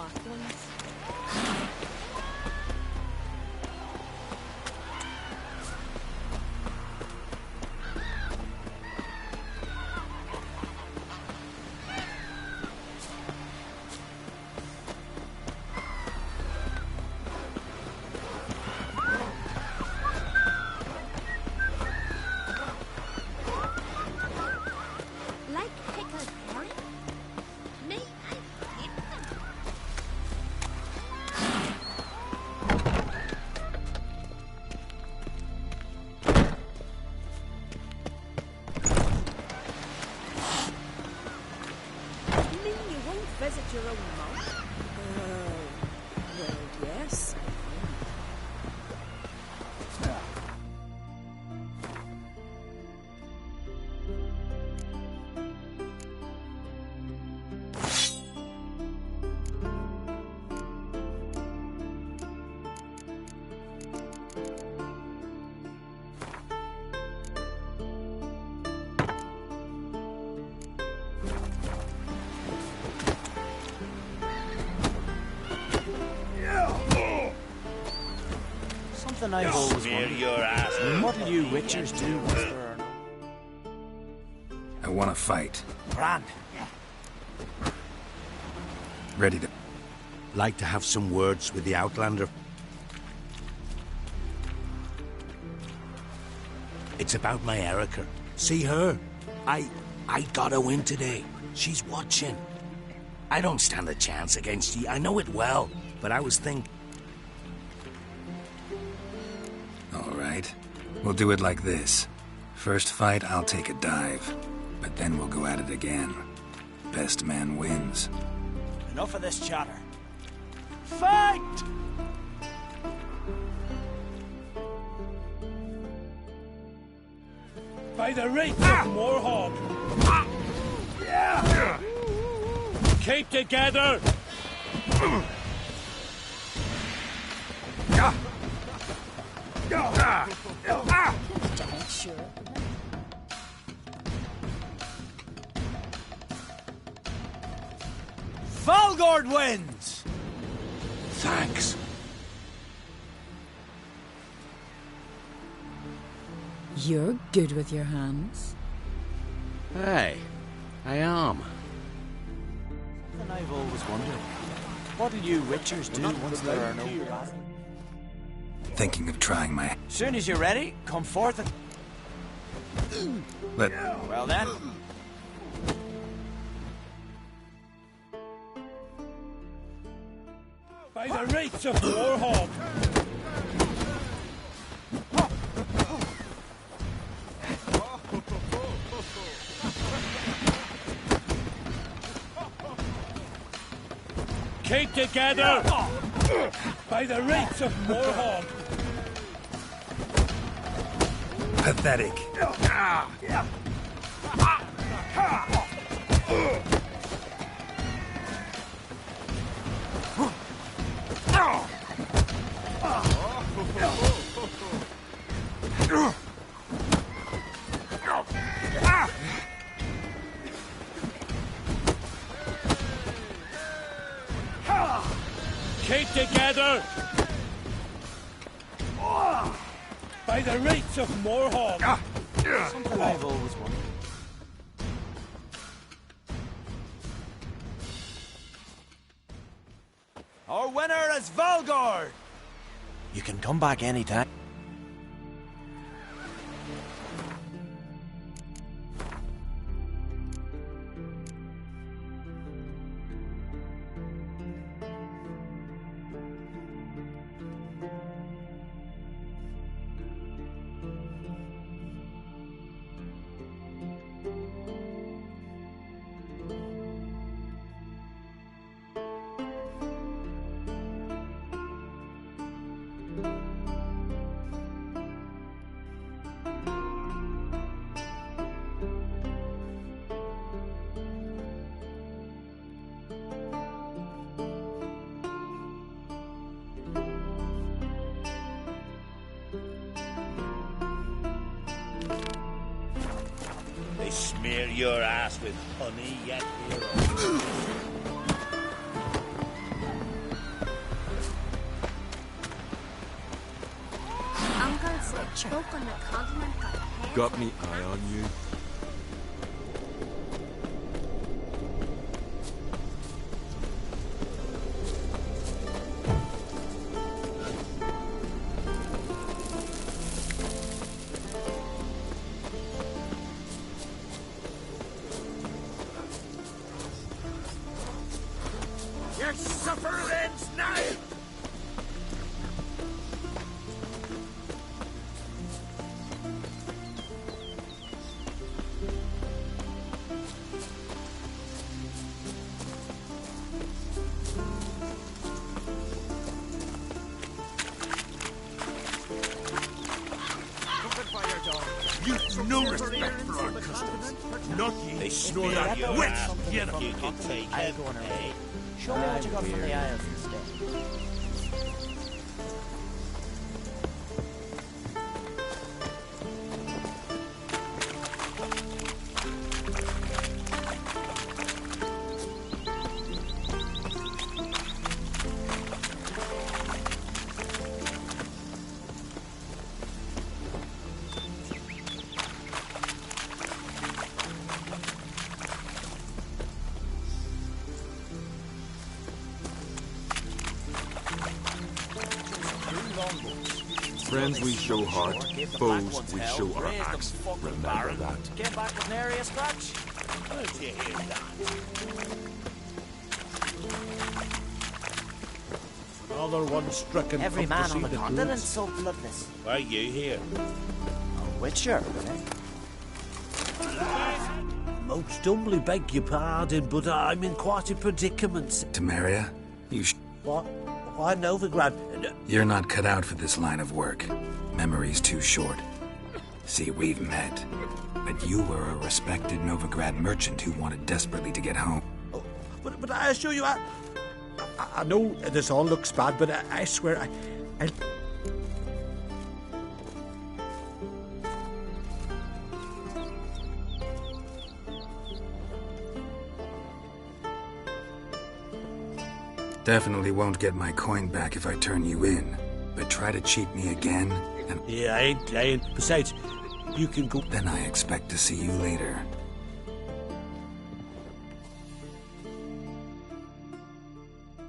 black ones. Visit your own monk? Well, yes. Something I've always wondered. What do you witchers do once there are no... I want to fight. Brand. Ready to... Like to have some words with the Outlander. It's about my Erica. See her? I got a win today. She's watching. I don't stand a chance against you. I know it well. But I was thinking... All right. We'll do it like this. First fight, I'll take a dive. But then we'll go at it again. Best man wins. Enough of this chatter. Fight! By the rates of Moorhog! Keep together! Sure. Valgord wins! Thanks. You're good with your hands. Hey, I am. Something I've always wondered. What do you witchers do once there are no battles? Thinking of trying my... Soon as you're ready, come forth and... Let... Well then. By the rates of Moorhog! Keep together! By the rates of Moorhog! Pathetic. Keep together! By the rates of Moorhog! Something I've always wondered. Our winner is Valgord! You can come back anytime. Smear your ass with honey yet, hero. Witcher. Folk on the continent got heads Got me eye on you. Your supper ends now! You've no respect for our customs. Not ye. They snore that wet. You can take it. I'll go on a raid. Show me what you got from the Isles instead. Friends we show heart, foes we show our axe. Remember that. Came back with nary a scratch. Where'd you hear that? Another one stricken. Every come to man see on the the continent goods. so bloodless. Why you here? A witcher, eh? Most humbly beg your pardon, but I'm in quite a predicament. Temeria, What? Why Novigrad? you're not cut out for this line of work. Memory's too short. See, we've met. But you were a respected Novigrad merchant who wanted desperately to get home. But I assure you, I know this all looks bad, but I swear I Definitely won't get my coin back if I turn you in. But try to cheat me again, and Yeah, I ain't lying. Besides, you can go. then I expect to see you later.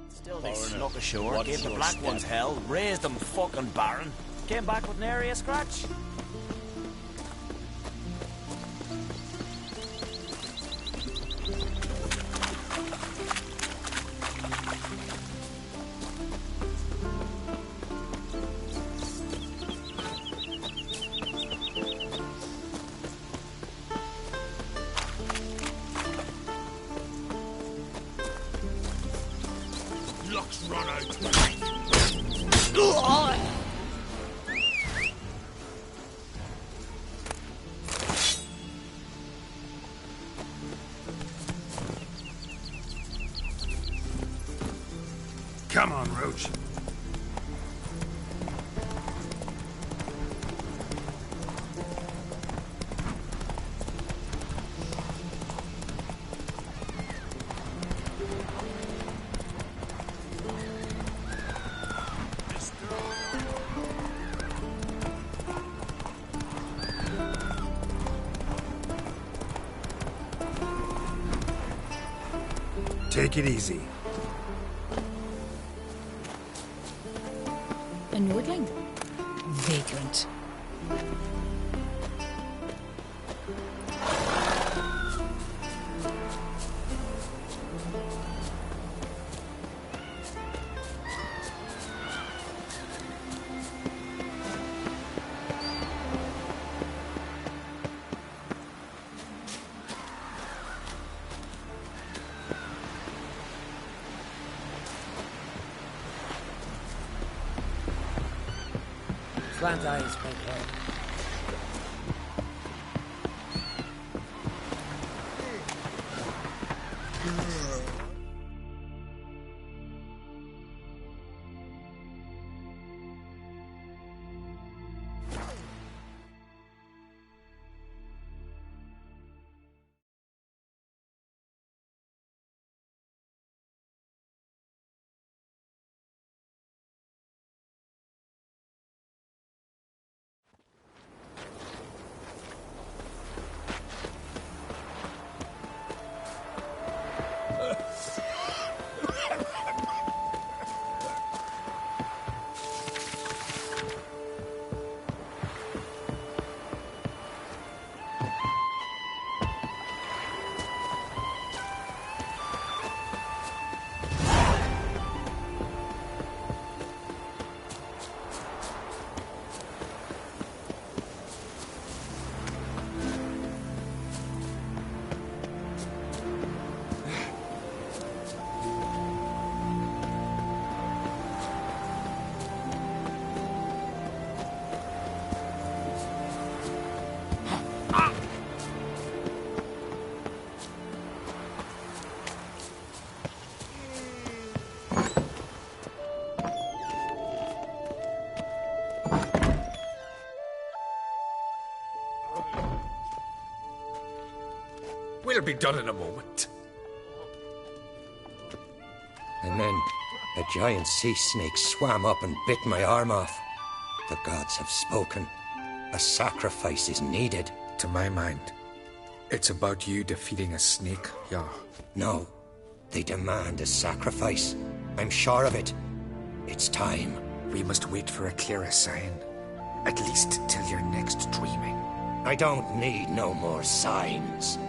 Still they snuck ashore, gave the black ones hell, raised them fucking barren. Came back with nary a scratch. Luck's run out. Come on, Roach. Take it easy. A Nordling? Vagrant. Slant eyes, pink hair. We'll be done in a moment. And then a giant sea snake swam up and bit my arm off. The gods have spoken. A sacrifice is needed. To my mind, it's about you defeating a snake, Jarl. No, they demand a sacrifice. I'm sure of it. It's time. We must wait for a clearer sign. At least till your next dreaming. I don't need no more signs.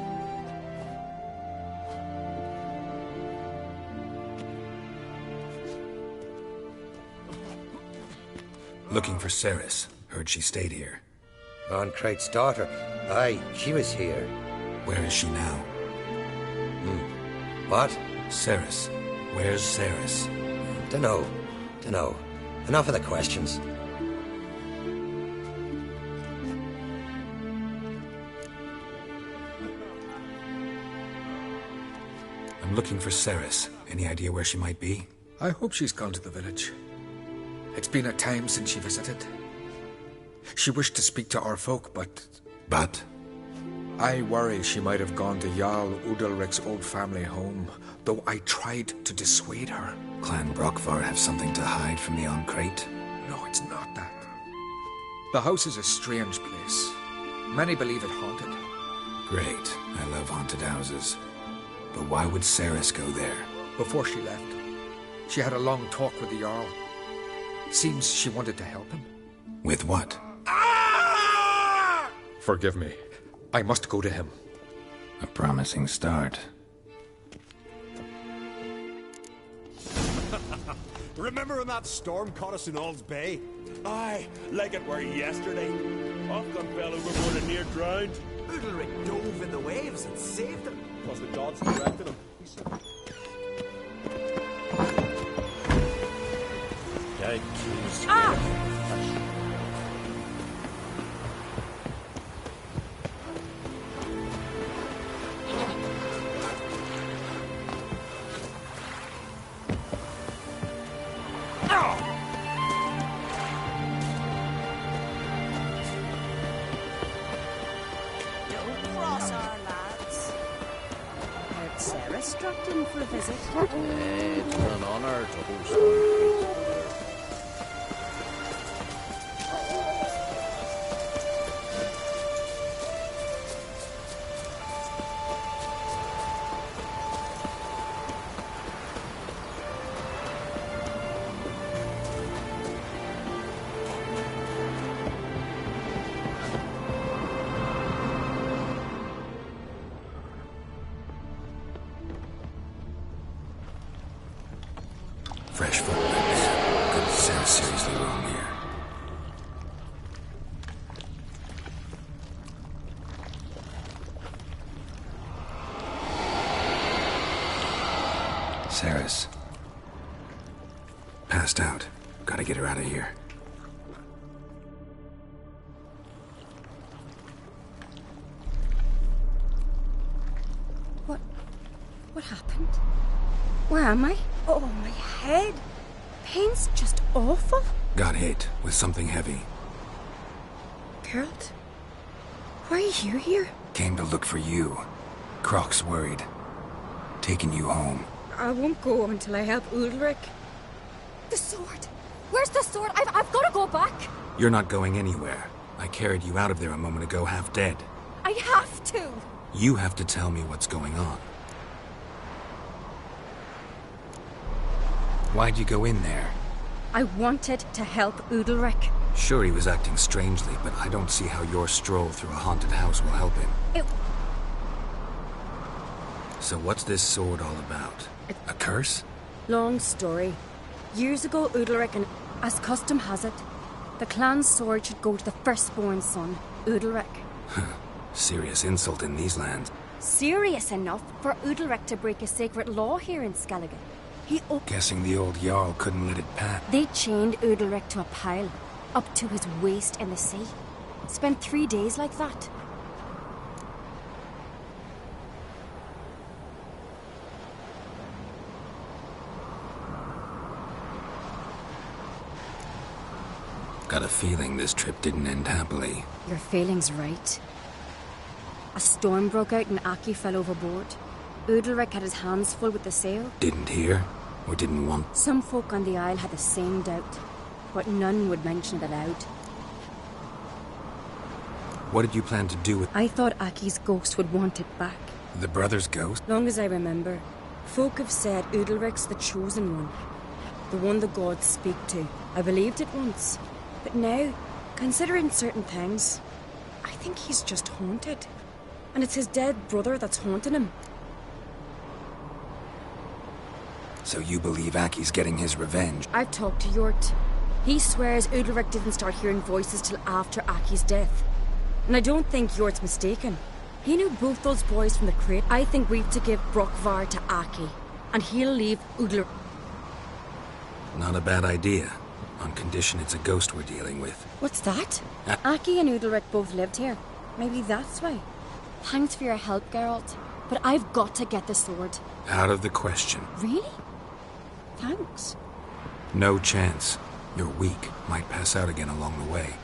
Looking for Cerys. Heard she stayed here. Oncrate's daughter. Aye, she was here. Where is she now? What? Cerys. Where's Cerys? Dunno. Enough of the questions. I'm looking for Cerys. Any idea where she might be? I hope she's gone to the village. It's been a time since she visited. She wished to speak to our folk, but... But? I worry she might have gone to Jarl Udalric's old family home, though I tried to dissuade her. Clan Brockvar have something to hide from the Oncrate? No, it's not that. The house is a strange place. Many believe it haunted. Great. I love haunted houses. But why would Cerys go there? Before she left, she had a long talk with the Jarl. Seems she wanted to help him. With what? Forgive me. I must go to him. A promising start. Remember when that storm caught us in Ald's Bay? Aye, like it were yesterday. Ofcom fell overboard and near drowned. Udalric dove in the waves and saved him. Because the gods directed him. Cerys dropped in for a visit. It's an honor to host Oncrate. Fresh footprints. Could Cerys seriously wrong here? Cerys. Passed out. Gotta get her out of here. What happened? Where am I? Oh, my head. Pain's just awful. Got hit with something heavy. Geralt? Why are you here? Came to look for you. Croc's worried. Taking you home. I won't go until I help Udalric. The sword! Where's the sword? I've got to go back! You're not going anywhere. I carried you out of there a moment ago, half dead. I have to! You have to tell me what's going on. Why'd you go in there? I wanted to help Udalric. Sure, he was acting strangely, but I don't see how your stroll through a haunted house will help him. So what's this sword all about? A curse? Long story. Years ago, Udalric, and as custom has it, the clan's sword should go to the firstborn son, Udalric. Serious insult in these lands. Serious enough for Udalric to break a sacred law here in Skellige. Guessing the old Jarl couldn't let it pass. They chained Udalric to a pile, up to his waist in the sea. Spent 3 days like that. Got a feeling this trip didn't end happily. Your feeling's right. A storm broke out and Aki fell overboard. Udalric had his hands full with the sail. Didn't hear, or didn't want? Some folk on the isle had the same doubt, but none would mention it aloud. What did you plan to do with... I thought Aki's ghost would want it back. The brother's ghost? Long as I remember, folk have said Udalric's the chosen one. The one the gods speak to. I believed it once. But now, considering certain things, I think he's just haunted. And it's his dead brother that's haunting him. So you believe Aki's getting his revenge? I've talked to Yort. He swears Udalric didn't start hearing voices till after Aki's death. And I don't think Yort's mistaken. He knew both those boys from the crate. I think we've to give Brokvar to Aki, and he'll leave Udalric. Not a bad idea, on condition it's a ghost we're dealing with. What's that? Aki and Udalric both lived here. Maybe that's why. Thanks for your help, Geralt. But I've got to get the sword. Out of the question. Really? Thanks. No chance. You're weak. Might pass out again along the way.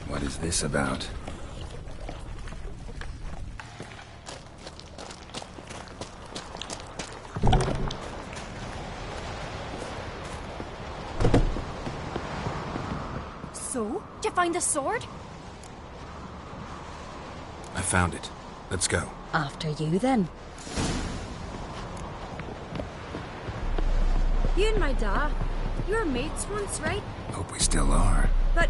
What is this about? So? Did you find the sword? I found it. Let's go. After you, then. You and my da, you were mates once, right? Hope we still are. But,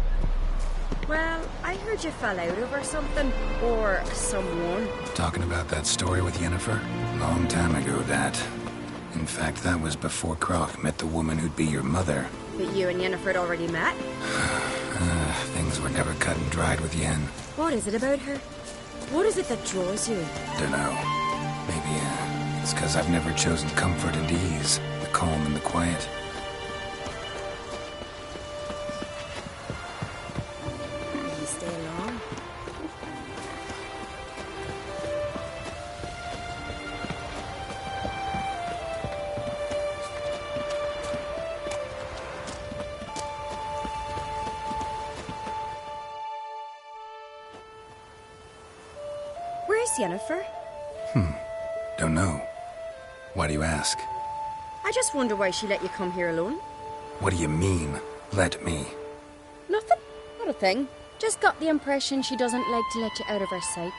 well, I heard you fell out over something. Or someone. Talking about that story with Yennefer? Long time ago, that. In fact, that was before Croc met the woman who'd be your mother. But you and Yennefer had already met? Things were never cut and dried with Yen. What is it about her? What is it that draws you? Dunno. Maybe, it's because I've never chosen comfort and ease. The calm and the quiet. You stay long? Where's Yennefer? Don't know. Why do you ask? I just wonder why she let you come here alone. What do you mean, let me? Nothing. Not a thing. Just got the impression she doesn't like to let you out of her sight.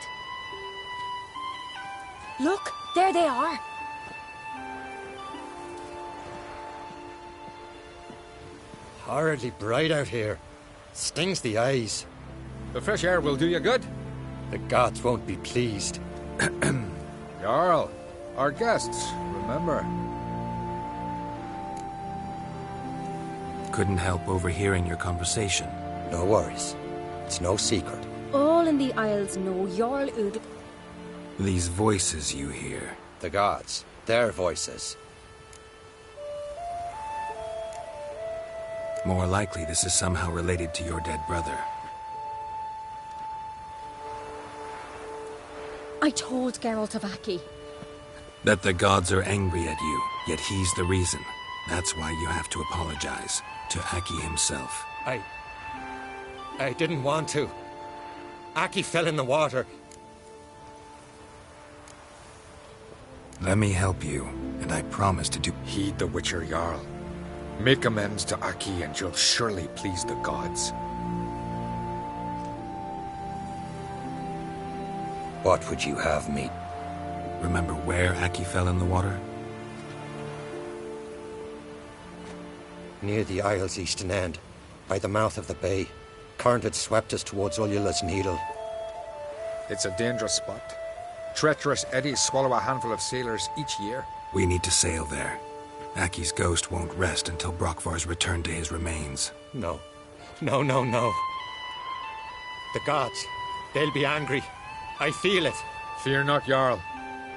Look, there they are. Horridly bright out here. Stings the eyes. The fresh air will do you good. The gods won't be pleased. Jarl, our guests, remember. Couldn't help overhearing your conversation. No worries. It's no secret. All in the Isles know Jarl Udal. These voices you hear. The gods. Their voices. More likely this is somehow related to your dead brother. I told Geralt of Aki. That the gods are angry at you, yet he's the reason. That's why you have to apologize. To Aki himself. I didn't want to. Aki fell in the water. Let me help you, and I promise to do... Heed the Witcher Jarl. Make amends to Aki and you'll surely please the gods. What would you have me? Remember where Aki fell in the water? Near the Isle's eastern end, by the mouth of the bay. Current had swept us towards Ullula's Needle. It's a dangerous spot. Treacherous eddies swallow a handful of sailors each year. We need to sail there. Aki's ghost won't rest until Brokvar's returned to his remains. No. No, no, no. The gods, they'll be angry. I feel it. Fear not, Jarl.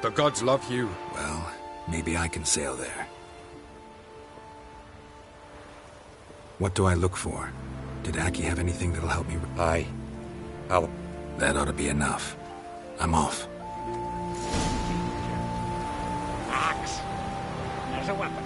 The gods love you. Well, maybe I can sail there. What do I look for? Did Aki have anything that'll help me? That ought to be enough. I'm off. Axe! There's a weapon.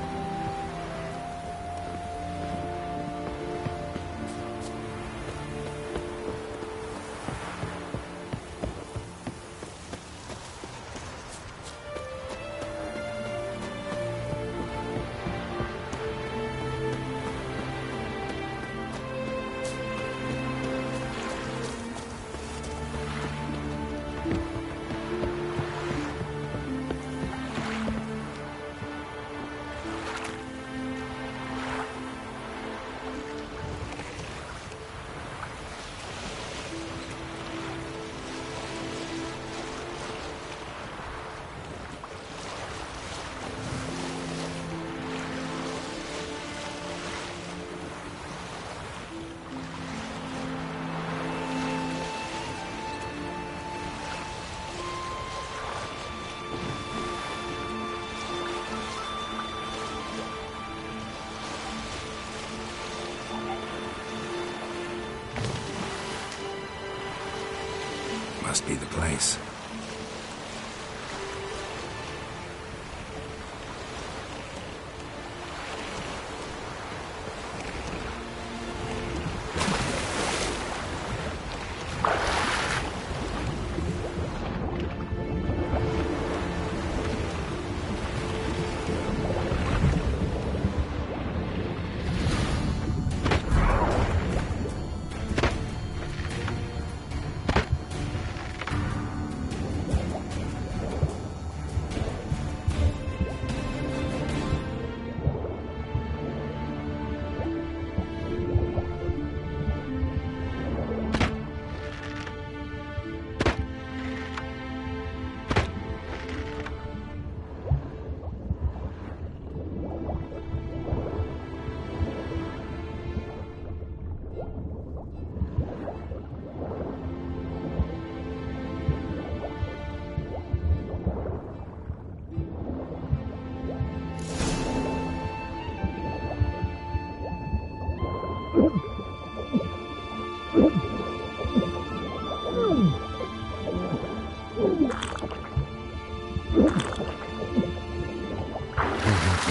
Must be the place.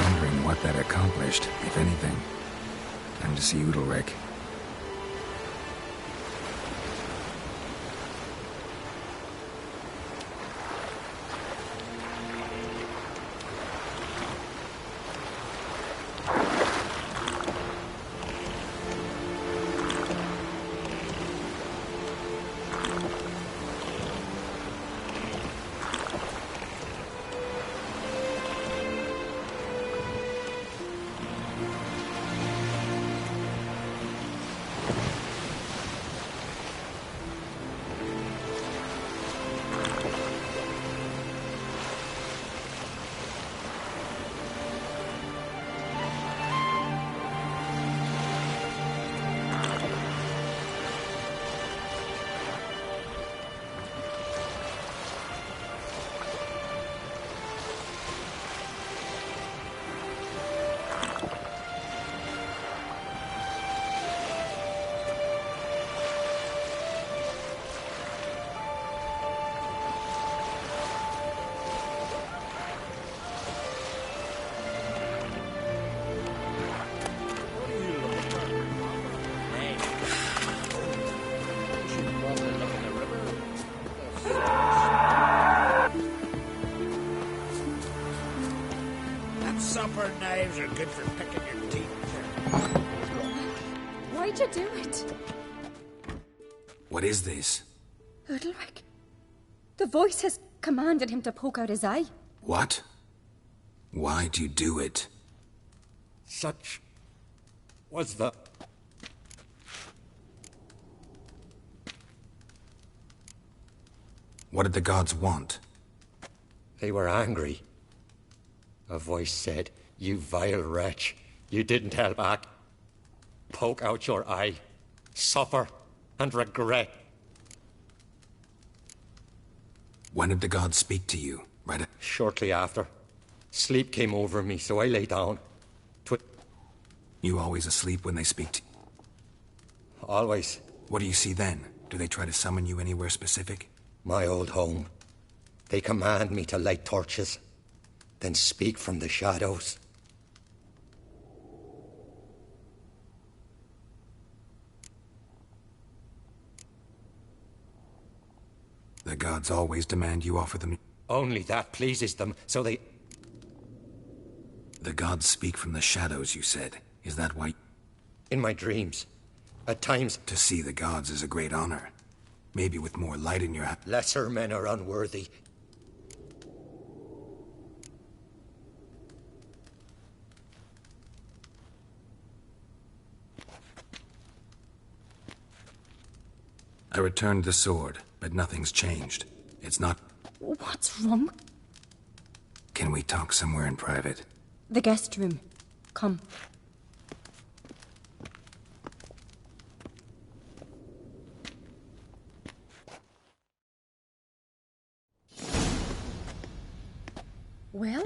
Wondering what that accomplished, if anything. Time to see Udalryk. knives are good for picking your teeth. Why'd you do it? What is this? Udalric. The voice has commanded him to poke out his eye. What? Why'd you do it? Such was the... What did the gods want? They were angry. A voice said, "You vile wretch, you didn't help back. Poke out your eye, suffer, and regret." When did the gods speak to you? Shortly after. Sleep came over me, so I lay down. You always asleep when they speak to you? Always. What do you see then? Do they try to summon you anywhere specific? My old home. They command me to light torches, then speak from the shadows. The gods always demand you offer them... Only that pleases them, so they... The gods speak from the shadows, you said. Is that why... In my dreams. At times... To see the gods is a great honor. Maybe with more light in your... Lesser men are unworthy. I returned the sword, but nothing's changed. It's not... What's wrong? Can we talk somewhere in private? The guest room. Come. Well?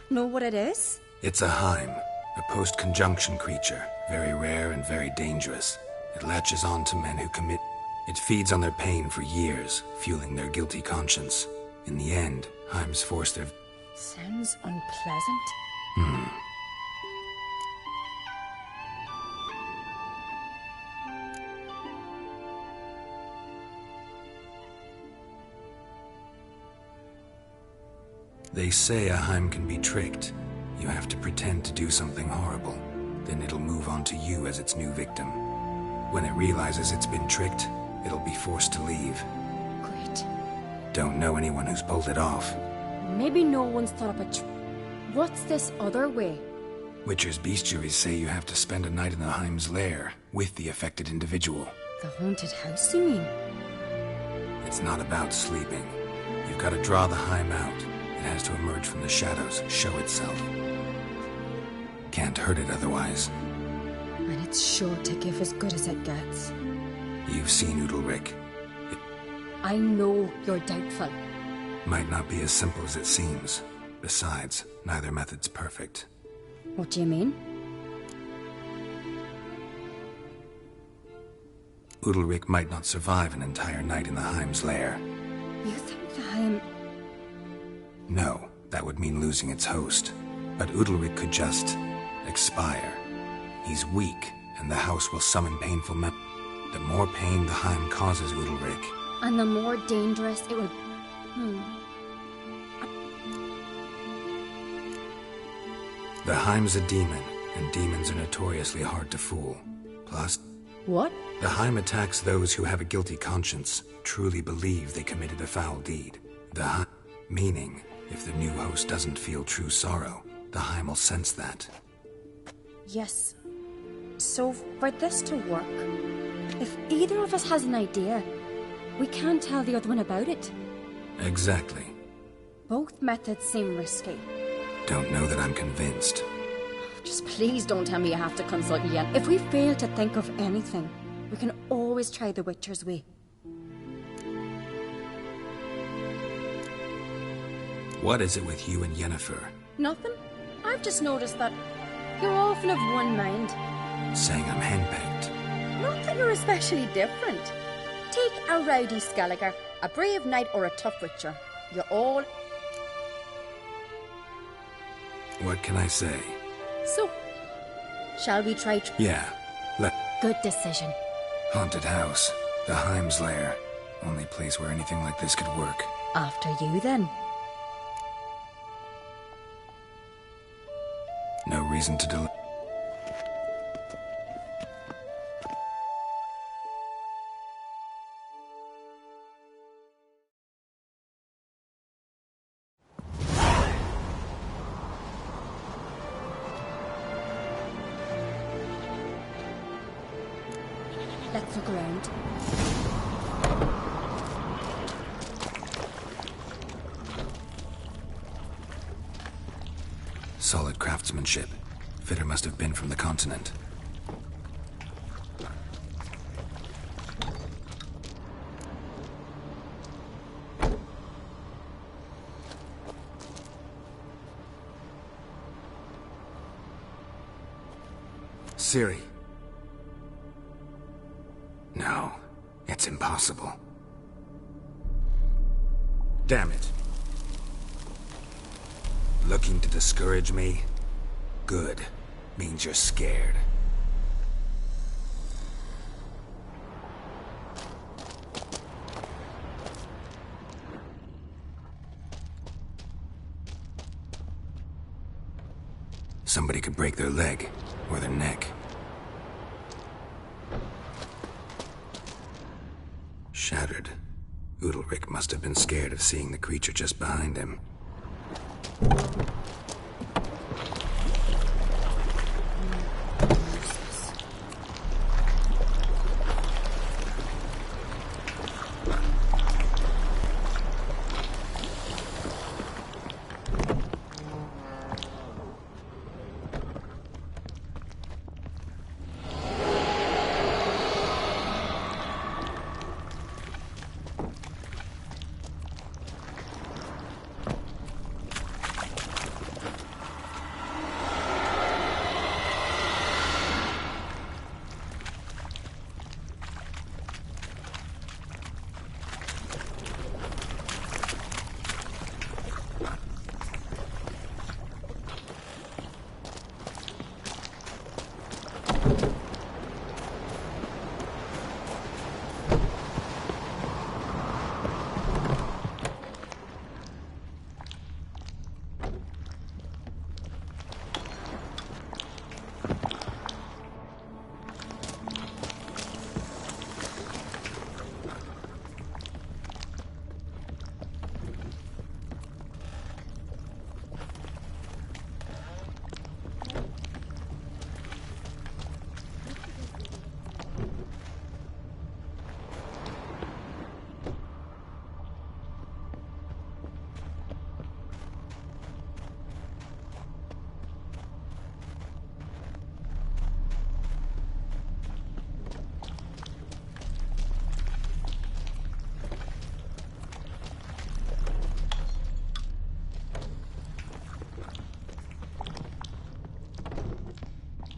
Know what it is? It's a Heim, a post-conjunction creature. Very rare and very dangerous. It latches on to men who commit... It feeds on their pain for years, fueling their guilty conscience. In the end, Heims force their... Sounds unpleasant. They say a Heim can be tricked. You have to pretend to do something horrible. Then it'll move on to you as its new victim. When it realizes it's been tricked, it'll be forced to leave. Great. Don't know anyone who's pulled it off. Maybe no one's thought up a What's this other way? Witcher's bestiaries say you have to spend a night in the Heim's lair with the affected individual. The haunted house, you mean? It's not about sleeping. You've got to draw the Heim out. It has to emerge from the shadows, show itself. Can't hurt it otherwise. And it's sure to give as good as it gets. You've seen Udalric. I know you're doubtful. Might not be as simple as it seems. Besides, neither method's perfect. What do you mean? Udalric might not survive an entire night in the Heim's lair. You think the Heim... No, that would mean losing its host. But Udalric could just... expire. He's weak, and the house will summon painful The more pain the Heim causes Udalric... And the more dangerous it will... The Heim's a demon, and demons are notoriously hard to fool. Plus... What? The Heim attacks those who have a guilty conscience, truly believe they committed a foul deed. The Heim... Meaning, if the new host doesn't feel true sorrow, the Heim will sense that. Yes. So, for this to work, if either of us has an idea, we can't tell the other one about it. Exactly. Both methods seem risky. Don't know that I'm convinced. Just please don't tell me you have to consult Yen. If we fail to think of anything, we can always try the Witcher's way. What is it with you and Yennefer? Nothing. I've just noticed that you're often of one mind. Saying I'm henpecked. Not that you're especially different. Take a rowdy Skelliger, a brave knight, or a tough Witcher. You're all... What can I say? So, shall we try... Yeah, Good decision. Haunted house. The Heim's lair. Only place where anything like this could work. After you, then. No reason to delay. Let's look around. Solid craftsmanship. Fitter must have been from the continent. Ciri. No, it's impossible. Damn it. Looking to discourage me? Good. Means you're scared. Somebody could break their leg, or their neck. Shattered. Udalryk must have been scared of seeing the creature just behind him.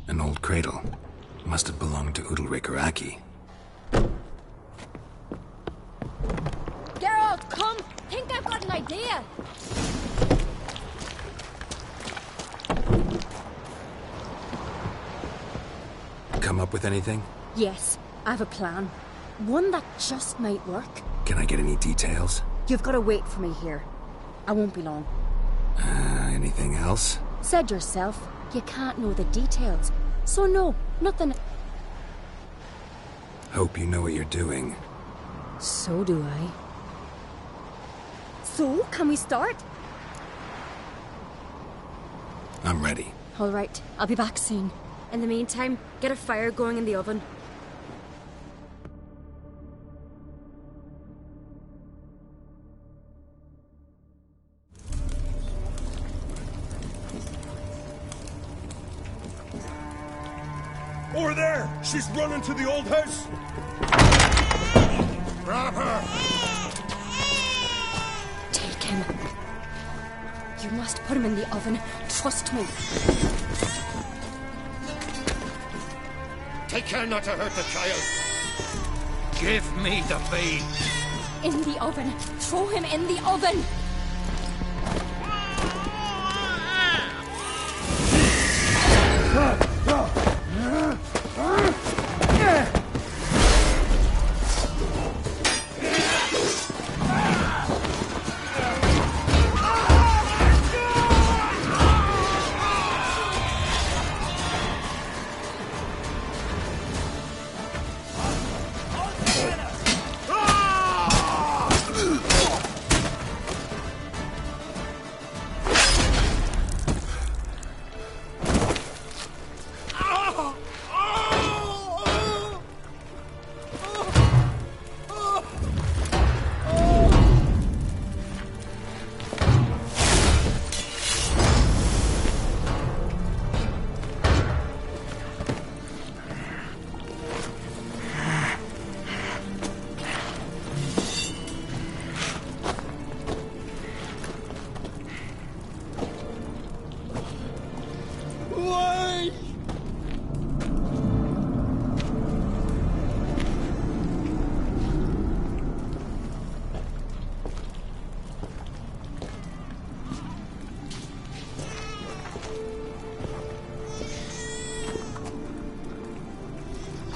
An old cradle. Must have belonged to Udalryk or Aki. Geralt, come! Think I've got an idea! Come up with anything? Yes, I have a plan. One that just might work. Can I get any details? You've got to wait for me here. I won't be long. Anything else? Said yourself, you can't know the details. So no, nothing. Hope you know what you're doing. So do I. So, can we start? I'm ready. All right, I'll be back soon. In the meantime, get a fire going in the oven. Over there! She's running to the old house! Grab her! Take him. You must put him in the oven. Trust me. Take care not to hurt the child. Give me the babe. In the oven. Throw him in the oven.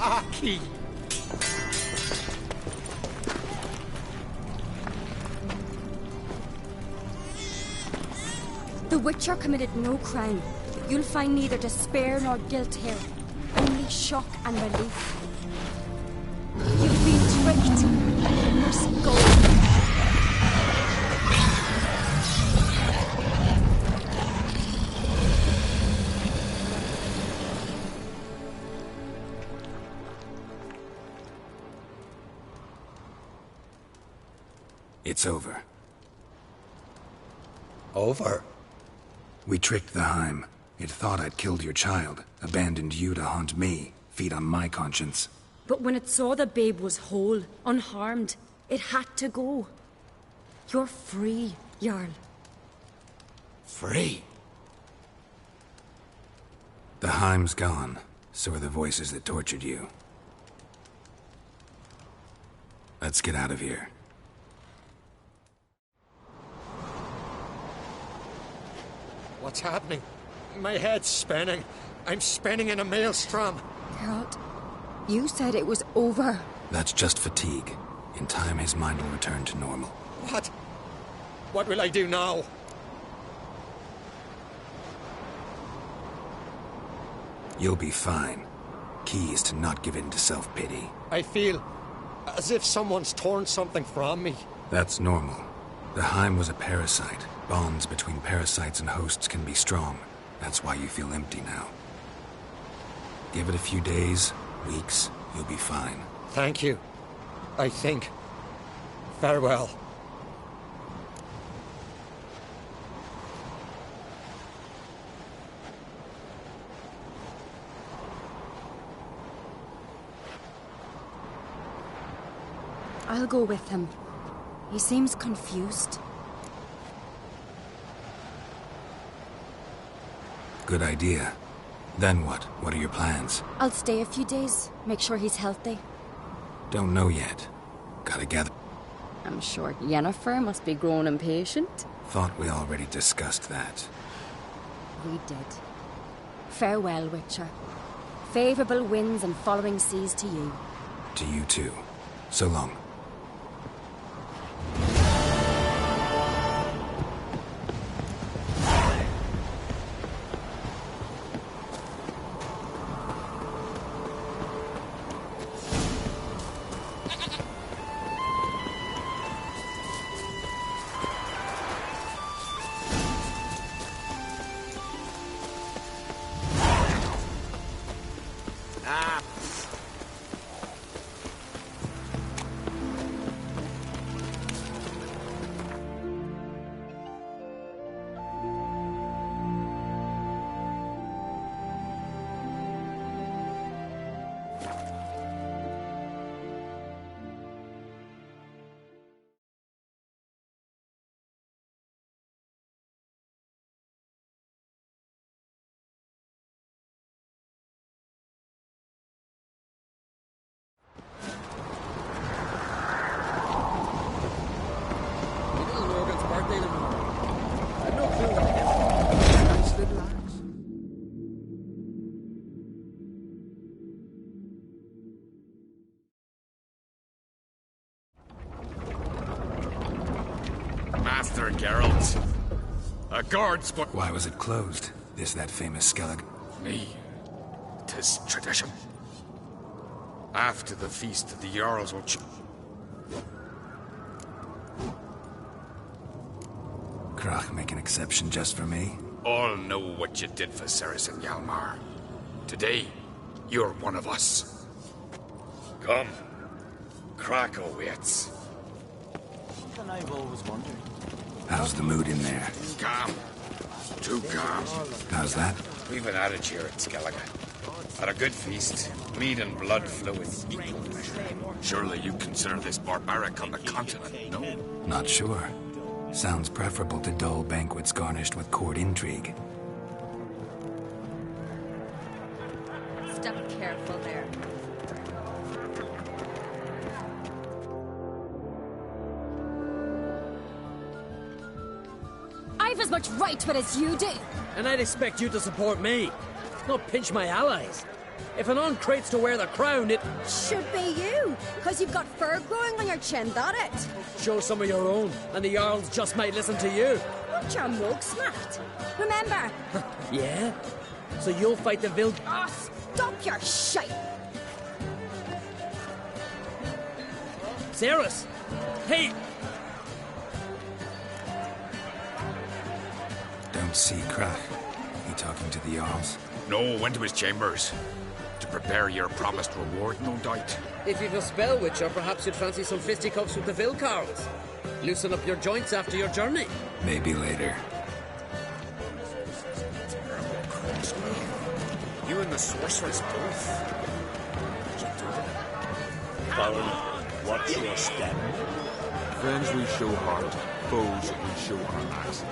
Aki! The Witcher committed no crime. You'll find neither despair nor guilt here. Only shock and relief. You've been tricked. You must go. It's over. Over? We tricked the Heim. It thought I'd killed your child, abandoned you to haunt me, feed on my conscience. But when it saw the babe was whole, unharmed, it had to go. You're free, Jarl. Free? The Heim's gone, so are the voices that tortured you. Let's get out of here. What's happening? My head's spinning. I'm spinning in a maelstrom. Geralt, you said it was over. That's just fatigue. In time, his mind will return to normal. What? What will I do now? You'll be fine. Key is to not give in to self-pity. I feel as if someone's torn something from me. That's normal. The Heim was a parasite. Bonds between parasites and hosts can be strong. That's why you feel empty now. Give it a few days, weeks, you'll be fine. Thank you. I think. Farewell. I'll go with him. He seems confused. Good idea. Then what? What are your plans? I'll stay a few days, make sure he's healthy. Don't know yet. Gotta gather... I'm sure Yennefer must be grown impatient. Thought we already discussed that. We did. Farewell, Witcher. Favorable winds and following seas to you. To you too. So long. Master Geralt. A guard's book. Why was it closed? Is that famous Skellig? Me. 'Tis tradition. After the feast, the Jarls will Crach make an exception just for me? all know what you did for Saracen Hjalmar. Today, you're one of us. Come. Krakow waits. Something I've always wondered. How's the mood in there? Calm. Too calm. How's that? We've an adage here at Skellige. At a good feast, meat and blood flow in equal measure. Surely you consider this barbaric on the continent, no? Not sure. Sounds preferable to dull banquets garnished with court intrigue. Step careful there. I've as much right to it as you do. And I'd expect you to support me, not pinch my allies. If an uncrate's to wear the crown, it should be you, because you've got fur growing on your chin, that it? Show some of your own, and the Jarls just might listen to you. What your mug smacked? Remember? Yeah? So you'll fight the Vil... Oh, stop your shite! Cerys! Hey! Don't see Crach. He talking to the Jarls? No, went to his chambers. To prepare your promised reward, no doubt. If you've a spell, Witcher, perhaps you'd fancy some fisticuffs with the Vilcarls. Loosen up your joints after your journey. Maybe later. You and the sorceress both. Baron, watch your step. Friends we show heart, foes we show our axe.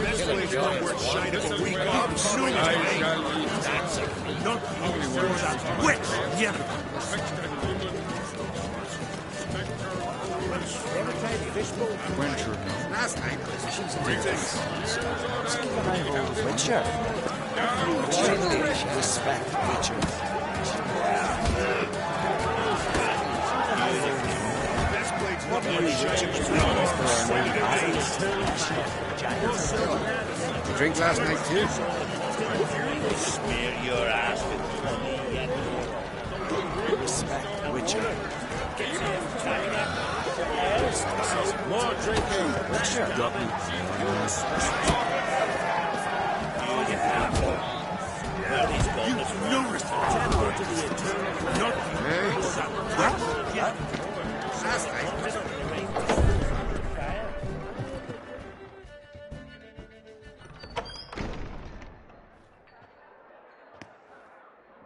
This place not worth shine of a week off soon as that's not only worth that witch, yeah. Last night, Witcher. Finally, respect Witcher. What are you Did you drink last night too? Smear your ass with honey yet. Respect Witcher. More drinking. Witcher. Got me. You've no respect to the eternal. Not Last night.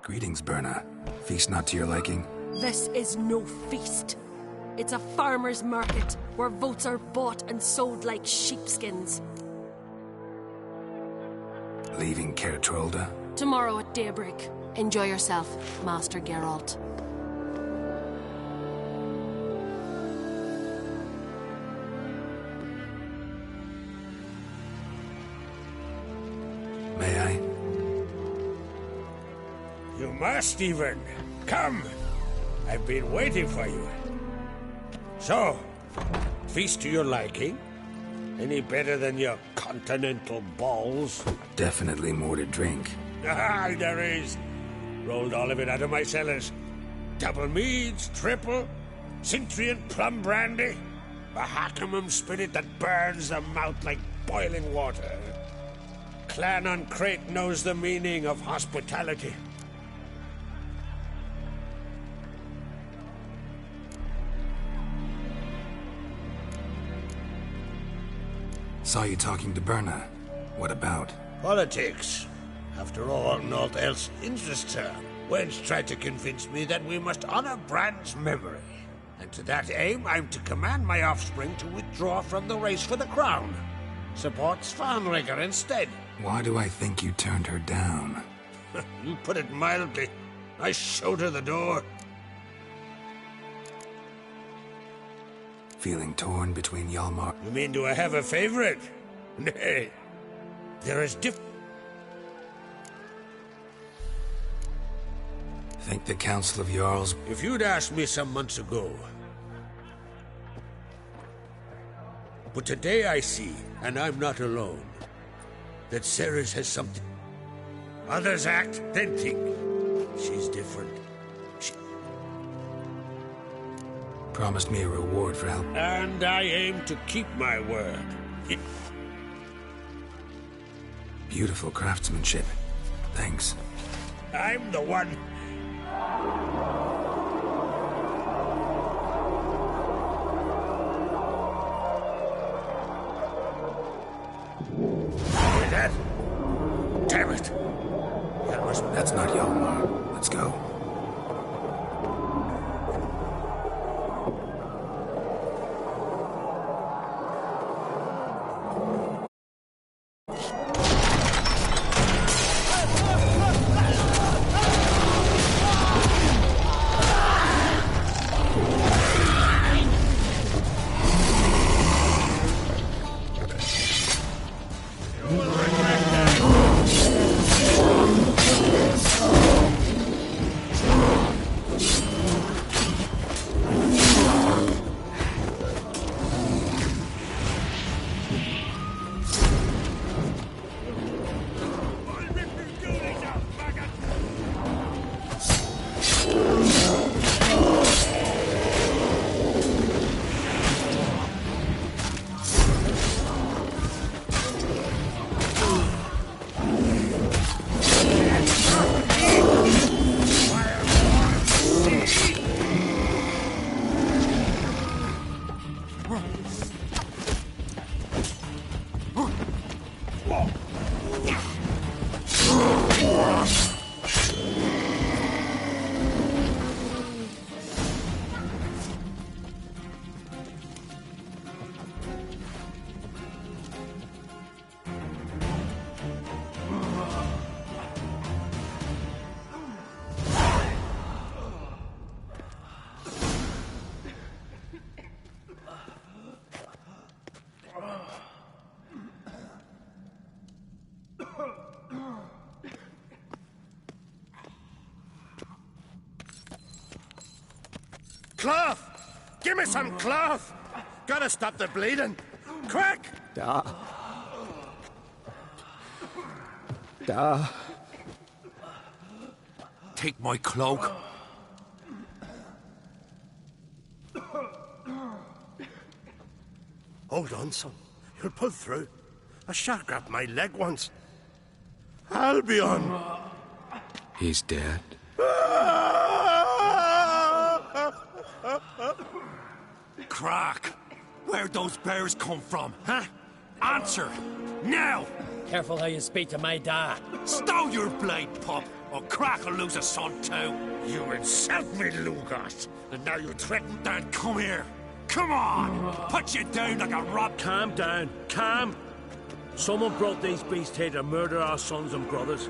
Greetings, Berna. Feast not to your liking? This is no feast. It's a farmer's market where votes are bought and sold like sheepskins. Leaving Caer Trolda? Tomorrow at daybreak. Enjoy yourself, Master Geralt. May I? You must even. Come. I've been waiting for you. So, feast to your liking? Any better than your continental balls? Definitely more to drink. Ah, there is. Rolled all of it out of my cellars. Double meads, triple, Cintrian plum brandy, Mahakimum spirit that burns the mouth like boiling water. Clan on Crate knows the meaning of hospitality. Saw you talking to Berna. What about? Politics. After all, naught else interests her. Wench tried to convince me that we must honor Bran's memory. And to that aim, I'm to command my offspring to withdraw from the race for the crown. Support Svanrigger instead. Why do I think you turned her down? You put it mildly. I showed her the door. Feeling torn between Hjalmar... You mean do I have a favorite? Nay. There is Think the Council of Jarls... If you'd asked me some months ago... But today I see, and I'm not alone, that Cerys has something. Others act, then think. She's different. Promised me a reward for help. And I aim to keep my word. Beautiful craftsmanship. Thanks. I'm the one. Hear that? Damn it. That's not Hjalmar. Let's go. Cloth! Give me some cloth! Gotta stop the bleeding! Quick! Da. Da. Take my cloak. Hold on, son. You'll pull through. A shark grabbed my leg once. Albion! He's dead. Crack! Where'd those bears come from, huh? Answer! Now! Careful how you speak to my dad. Stow your blade, pup, or Crack will lose a son too. You insult me, Lugos, and now you threaten... Then come here. Come on! Put you down like a rob... Calm down. Calm. Someone brought these beasts here to murder our sons and brothers.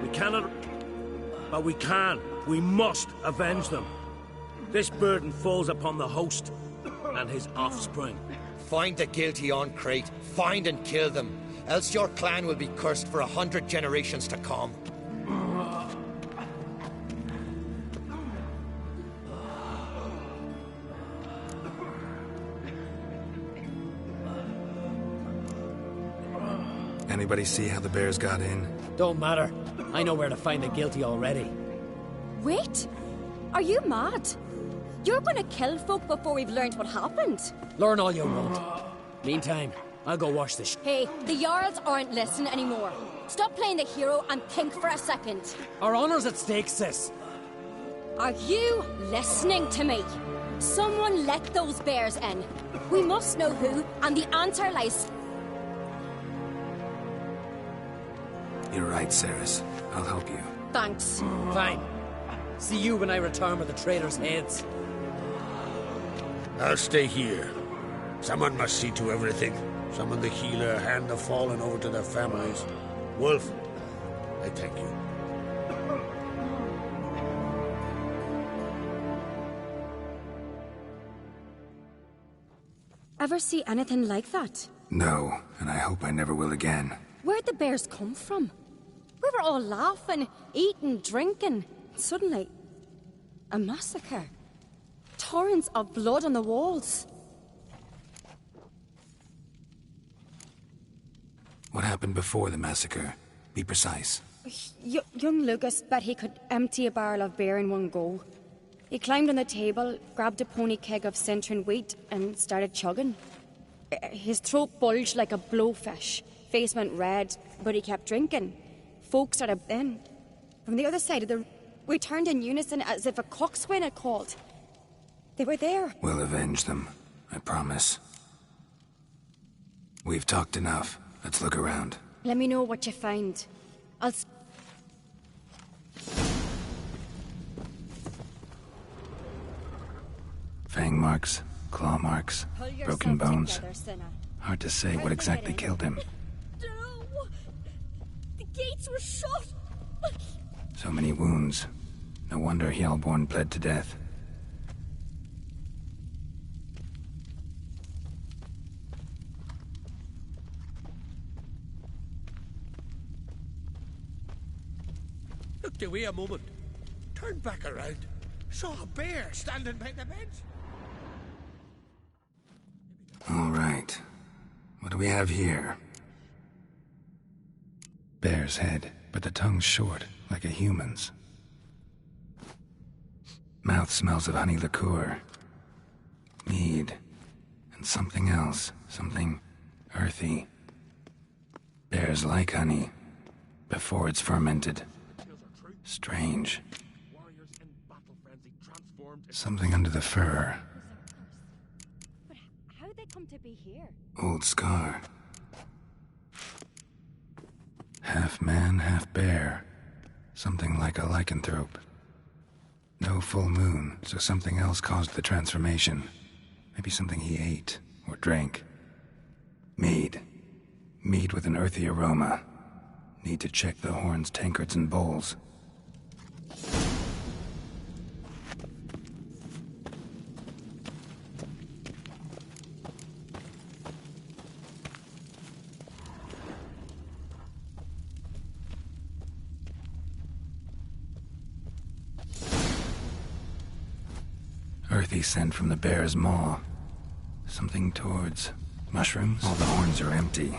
We cannot... But we can. We must avenge them. This burden falls upon the host and his offspring. Find the guilty on Crate. Find and kill them. Else your clan will be cursed for 100 generations to come. Anybody see how the bears got in? Don't matter. I know where to find the guilty already. Wait! Are you mad? You're gonna kill folk before we've learned what happened. Learn all you want. Meantime, I'll go wash the Hey, the Jarls aren't listening anymore. Stop playing the hero and think for a second. Our honor's at stake, sis. Are you listening to me? Someone let those bears in. We must know who, and the answer lies... You're right, Ceres. I'll help you. Thanks. Fine. See you when I return with the traitors' heads. I'll stay here. Someone must see to everything. Summon the healer, hand the fallen over to their families. Wolf, I thank you. Ever see anything like that? No, and I hope I never will again. Where'd the bears come from? We were all laughing, eating, drinking. Suddenly, a massacre. Torrents of blood on the walls. What happened before the massacre? Be precise. Young Lucas bet he could empty a barrel of beer in one go. He climbed on the table, grabbed a pony keg of Cintron wheat, and started chugging. His throat bulged like a blowfish. Face went red, but he kept drinking. Folk started in. From the other side of the... We turned in unison as if a coxswain had called. They were there. We'll avenge them, I promise. We've talked enough. Let's look around. Let me know what you find. I'll... Fang marks, claw marks, broken bones. Together, sinner. Hard to say what exactly killed him. No! The gates were shut! So many wounds. No wonder Hjalborn bled to death. Look, do we a moment. Turned back around. Saw a bear standing by the bench. All right. What do we have here? Bear's head, but the tongue's short, like a human's. Mouth smells of honey liqueur. Mead. And something else. Something earthy. Bears like honey. Before it's fermented. Strange. Something under the fur. But how'd they come to be here? Old scar. Half man, half bear. Something like a lycanthrope. No full moon, so something else caused the transformation. Maybe something he ate or drank. Mead. Mead with an earthy aroma. Need to check the horns, tankards, and bowls. Earthy scent from the bear's maw. Something towards mushrooms? All the horns are empty.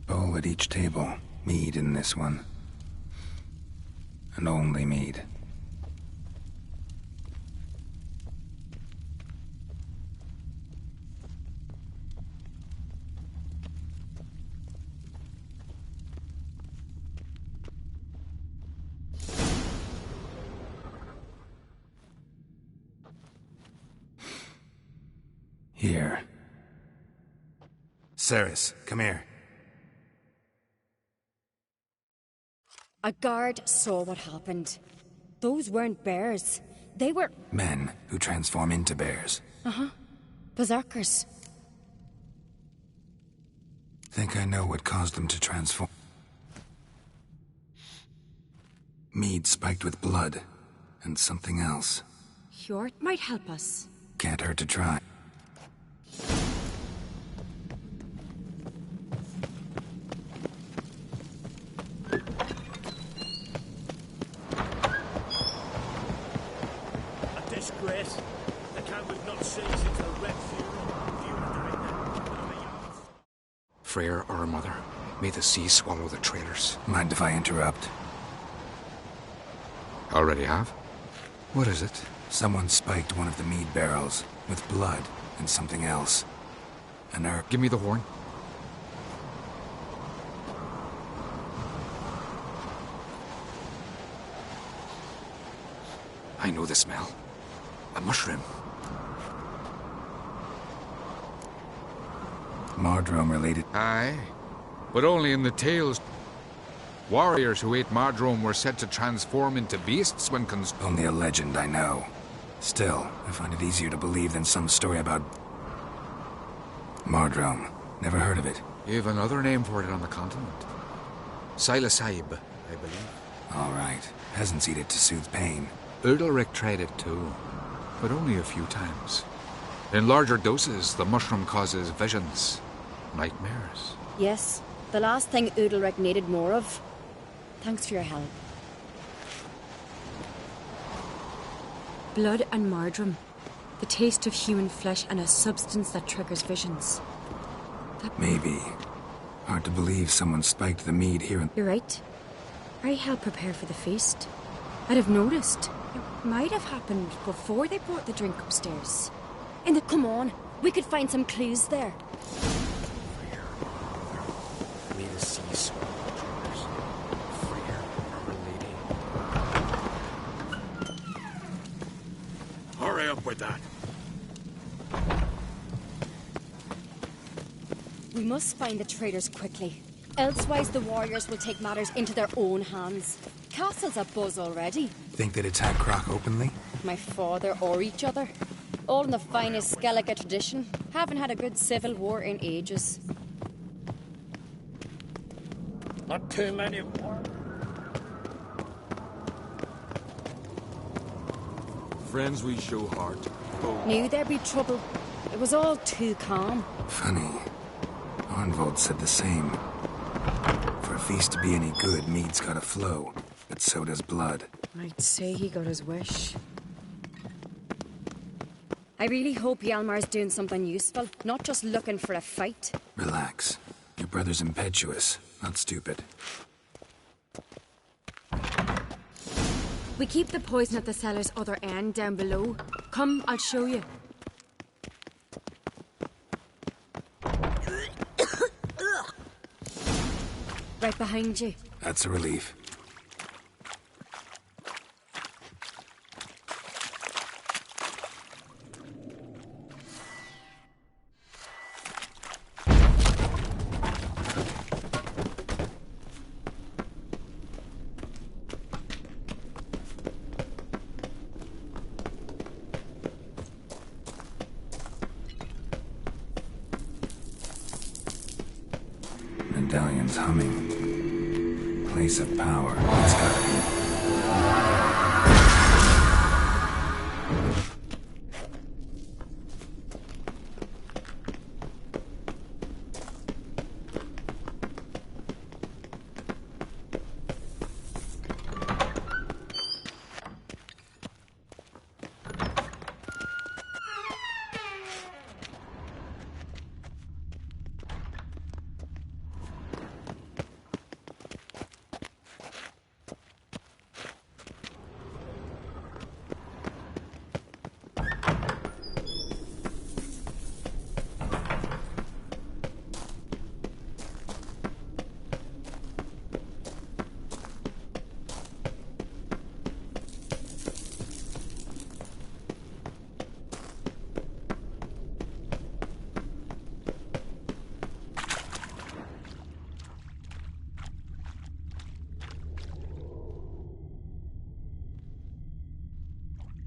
Bowl at each table. Mead in this one. And only mead. Here. Ceres, come here. A guard saw what happened. Those weren't bears. They were... Men who transform into bears. Uh-huh. Berserkers. Think I know what caused them to transform. Mead spiked with blood. And something else. Hjort might help us. Can't hurt to try. Disgrace. The camp we've not seen since the Red Fury. Freyr, our mother, may the sea swallow the traitors. Mind if I interrupt? Already have? What is it? Someone spiked one of the mead barrels with blood and something else. An herb. Give me the horn. I know the smell. A mushroom. Mardrome related. Aye, but only in the tales. Warriors who ate Mardrome were said to transform into beasts when Only a legend, I know. Still, I find it easier to believe than some story about... Mardrome. Never heard of it. You have another name for it on the continent. Silasib, I believe. All right. Peasants eat it to soothe pain. Udalric tried it too, but only a few times. In larger doses, the mushroom causes visions, nightmares. Yes, the last thing Udalric needed more of. Thanks for your help. Blood and Mardrome. The taste of human flesh and a substance that triggers visions. Maybe. Hard to believe someone spiked the mead here and... You're right. I helped prepare for the feast. I'd have noticed. It might have happened before they brought the drink upstairs. Come on, we could find some clues there. May the sea swallow the traitors. Freyr, our lady. Hurry up with that. We must find the traitors quickly. Elsewise, the warriors will take matters into their own hands. Castle's abuzz already. Think they'd attack Croc openly? My father or each other. All in the finest Skellige tradition. Haven't had a good civil war in ages. Not too many more. Friends we show heart. Knew there'd be trouble. It was all too calm. Funny. Arnvold said the same. For a feast to be any good, mead's gotta flow. But so does blood. I'd say he got his wish. I really hope Hjalmar's doing something useful, not just looking for a fight. Relax. Your brother's impetuous, not stupid. We keep the poison at the cellar's other end, down below. Come, I'll show you. Right behind you. That's a relief. Medallion's humming. Place of power. It's gotta be.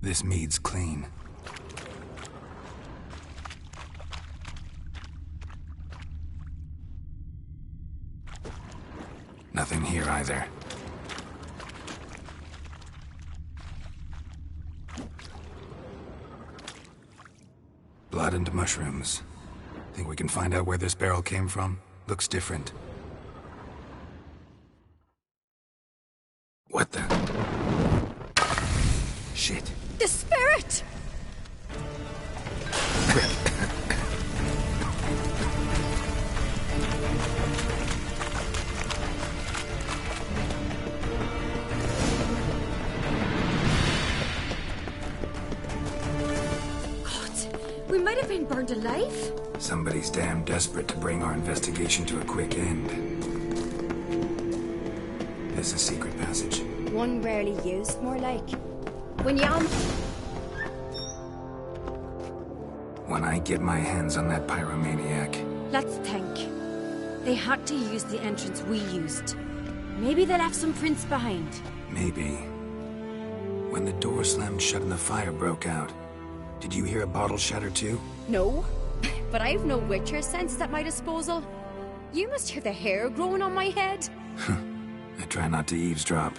This mead's clean. Nothing here either. Blood and mushrooms. Think we can find out where this barrel came from? Looks different. What the? Shit. The spirit! God, we might have been burned alive. Somebody's damn desperate to bring our investigation to a quick end. This is a secret passage. One rarely used, more like. When I get my hands on that pyromaniac. Let's think. They had to use the entrance we used. Maybe they left some prints behind. Maybe. When the door slammed shut and the fire broke out, did you hear a bottle shatter too? No, but I've no Witcher sense at my disposal. You must hear the hair growing on my head. I try not to eavesdrop.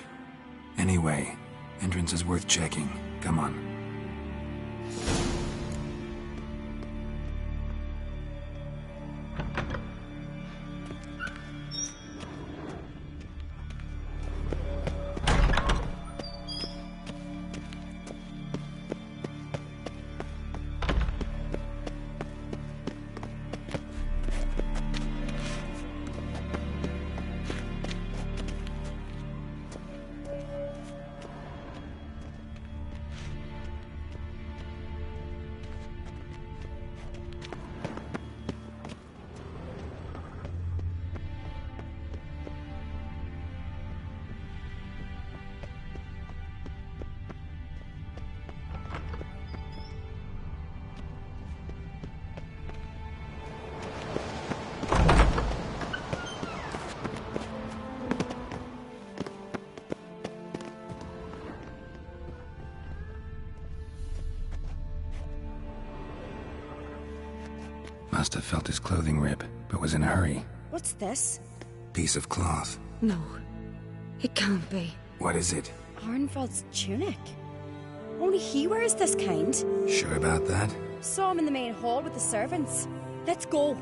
Anyway, entrance is worth checking. Come on. Must have felt his clothing rip, but was in a hurry. What's this? Piece of cloth. No, it can't be. What is it? Arnvald's tunic. Only he wears this kind. Sure about that? Saw him in the main hall with the servants. Let's go.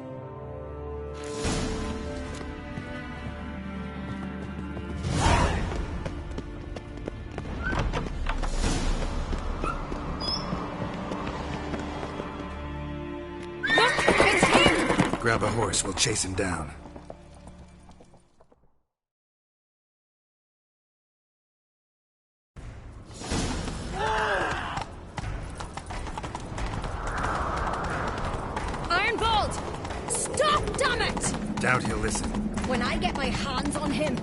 Grab a horse, we'll chase him down. Ironbolt! Stop, damn it! Doubt he'll listen. when I get my hands on him.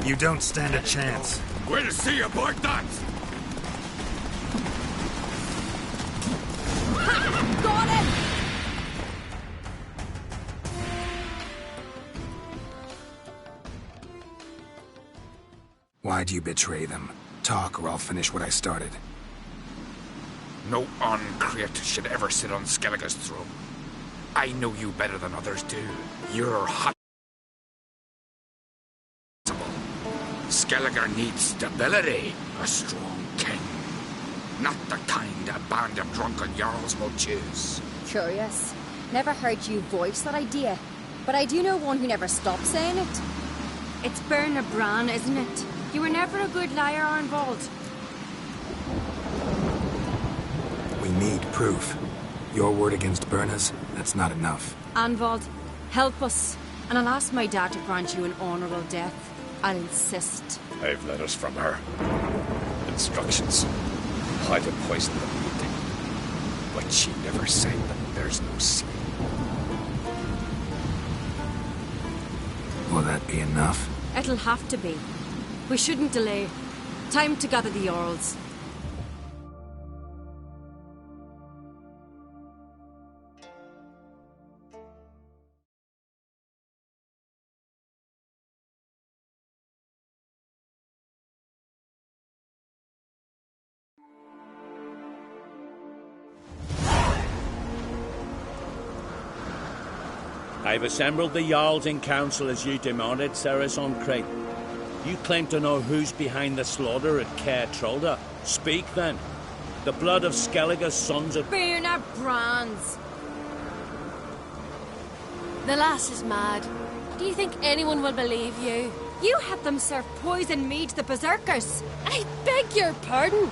You don't stand a chance. We'll see about that! Ha! Got him! Why'd you betray them? Talk, or I'll finish what I started. No Arncrate should ever sit on Skellige's throne. I know you better than others do. You're hot. Skellige needs stability. A strong king. Not the kind a band of drunken jarls will choose. Curious. Never heard you voice that idea. But I do know one who never stops saying it. It's Bernard Bran, isn't it? You were never a good liar, Arnvald. We need proof. Your word against Berna's, that's not enough. Arnvald, help us. And I'll ask my dad to grant you an honourable death. I'll insist. I've letters from her. Instructions. How to poison the meeting. But she never said that there's no seal. Will that be enough? It'll have to be. We shouldn't delay. Time to gather the Jarls. I've assembled the Jarls in council as you demanded, Cerys Arncrate. You claim to know who's behind the slaughter at Caer Trolda. Speak, then. The blood of Skellige's sons at... Bernard Brands. The lass is mad. Do you think anyone will believe you? You had them serve poison mead to the berserkers. I beg your pardon.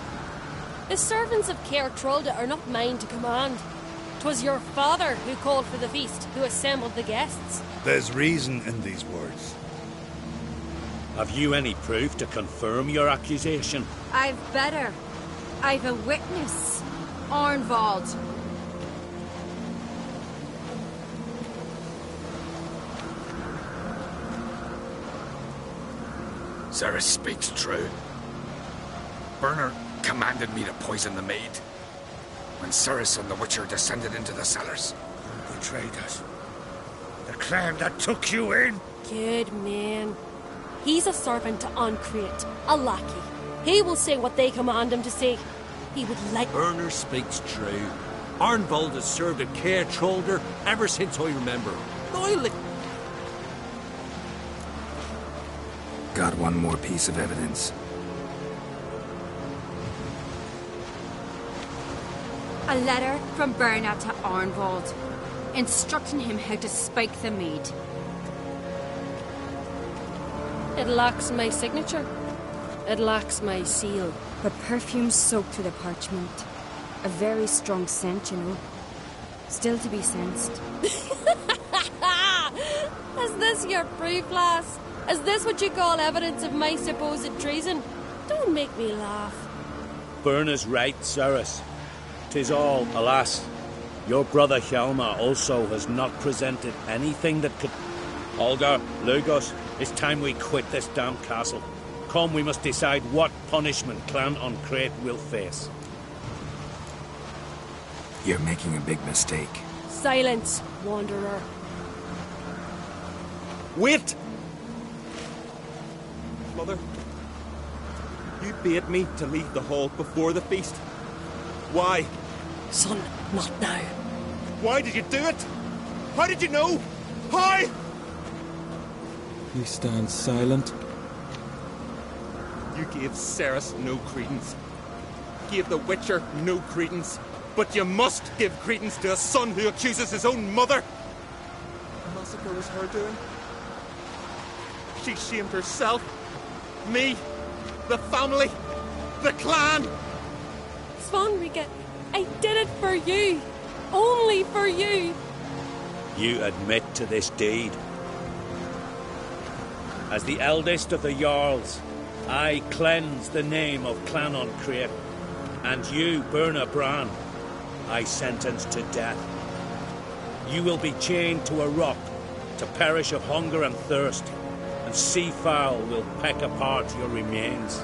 The servants of Caer Trolda are not mine to command. 'Twas your father who called for the feast, who assembled the guests. There's reason in these words. Have you any proof to confirm your accusation? I've better. I've a witness. Arnvald. Cerys speaks true. Bernard commanded me to poison the maid. When Cerys and the Witcher descended into the cellars. Who betrayed us? The clan that took you in? Good man. He's a servant to Arncrate, a lackey. He will say what they command him to say. He would like... Bernard speaks true. Arnvald has served at Caer Trolda ever since I remember. Loyally. Got one more piece of evidence. A letter from Bernard to Arnvald, instructing him how to spike the mead. It lacks my signature. It lacks my seal. But perfume soaked through the parchment. A very strong scent, you know. Still to be sensed. Is this your proof, lass? Is this what you call evidence of my supposed treason? Don't make me laugh. Bernard's right, Cerys. 'Tis all, alas. Your brother Hjalmar also has not presented anything that could... Olga, Lugos, it's time we quit this damn castle. Come, we must decide what punishment Clan Arncrate will face. You're making a big mistake. Silence, wanderer. Wait! Mother, you bade me to leave the hall before the feast. Why? Son, not now. Why did you do it? How did you know? How? He stands silent. You gave Cerys no credence. Gave the Witcher no credence. But you must give credence to a son who accuses his own mother. The massacre was her doing. She shamed herself. Me. The family. The clan. Svanrika, I did it for you. Only for you. You admit to this deed. As the eldest of the Jarls, I cleanse the name of Clan Arncrate, and you, Bernard Bran, I sentence to death. you will be chained to a rock to perish of hunger and thirst, and sea fowl will peck apart your remains.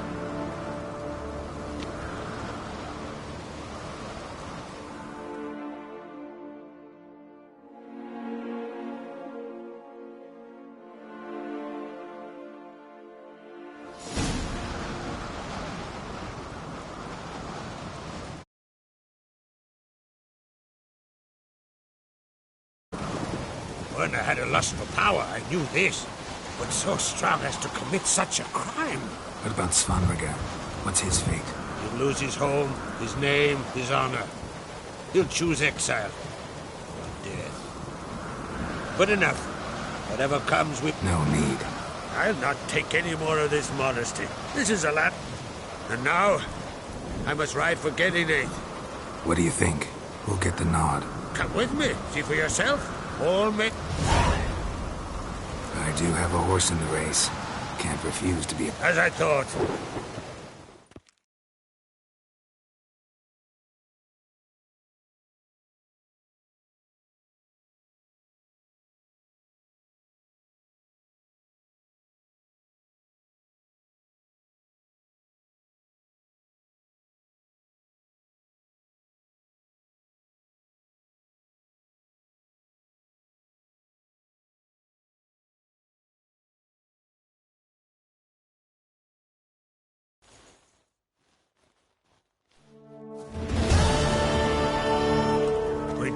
When I had a lust for power, I knew this. But so strong as to commit such a crime. What about Svanrige? What's his fate? He'll lose his home, his name, his honor. He'll choose exile. Or death. But enough. Whatever comes with... No need. I'll not take any more of this modesty. This is a lot. And now, I must ride for Gedinath. What do you think? Who'll get the nod? Come with me. See for yourself. All men... I do have a horse in the race. Can't refuse to be a... As I thought.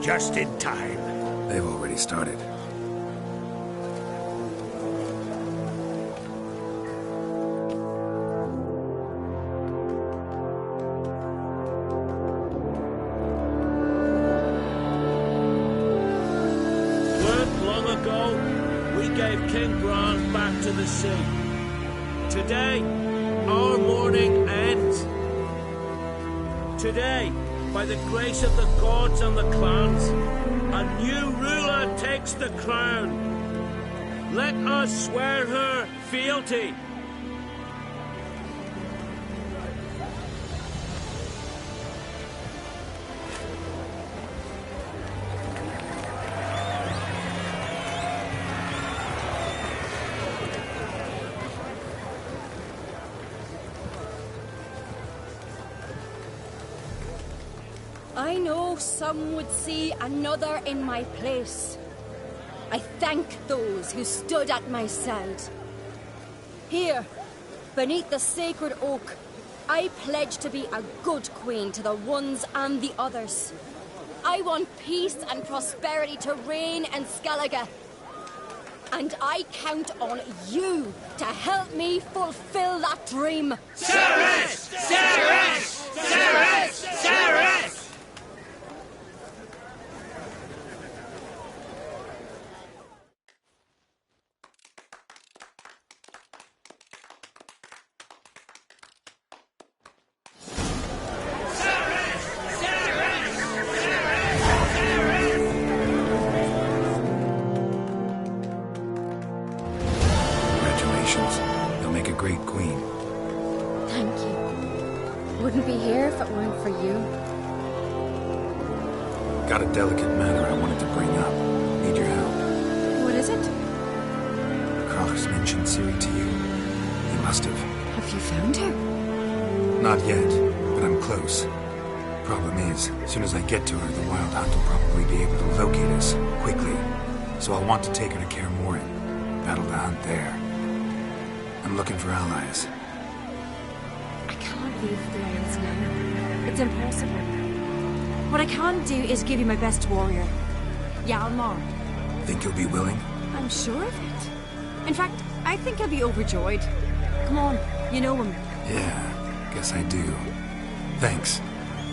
Just in time. They've already started. Weren't long ago, we gave King Bran back to the sea. Today, our mourning ends. Today, by the grace of the gods and the clans, a new ruler takes the crown. Let us swear her fealty. I know some would see another in my place. I thank those who stood at my side. Here, beneath the sacred oak, I pledge to be a good queen to the ones and the others. I want peace and prosperity to reign in Skellige. And I count on you to help me fulfill that dream. Cerys! Cerys! Cerys! Cerys! You'll make a great queen. Thank you. Wouldn't be here if it weren't for you. Got a delicate matter I wanted to bring up. Need your help. What is it? Crach's mentioned Ciri to you. He must have. Have you found her? Not yet, but I'm close. Problem is, as soon as I get to her, the Wild Hunt will probably be able to locate us quickly. So I'll want to take her to Kaer Morhen. Battle the hunt there. I'm looking for allies. I can't leave the Isles now. It's impossible. What I can do is give you my best warrior, Hjalmar. Think you'll be willing? I'm sure of it. In fact, I think he'll be overjoyed. Come on, you know him. Yeah, guess I do. Thanks.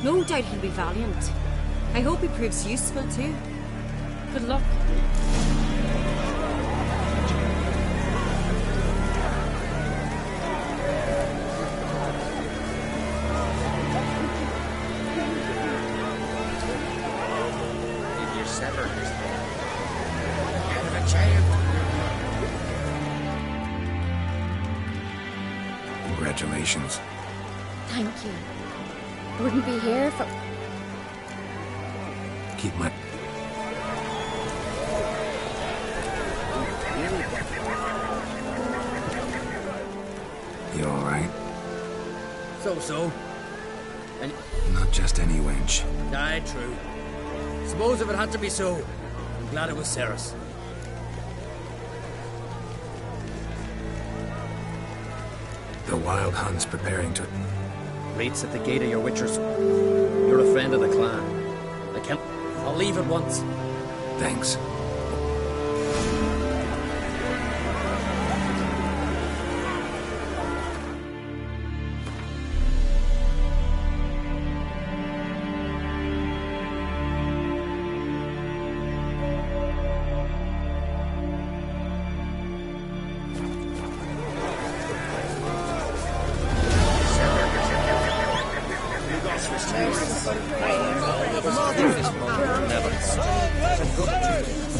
No doubt he'll be valiant. I hope he proves useful too. Good luck. Congratulations. Thank you. Wouldn't be here for... Keep my... hope so. And Not just any wench. aye, true. Suppose if it had to be so, I'm glad it was Ceres. The Wild Hunt's preparing to... Rates at the gate of your witchers. You're a friend of the clan. I can't... I'll leave at once. Thanks. Never.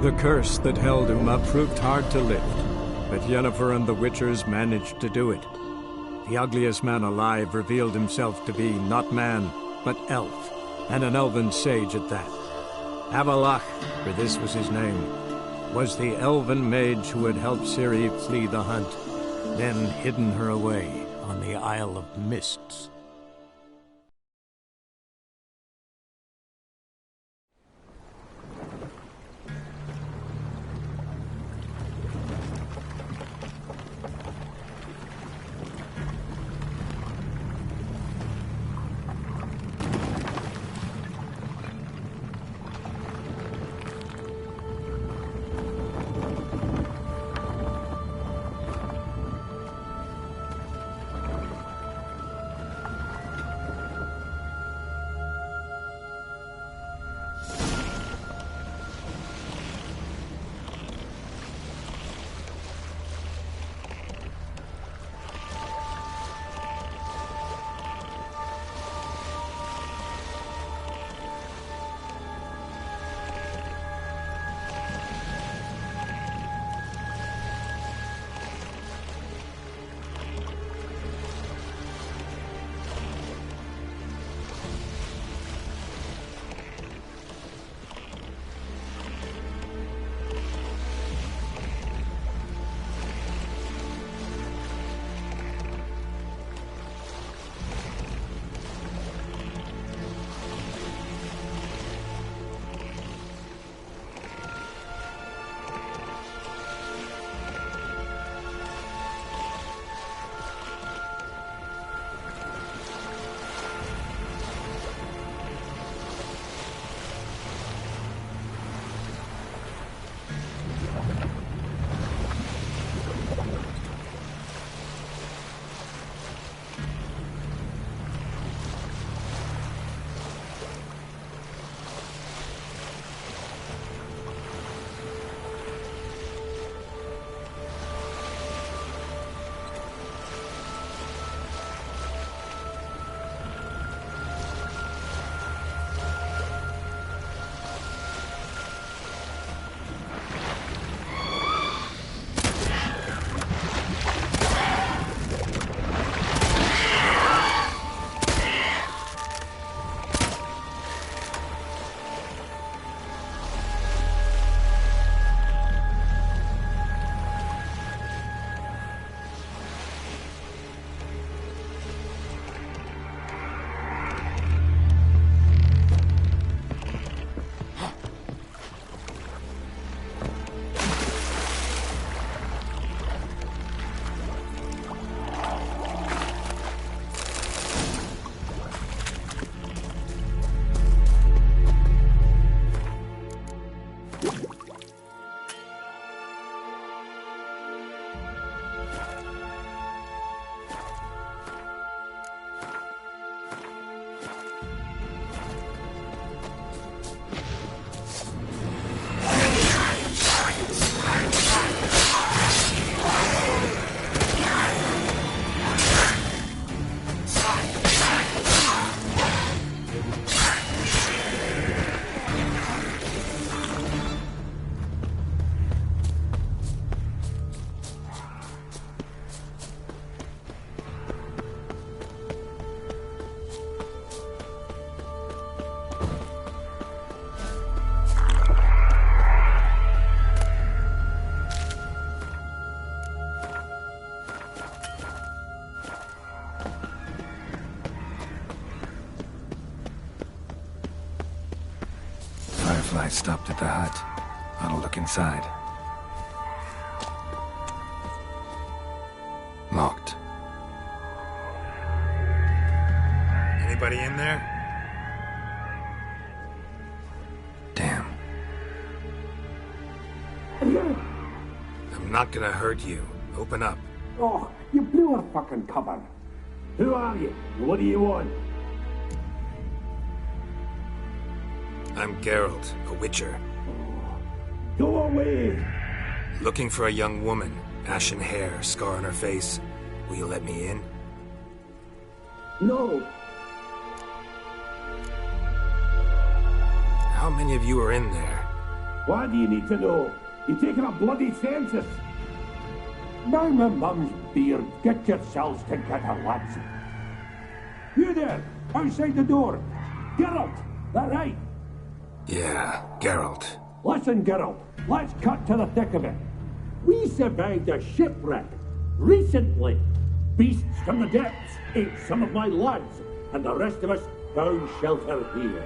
The curse that held Uma proved hard to lift, but Yennefer and the Witchers managed to do it. The ugliest man alive revealed himself to be not man, but elf, and an elven sage at that. Avallac'h, for this was his name, was the elven mage who had helped Ciri flee the hunt, then hidden her away on the Isle of Mists. Firefly stopped at the hut. I'll look inside. Locked. Anybody in there? Damn. I'm not gonna hurt you. Open up. Oh, you blew a fucking cover. Who are you? What do you want? I'm Geralt, a Witcher. Go away! Looking for a young woman. Ashen hair, scar on her face. Will you let me in? No. How many of you are in there? What do you need to know? You're taking a bloody census. Mind my mum's beard. Get yourselves together, lads. You there, outside the door. Geralt, that right? Yeah, Geralt. Listen, Geralt, let's cut to the thick of it. We survived a shipwreck recently. Beasts from the depths ate some of my lads, and the rest of us found shelter here.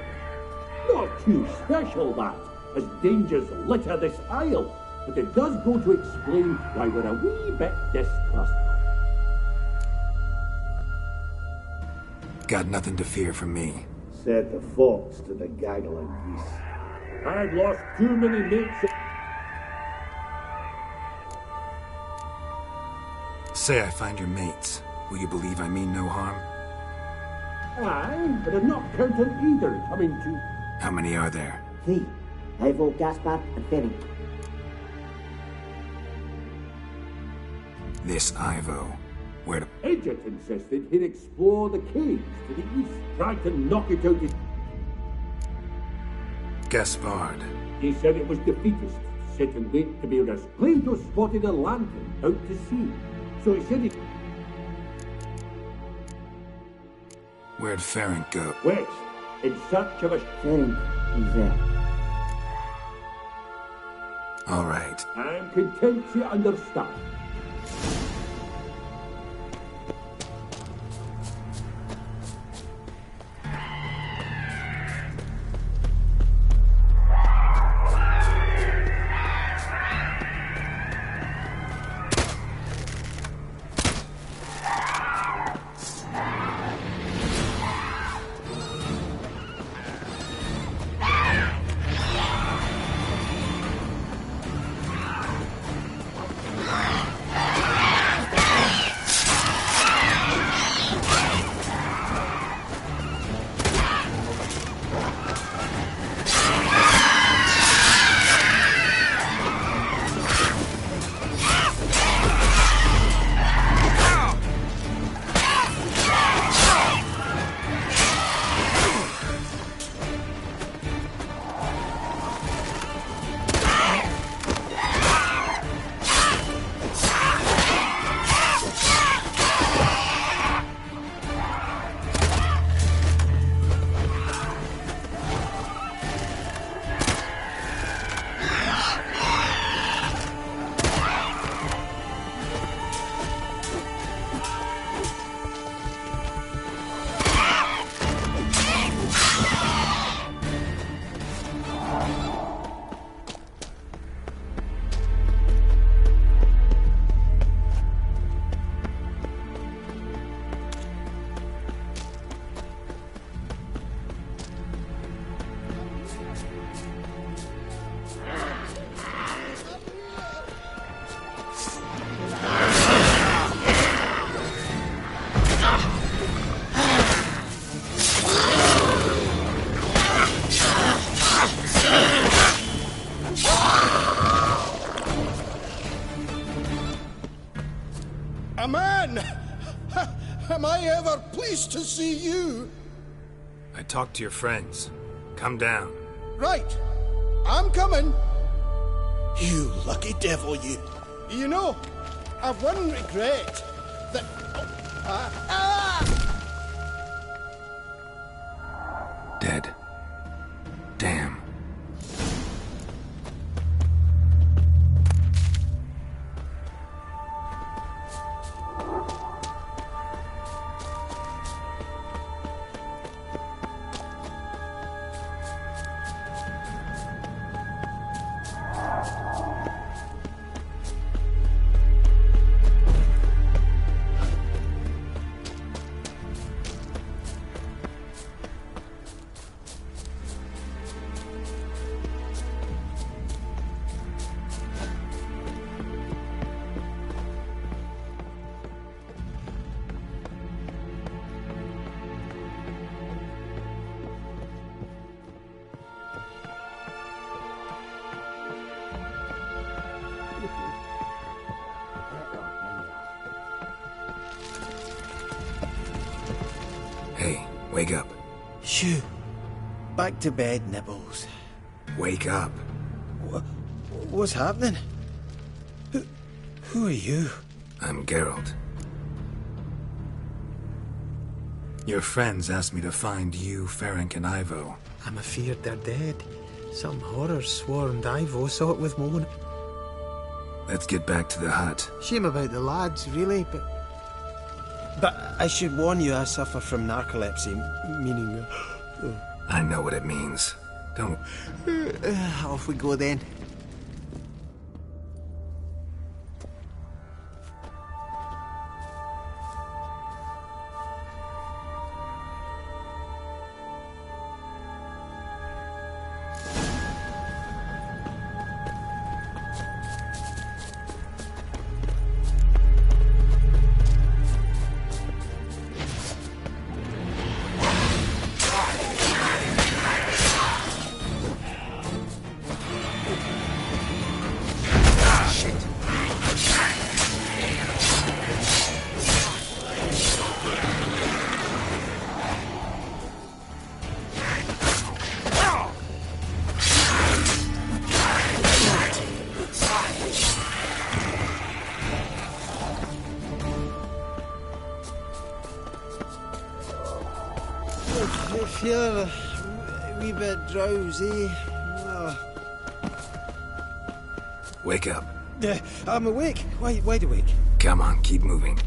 Not too special, that, as dangers litter this isle, but it does go to explain why we're a wee bit distrustful. Got nothing to fear from me. Said the fox to the gaggle of geese. I've lost too many mates. Say I find your mates. Will you believe I mean no harm? Aye, but I'm not counting either coming to... How many are there? 3. Ivo, Gaspard, and Ferry. This Ivo. Where to... Edget insisted he'd explore the caves to the east, tried to knock it out. Gaspard. He said it was defeatist, sit and wait to be risked. Claimed to have spotted a lantern out to sea. So he said he... Where'd Ferenc go? West, in search of a... Ferenc, he's there. All right. I'm content you understand. A man! Am I ever pleased to see you? I talked to your friends. Come down. Right. I'm coming. You lucky devil, you. You know, I've one regret. That... Dead. Damn. Hey, wake up. Shoo. Back to bed, Nibbles. Wake up. What's happening? Who are you? I'm Geralt. Your friends asked me to find you, Ferenc, and Ivo. I'm afeard they're dead. Some horrors swarmed Ivo, saw it with Mona. Let's get back to the hut. Shame about the lads, really, but I should warn you, I suffer from narcolepsy, meaning... I know what it means. Don't... Off we go then. I feel a wee bit drowsy. Wake up. I'm awake. Wide awake. Come on, keep moving.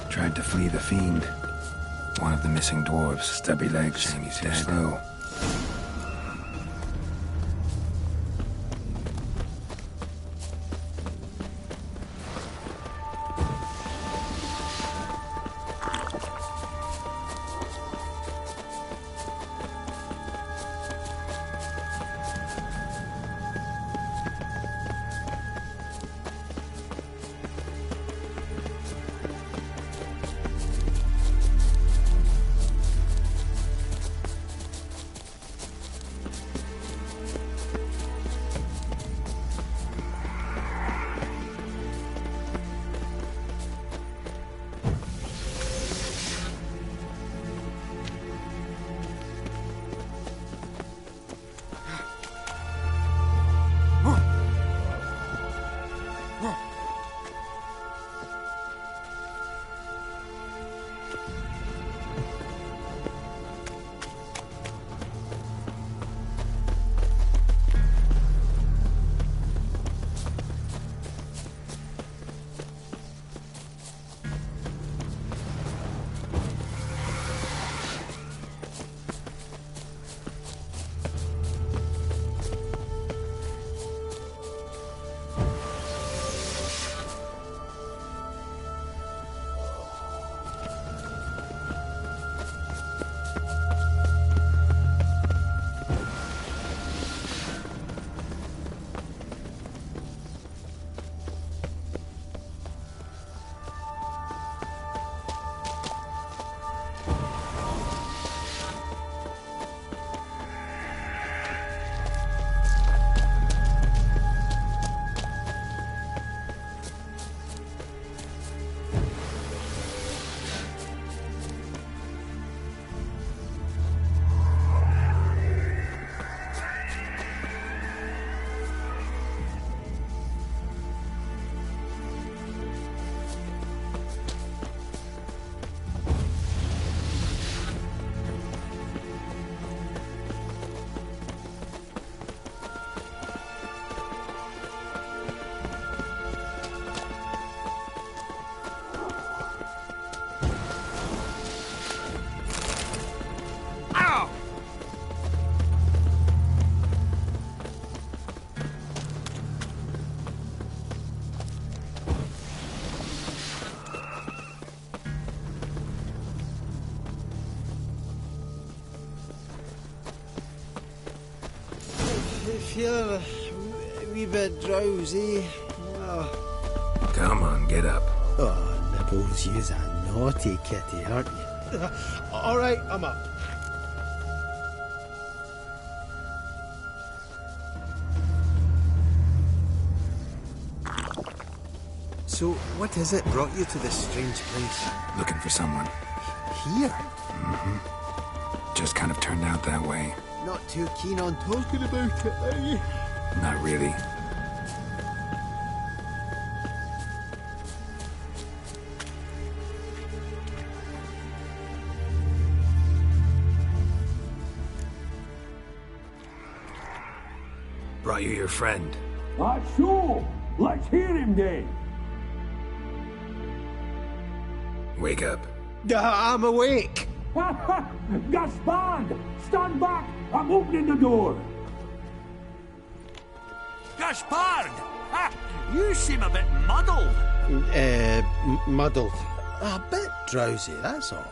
Tried to flee the fiend. One of the missing dwarves, stubby legs. Shame he's dead though. feeling a wee bit drowsy. Oh. Come on, get up. Oh, Nibbles, you's a naughty kitty, aren't you? All right, I'm up. So, what is it brought you to this strange place? Looking for someone. Here? Mm-hmm. Just kind of turned out that way. Not too keen on talking about it, are you? Not really. Brought you your friend. Sure. Let's hear him then. Wake up. I'm awake. Gaspard! Stand back! I'm opening the door. Gaspard! Ha! You seem a bit muddled. Muddled. A bit drowsy, that's all.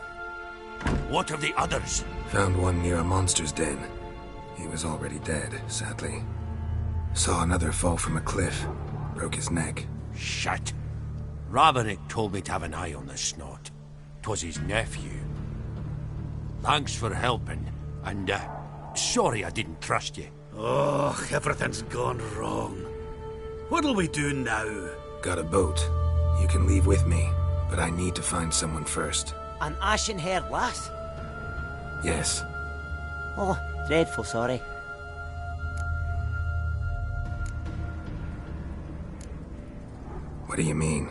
What of the others? Found one near a monster's den. He was already dead, sadly. Saw another fall from a cliff. Broke his neck. Shit. Ravenik told me to have an eye on the snot. 'Twas his nephew. Thanks for helping, and, sorry I didn't trust you. Oh, everything's gone wrong. What'll we do now? Got a boat. You can leave with me, but I need to find someone first. An ashen-haired lass? Yes. Oh, dreadful sorry. What do you mean?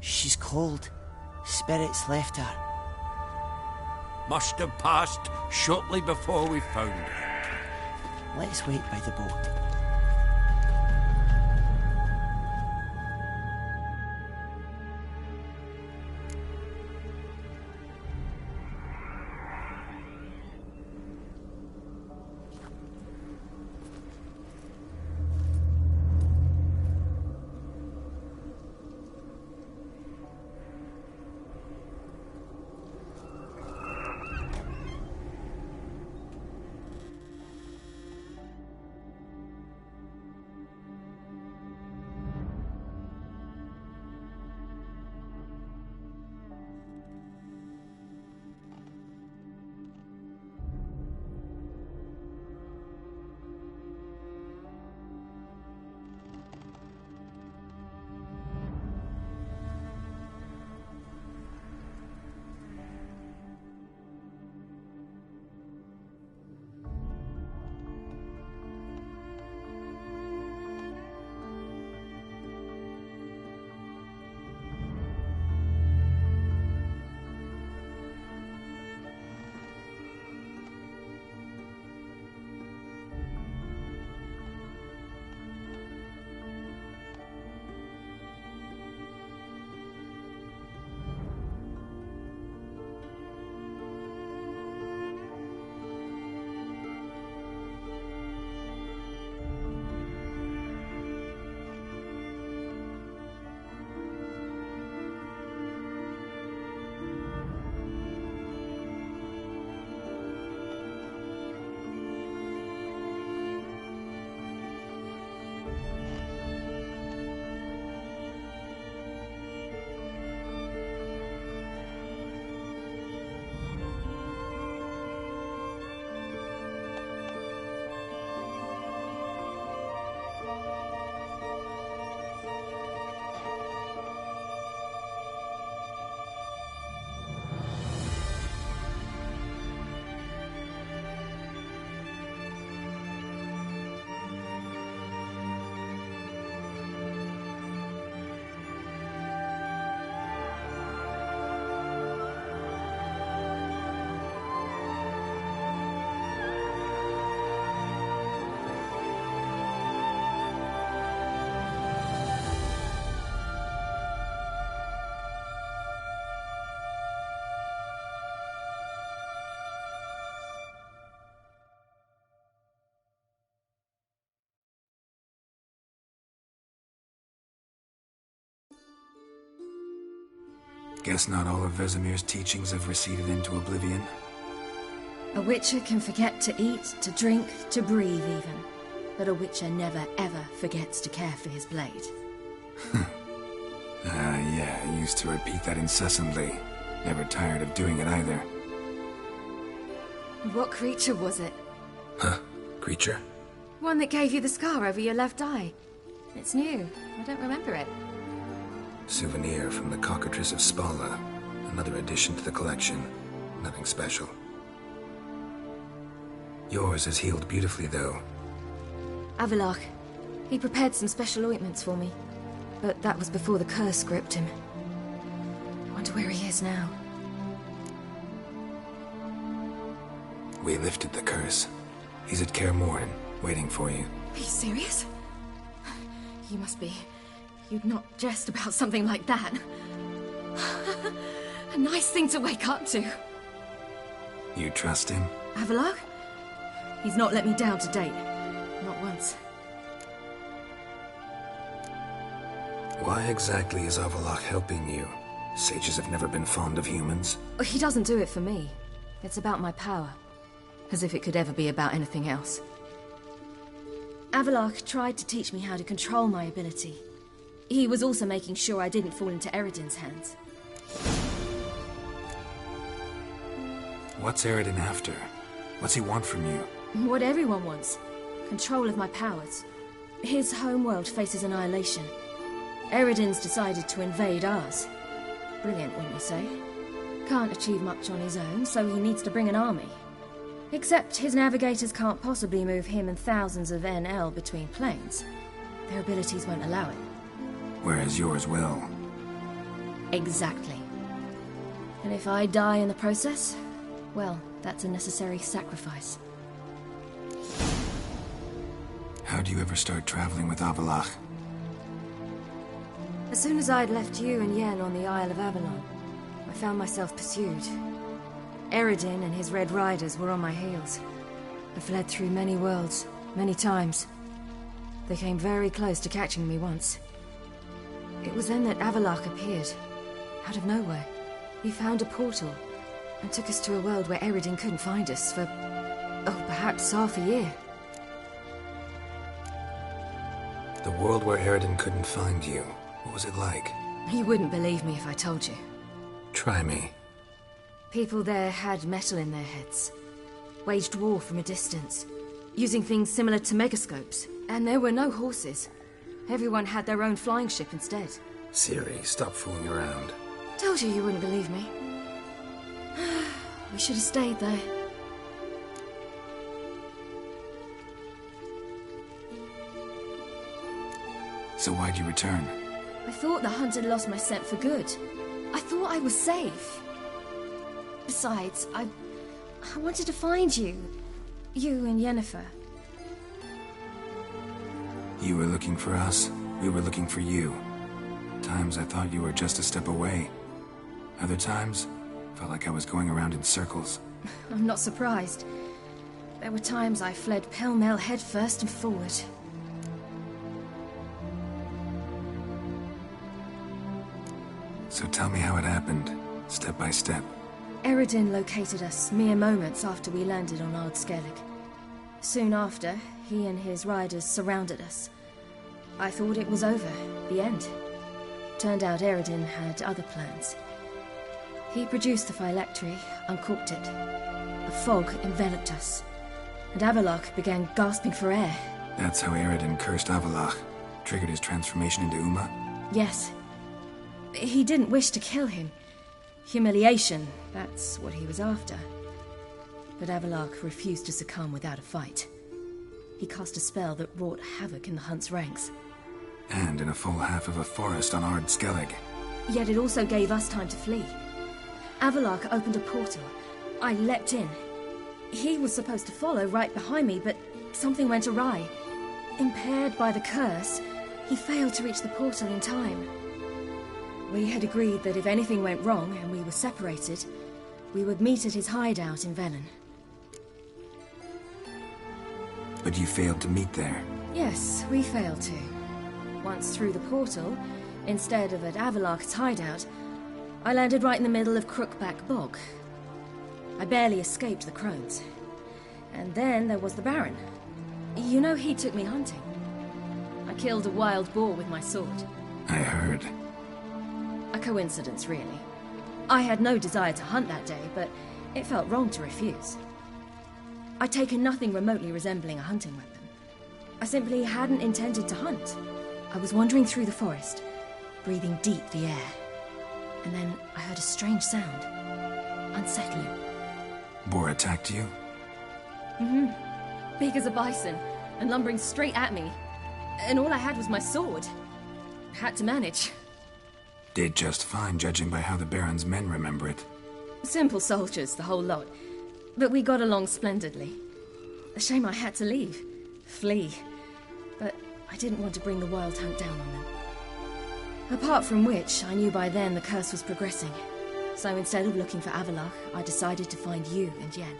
She's cold. Spirits left her. Must have passed shortly before we found her. Let's wait by the boat. Guess not all of Vesemir's teachings have receded into oblivion. A witcher can forget to eat, to drink, to breathe even. But a witcher never ever forgets to care for his blade. Yeah, I used to repeat that incessantly. Never tired of doing it either. What creature was it? Huh? Creature? One that gave you the scar over your left eye. It's new. I don't remember it. Souvenir from the Cockatrice of Spala. Another addition to the collection. Nothing special. Yours has healed beautifully, though. Avallac'h. He prepared some special ointments for me. But that was before the curse gripped him. Wonder where he is now. We lifted the curse. He's at Kaer Morhen, waiting for you. Are you serious? You must be. You'd not jest about something like that. A nice thing to wake up to. You trust him? Avallac'h? He's not let me down to date. Not once. Why exactly is Avallac'h helping you? Sages have never been fond of humans. He doesn't do it for me. It's about my power. As if it could ever be about anything else. Avallac'h tried to teach me how to control my ability. He was also making sure I didn't fall into Eredin's hands. What's Eredin after? What's he want from you? What everyone wants. Control of my powers. His homeworld faces annihilation. Eredin's decided to invade ours. Brilliant, wouldn't you say? Can't achieve much on his own, so he needs to bring an army. Except his navigators can't possibly move him and thousands of NL between planes. Their abilities won't allow it. Whereas yours will. Exactly. And if I die in the process, well, that's a necessary sacrifice. How'd you ever start traveling with Avallac'h? As soon as I'd left you and Yen on the Isle of Avalon, I found myself pursued. Eredin and his Red Riders were on my heels. I fled through many worlds, many times. They came very close to catching me once. It was then that Avallac'h appeared, out of nowhere. He found a portal, and took us to a world where Eredin couldn't find us for, perhaps half a year. The world where Eredin couldn't find you. What was it like? You wouldn't believe me if I told you. Try me. People there had metal in their heads. Waged war from a distance, using things similar to megascopes. And there were no horses. Everyone had their own flying ship instead. Ciri, stop fooling around. Told you you wouldn't believe me. We should have stayed there. So why'd you return? I thought the hunt had lost my scent for good. I thought I was safe. Besides, I wanted to find you. You and Yennefer. You were looking for us. We were looking for you. Times I thought you were just a step away. Other times, felt like I was going around in circles. I'm not surprised. There were times I fled pell-mell headfirst and forward. So tell me how it happened, step by step. Eredin located us mere moments after we landed on Ard Skellig. Soon after, he and his riders surrounded us. I thought it was over, the end. Turned out Eredin had other plans. He produced the phylactery, uncorked it. A fog enveloped us, and Avallac'h began gasping for air. That's how Eredin cursed Avallac'h, triggered his transformation into Uma? Yes. He didn't wish to kill him. Humiliation, that's what he was after. But Avallac'h refused to succumb without a fight. He cast a spell that wrought havoc in the Hunt's ranks. And in a full half of a forest on Ard Skellig. Yet it also gave us time to flee. Avallac'h opened a portal. I leapt in. He was supposed to follow right behind me, but something went awry. Impaired by the curse, he failed to reach the portal in time. We had agreed that if anything went wrong and we were separated, we would meet at his hideout in Velen. But you failed to meet there. Yes, we failed to. Once through the portal, instead of at Avallac'h's hideout, I landed right in the middle of Crookback Bog. I barely escaped the crones. And then there was the Baron. You know, he took me hunting. I killed a wild boar with my sword. I heard. A coincidence, really. I had no desire to hunt that day, but it felt wrong to refuse. I'd taken nothing remotely resembling a hunting weapon. I simply hadn't intended to hunt. I was wandering through the forest, breathing deep the air. And then I heard a strange sound. Unsettling. Boar attacked you? Mm-hmm. Big as a bison, and lumbering straight at me. And all I had was my sword. Had to manage. Did just fine, judging by how the Baron's men remember it. Simple soldiers, the whole lot. But we got along splendidly. A shame I had to leave. Flee. But I didn't want to bring the Wild Hunt down on them. Apart from which, I knew by then the curse was progressing. So instead of looking for Avallac'h, I decided to find you and Yen.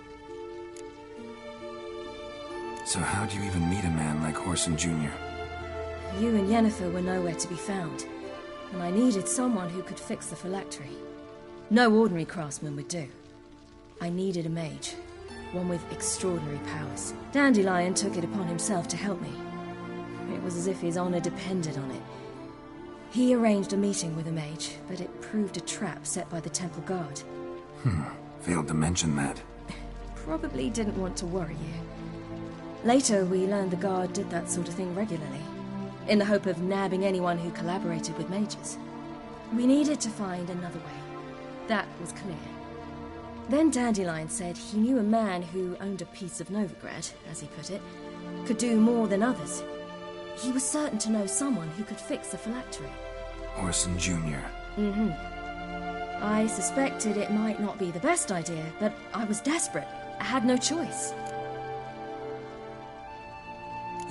So how do you even meet a man like Whoreson Jr.? You and Yennefer were nowhere to be found, and I needed someone who could fix the phylactery. No ordinary craftsman would do. I needed a mage, one with extraordinary powers. Dandelion took it upon himself to help me. It was as if his honor depended on it. He arranged a meeting with a mage, but it proved a trap set by the temple guard. Failed to mention that. Probably didn't want to worry you. Later, we learned the guard did that sort of thing regularly, in the hope of nabbing anyone who collaborated with mages. We needed to find another way. That was clear. Then Dandelion said he knew a man who owned a piece of Novigrad, as he put it, could do more than others. He was certain to know someone who could fix the phylactery. Whoreson Jr. Mm-hmm. I suspected it might not be the best idea, but I was desperate. I had no choice.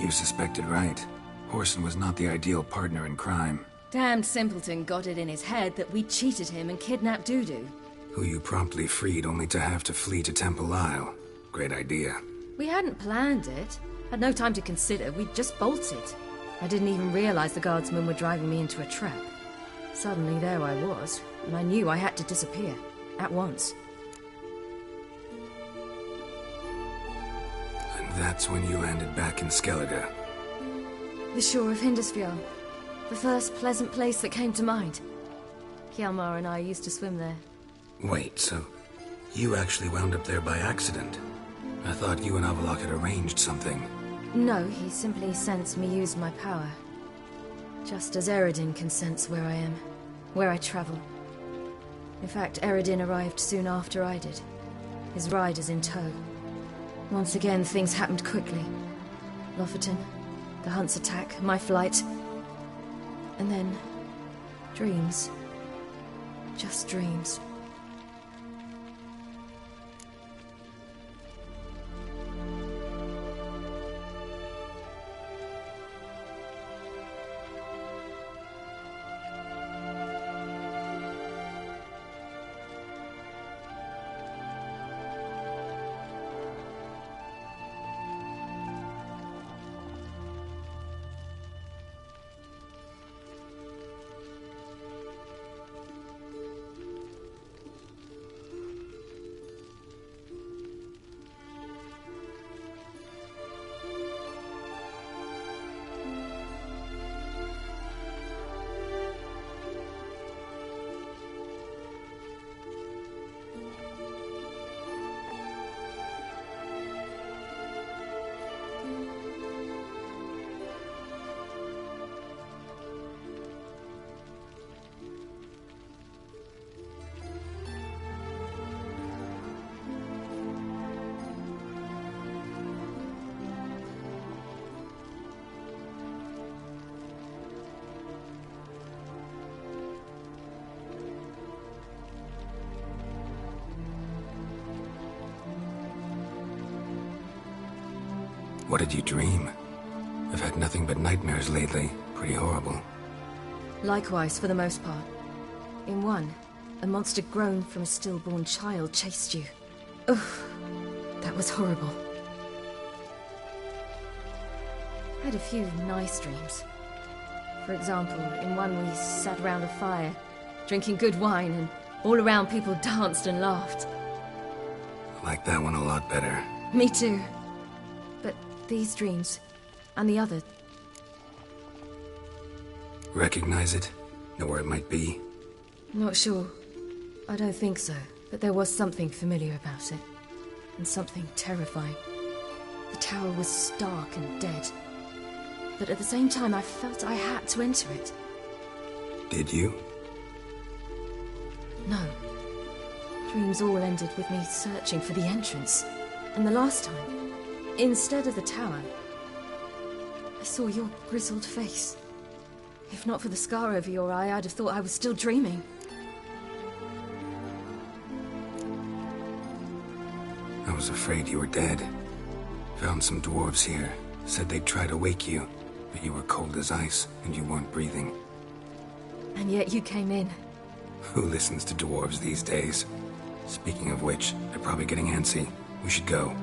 You suspected right. Whoreson was not the ideal partner in crime. Damned simpleton got it in his head that we'd cheated him and kidnapped Dudu. Who you promptly freed only to have to flee to Temple Isle. Great idea. We hadn't planned it. Had no time to consider. We'd just bolted. I didn't even realize the guardsmen were driving me into a trap. Suddenly there I was, and I knew I had to disappear. At once. And that's when you landed back in Skellige. The shore of Hindisfjord. The first pleasant place that came to mind. Hjalmar and I used to swim there. Wait, so you actually wound up there by accident? I thought you and Avallac'h had arranged something. No, he simply sensed me use my power. Just as Eredin can sense where I am, where I travel. In fact, Eredin arrived soon after I did, his riders in tow. Once again, things happened quickly. Lofoten, the Hunt's attack, my flight. And then, dreams. Just dreams. What did you dream? I've had nothing but nightmares lately. Pretty horrible. Likewise, for the most part. In one, a monster grown from a stillborn child chased you. Ugh, that was horrible. I had a few nice dreams. For example, in one we sat around a fire, drinking good wine, and all around people danced and laughed. like that one a lot better. Me too. But these dreams, and the other... Recognize it? Know where it might be? Not sure. I don't think so. But there was something familiar about it. And something terrifying. The tower was stark and dead. But at the same time, I felt I had to enter it. Did you? No. Dreams all ended with me searching for the entrance. And the last time, instead of the tower, I saw your grizzled face. If not for the scar over your eye, I'd have thought I was still dreaming. I was afraid you were dead. Found some dwarves here. Said they'd try to wake you, but you were cold as ice and you weren't breathing. And yet you came in. Who listens to dwarves these days? Speaking of which, they're probably getting antsy. We should go.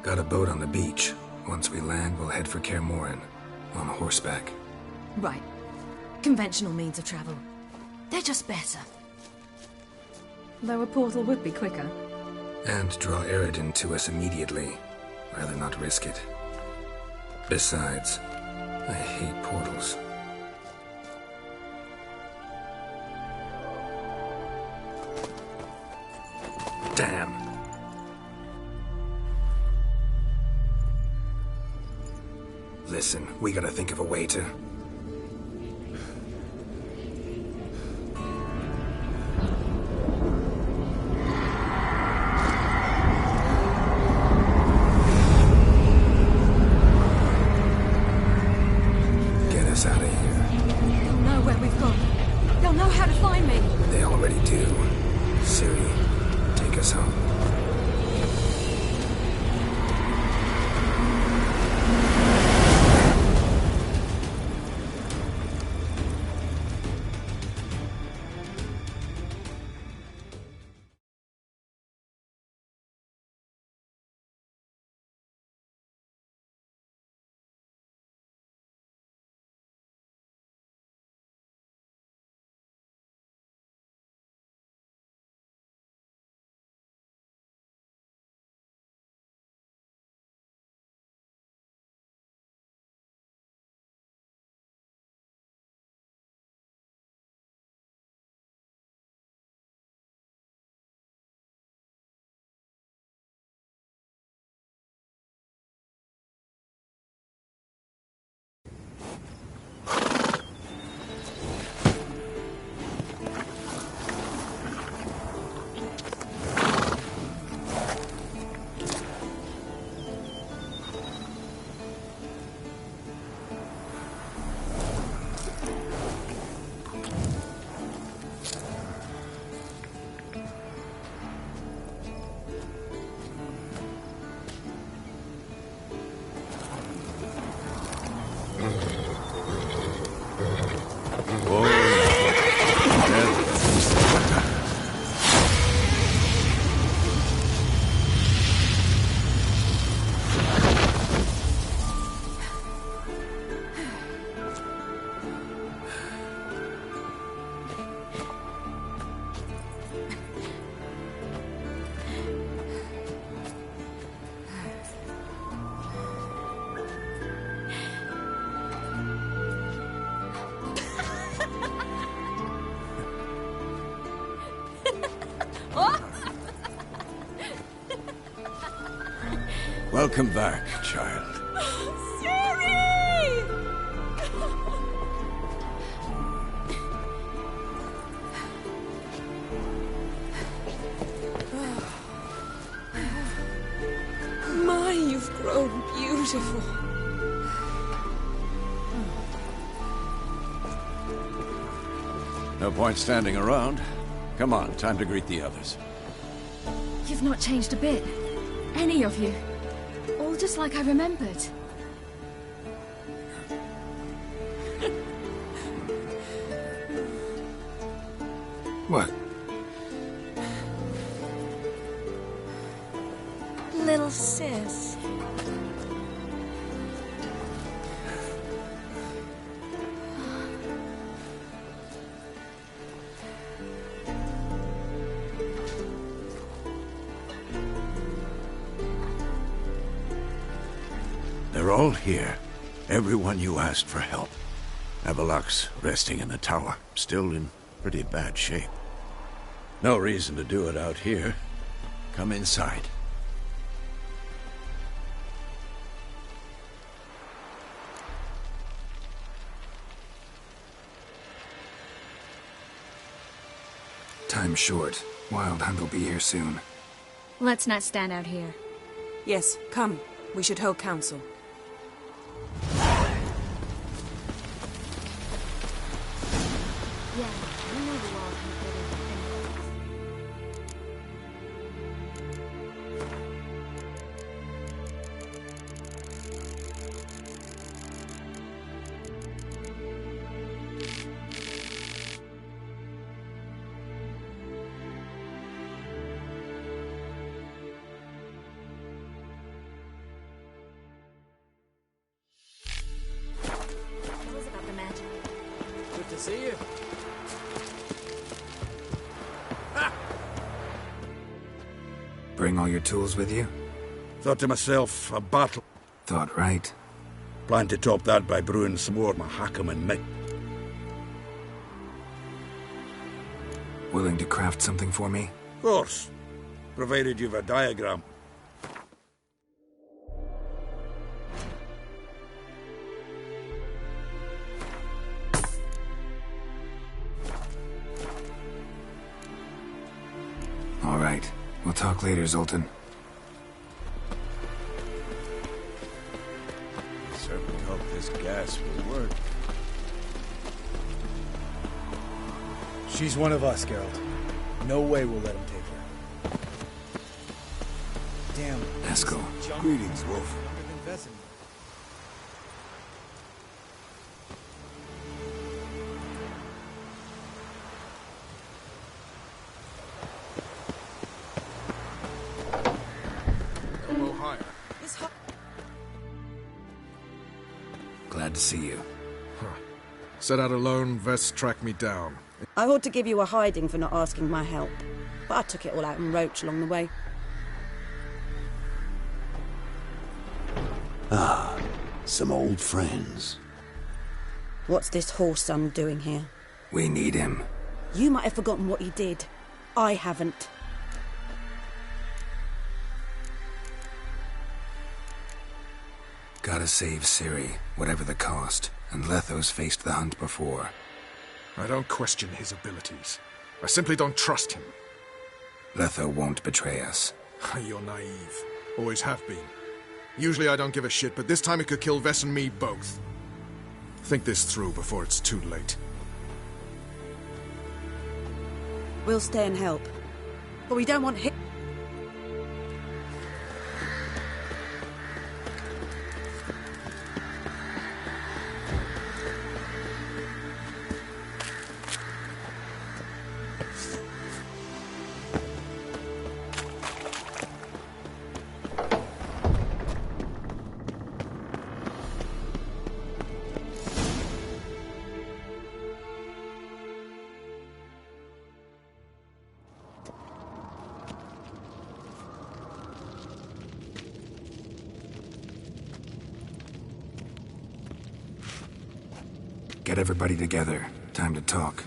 Got a boat on the beach. Once we land, we'll head for Kaer Morhen. On horseback. Right. Conventional means of travel. They're just better. Though a portal would be quicker. And draw Eredin to us immediately. Rather not risk it. Besides, I hate portals. Damn. Listen, we gotta think of a way to... Get us out of here. They'll know where we've gone. They'll know how to find me. They already do. Ciri, take us home. Welcome back, child. My, you've grown beautiful. No point standing around. Come on, time to greet the others. You've not changed a bit. Any of you. All just like I remembered. What? Little sis. You're all here. Everyone you asked for help. Avallac'h's resting in the tower, still in pretty bad shape. No reason to do it out here. Come inside. Time's short. Wild Hunt will be here soon. Let's not stand out here. Yes, come. We should hold council. Yeah, we know the Wild Hunt better. Good to see you. Bring all your tools with you? Thought to myself, a battle. Thought right. Plan to top that by brewing some more Mahakam and Mick. Willing to craft something for me? Of course. Provided you've a diagram. All right. We'll talk later, Zoltan. Certainly hope this gas will work. She's one of us, Geralt. No way we'll let him take her. Damn. Eskel. Greetings, Wolf. Glad to see you. Set out alone, Vest tracked me down. I ought to give you a hiding for not asking my help, but I took it all out in Roach along the way. Ah, some old friends. What's this whoreson doing here? We need him. You might have forgotten what he did. I haven't. Gotta save Ciri, whatever the cost. And Letho's faced the hunt before. I don't question his abilities. I simply don't trust him. Letho won't betray us. You're naive. Always have been. Usually I don't give a shit, but this time it could kill Vess and me both. Think this through before it's too late. We'll stay and help. But we don't want him. Get everybody together. Time to talk.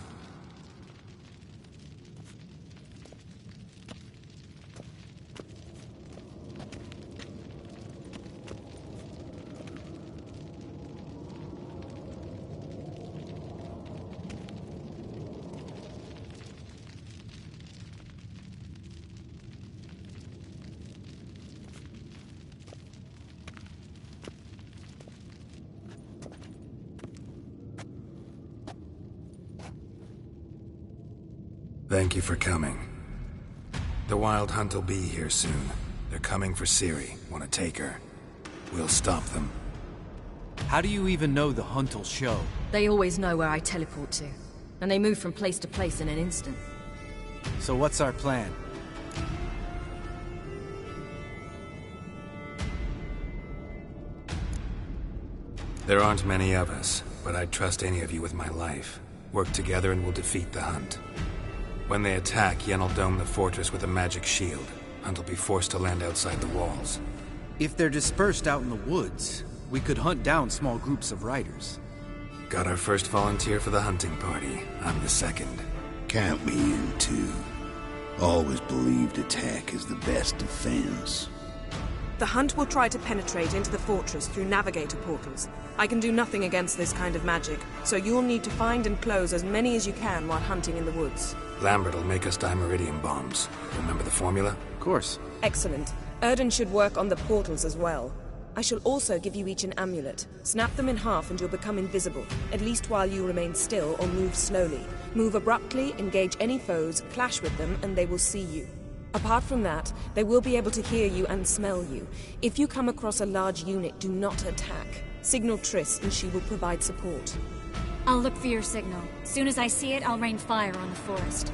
Thank you for coming. The Wild Hunt will be here soon. They're coming for Ciri. Want to take her? We'll stop them. How do you even know the Hunt will show? They always know where I teleport to. And they move from place to place in an instant. So what's our plan? There aren't many of us, but I'd trust any of you with my life. Work together and we'll defeat the Hunt. When they attack, Yen will dome the fortress with a magic shield. Hunt will be forced to land outside the walls. If they're dispersed out in the woods, we could hunt down small groups of riders. Got our first volunteer for the hunting party. I'm the second. Count me in, too. Always believed attack is the best defense. The Hunt will try to penetrate into the fortress through navigator portals. I can do nothing against this kind of magic, so you'll need to find and close as many as you can while hunting in the woods. Lambert will make us dimeridium bombs. Remember the formula? Of course. Excellent. Erden should work on the portals as well. I shall also give you each an amulet. Snap them in half and you'll become invisible, at least while you remain still or move slowly. Move abruptly, engage any foes, clash with them, and they will see you. Apart from that, they will be able to hear you and smell you. If you come across a large unit, do not attack. Signal Triss and she will provide support. I'll look for your signal. Soon as I see it, I'll rain fire on the forest.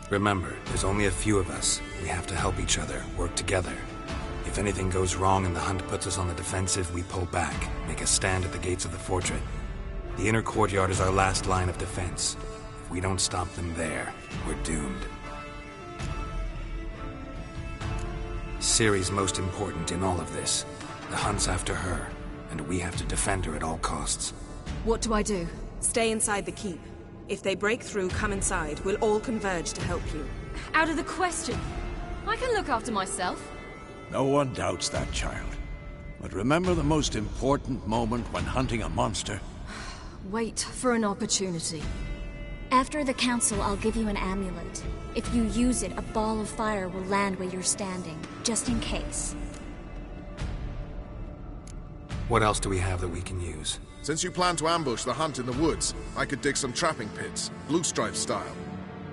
Remember, there's only a few of us. We have to help each other, work together. If anything goes wrong and the Hunt puts us on the defensive, we pull back, make a stand at the gates of the fortress. The inner courtyard is our last line of defense. If we don't stop them there, we're doomed. Ciri's most important in all of this. The Hunt's after her, and we have to defend her at all costs. What do I do? Stay inside the keep. If they break through, come inside. We'll all converge to help you. Out of the question. I can look after myself. No one doubts that, child. But remember the most important moment when hunting a monster? Wait for an opportunity. After the council, I'll give you an amulet. If you use it, a ball of fire will land where you're standing, just in case. What else do we have that we can use? Since you plan to ambush the Hunt in the woods, I could dig some trapping pits, Blue Stripe style.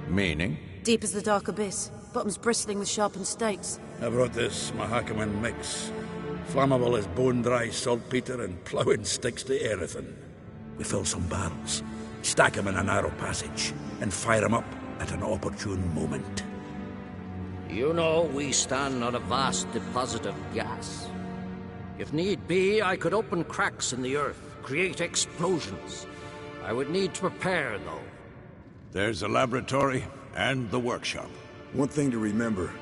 Meaning? Deep as the dark abyss, bottoms bristling with sharpened stakes. I brought this Mahakaman mix. Flammable as bone-dry saltpeter and ploughing sticks to Erethan. We fill some barrels, stack them in a narrow passage, and fire them up at an opportune moment. You know, we stand on a vast deposit of gas. If need be, I could open cracks in the earth, create explosions. I would need to prepare, though. There's a laboratory and the workshop. One thing to remember,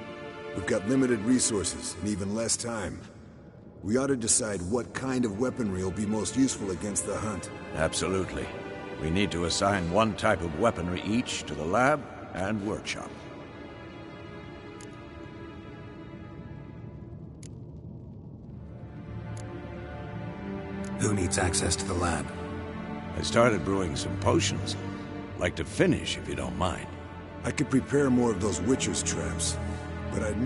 we've got limited resources and even less time. We ought to decide what kind of weaponry will be most useful against the Hunt. Absolutely. We need to assign one type of weaponry each to the lab and workshop. Who needs access to the lab? I started brewing some potions. Like to finish, if you don't mind. I could prepare more of those Witcher's traps, but I'd...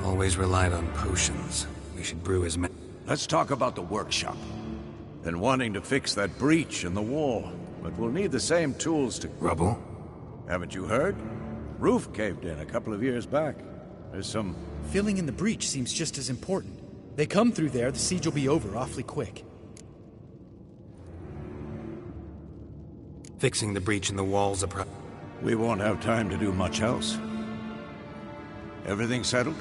Always relied on potions. We should brew as many... Let's talk about the workshop. Been wanting to fix that breach in the wall, but we'll need the same tools to... Rubble? Haven't you heard? Roof caved in a couple of years back. There's some... Filling in the breach seems just as important. They come through there, the siege will be over awfully quick. Fixing the breach in the walls a We won't have time to do much else. Everything settled?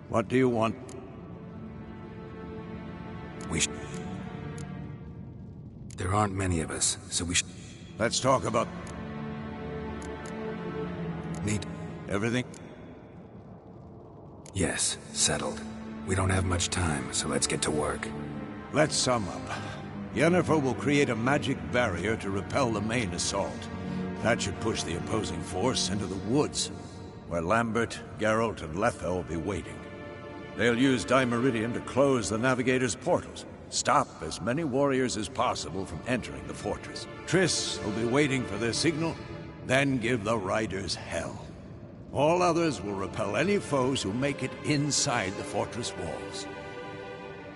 What do you want? There aren't many of us, so we should... Let's talk about... Need... Everything? Yes, settled. We don't have much time, so let's get to work. Let's sum up. Yennefer will create a magic barrier to repel the main assault. That should push the opposing force into the woods, where Lambert, Geralt, and Letha will be waiting. They'll use Dimeridion to close the Navigator's portals, stop as many warriors as possible from entering the fortress. Triss will be waiting for their signal, then give the riders hell. All others will repel any foes who make it inside the fortress walls.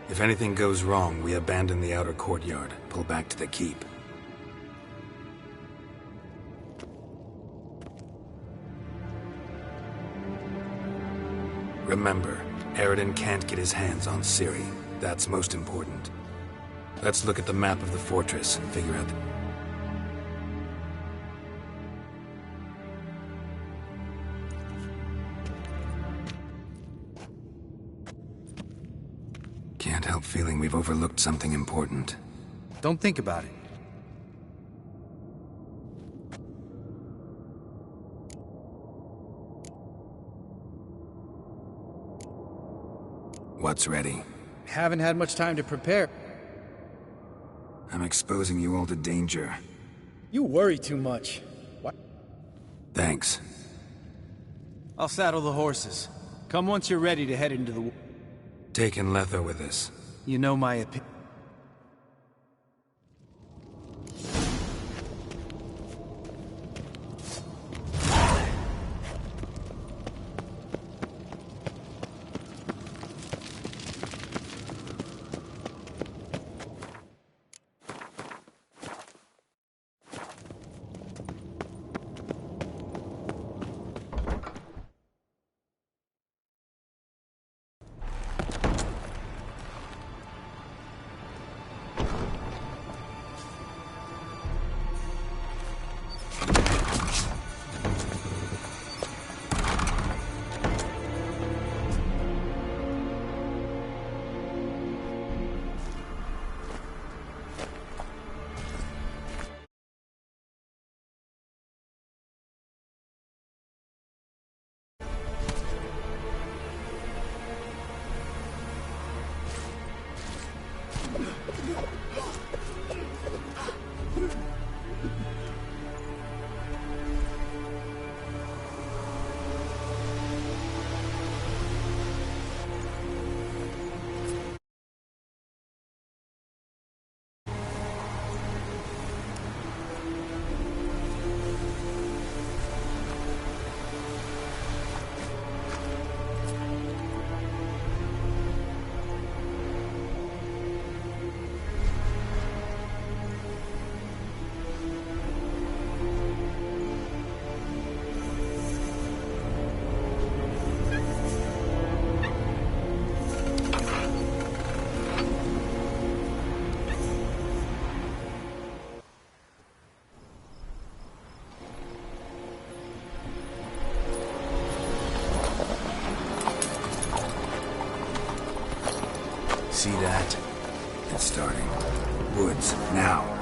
If anything goes wrong, we abandon the outer courtyard, pull back to the keep. Remember, Eredin can't get his hands on Ciri. That's most important. Let's look at the map of the fortress and figure out... Can't help feeling we've overlooked something important. Don't think about it. What's ready? Haven't had much time to prepare. I'm exposing you all to danger. You worry too much. What? Thanks. I'll saddle the horses. Come once you're ready to head into the... Taking Letho with us. You know my opinion. See that? It's starting. Woods, now.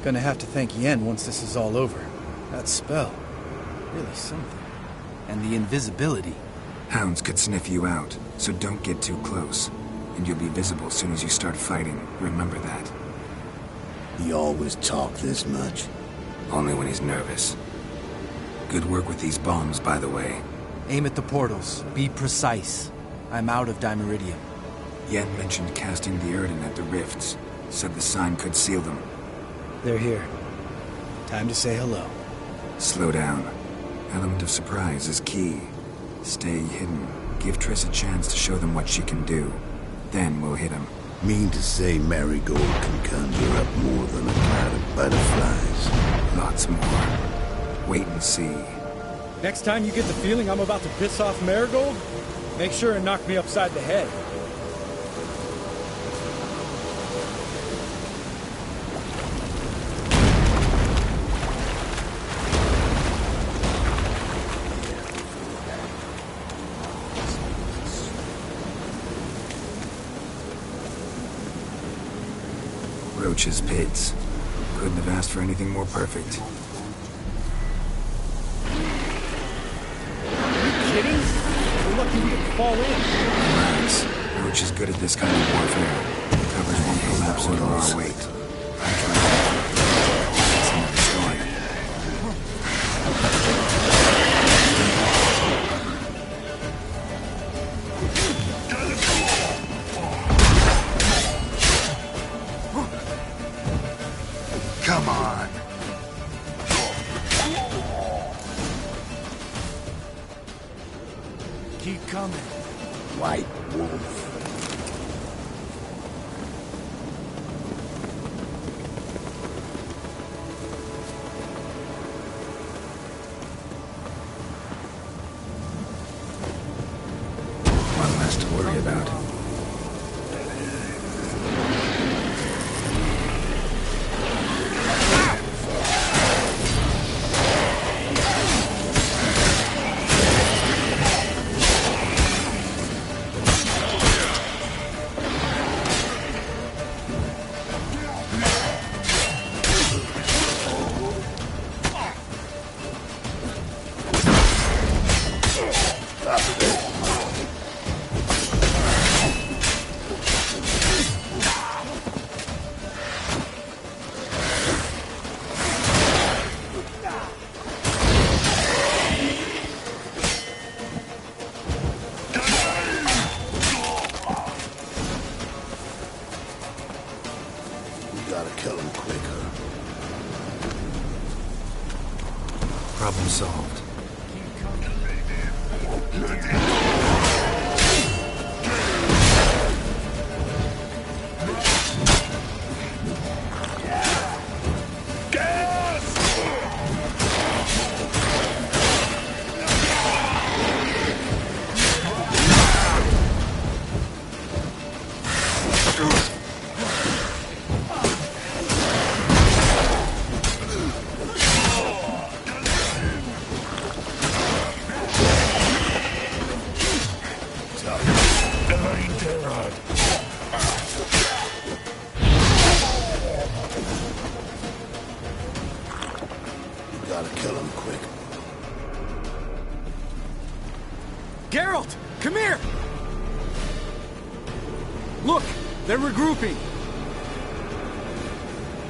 Gonna have to thank Yen once this is all over. That spell. Really something. And the invisibility. Hounds could sniff you out, so don't get too close. And you'll be visible as soon as you start fighting. Remember that. He always talk this much? Only when he's nervous. Good work with these bombs, by the way. Aim at the portals. Be precise. I'm out of Dimeridium. Yen mentioned casting the Erdin at the rifts. Said the sign could seal them. They're here. Time to say hello. Slow down. Element of surprise is key. Stay hidden. Give Triss a chance to show them what she can do. Then we'll hit him. Mean to say Marigold can conjure up more than a cloud of butterflies? Lots more. Wait and see. Next time you get the feeling I'm about to piss off Marigold, make sure and knock me upside the head. Roach's pits. Couldn't have asked for anything more perfect. Are you kidding? We're lucky we didn't fall in. Relax. Roach is good at this kind of warfare. Covers won't collapse under our weight. That's another story. Come on. Keep coming. White Wolf. One less to worry about. Problem solved. Gotta kill him quick. Geralt, come here! Look, they're regrouping.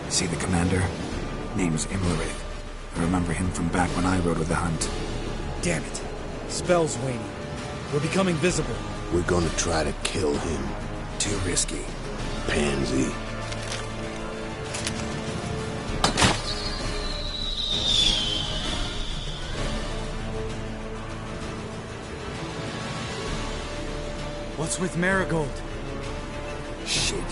See the commander? Name's Imlerith. I remember him from back when I rode with the hunt. Damn it. Spell's waning. We're becoming visible. We're gonna try to kill him. Too risky. Pansy. What's with Marigold? Shit.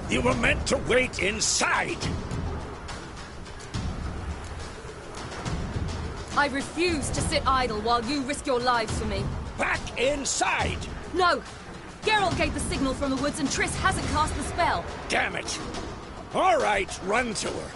You were meant to wait inside! I refuse to sit idle while you risk your lives for me. Back inside! No! Geralt gave the signal from the woods and Triss hasn't cast the spell. Damn it! All right, run to her.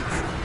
Hunt!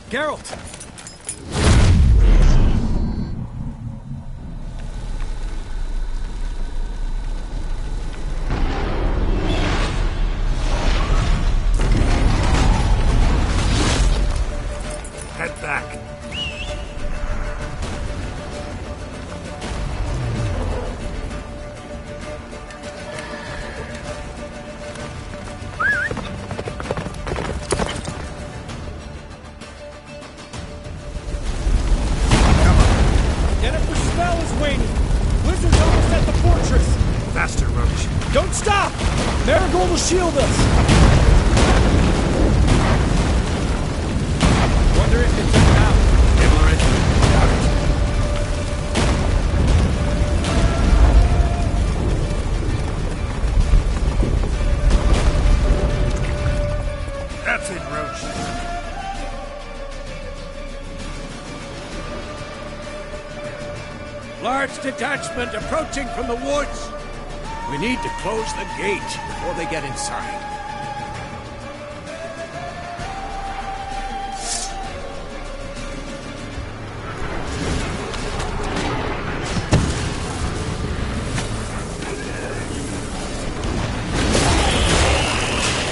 Geralt! Head back. Marigold will shield us! Wonder if it's out. Himmelrich, got it. That's it, Roach. Large detachment approaching from the woods. We need to close the gate before they get inside.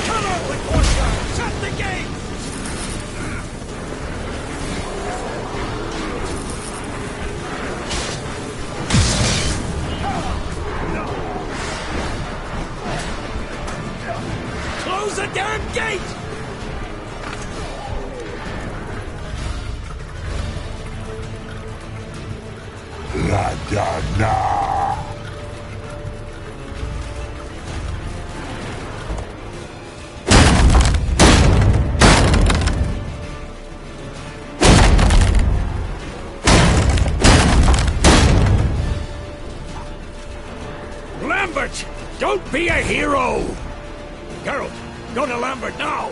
Come out the courtyard! Shut the gate! Close the damn gate! La da na! Lambert! Don't be a hero! Geralt, go to Lambert now!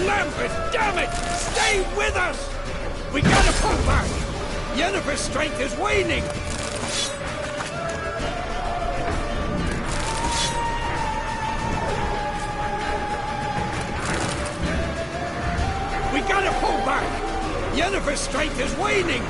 Lambert, damn it! Stay with us! We gotta pull back! Yennefer's strength is waning! Yennefer's strength is waning!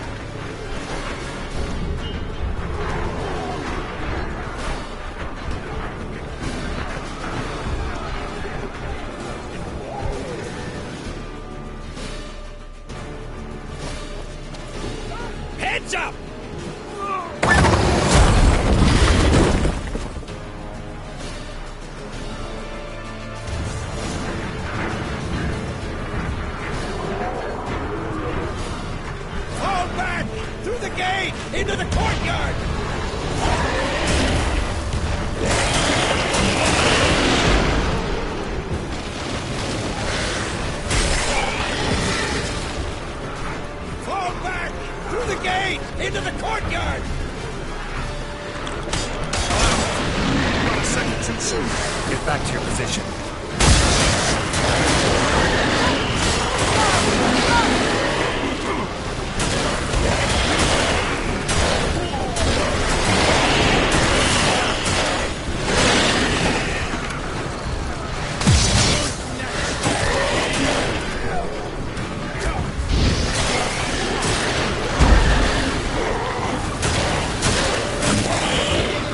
Heads up! Fall back! Through the gate! Into the courtyard! Fall back! Through the gate! Into the courtyard! A second too soon. Get back to your position.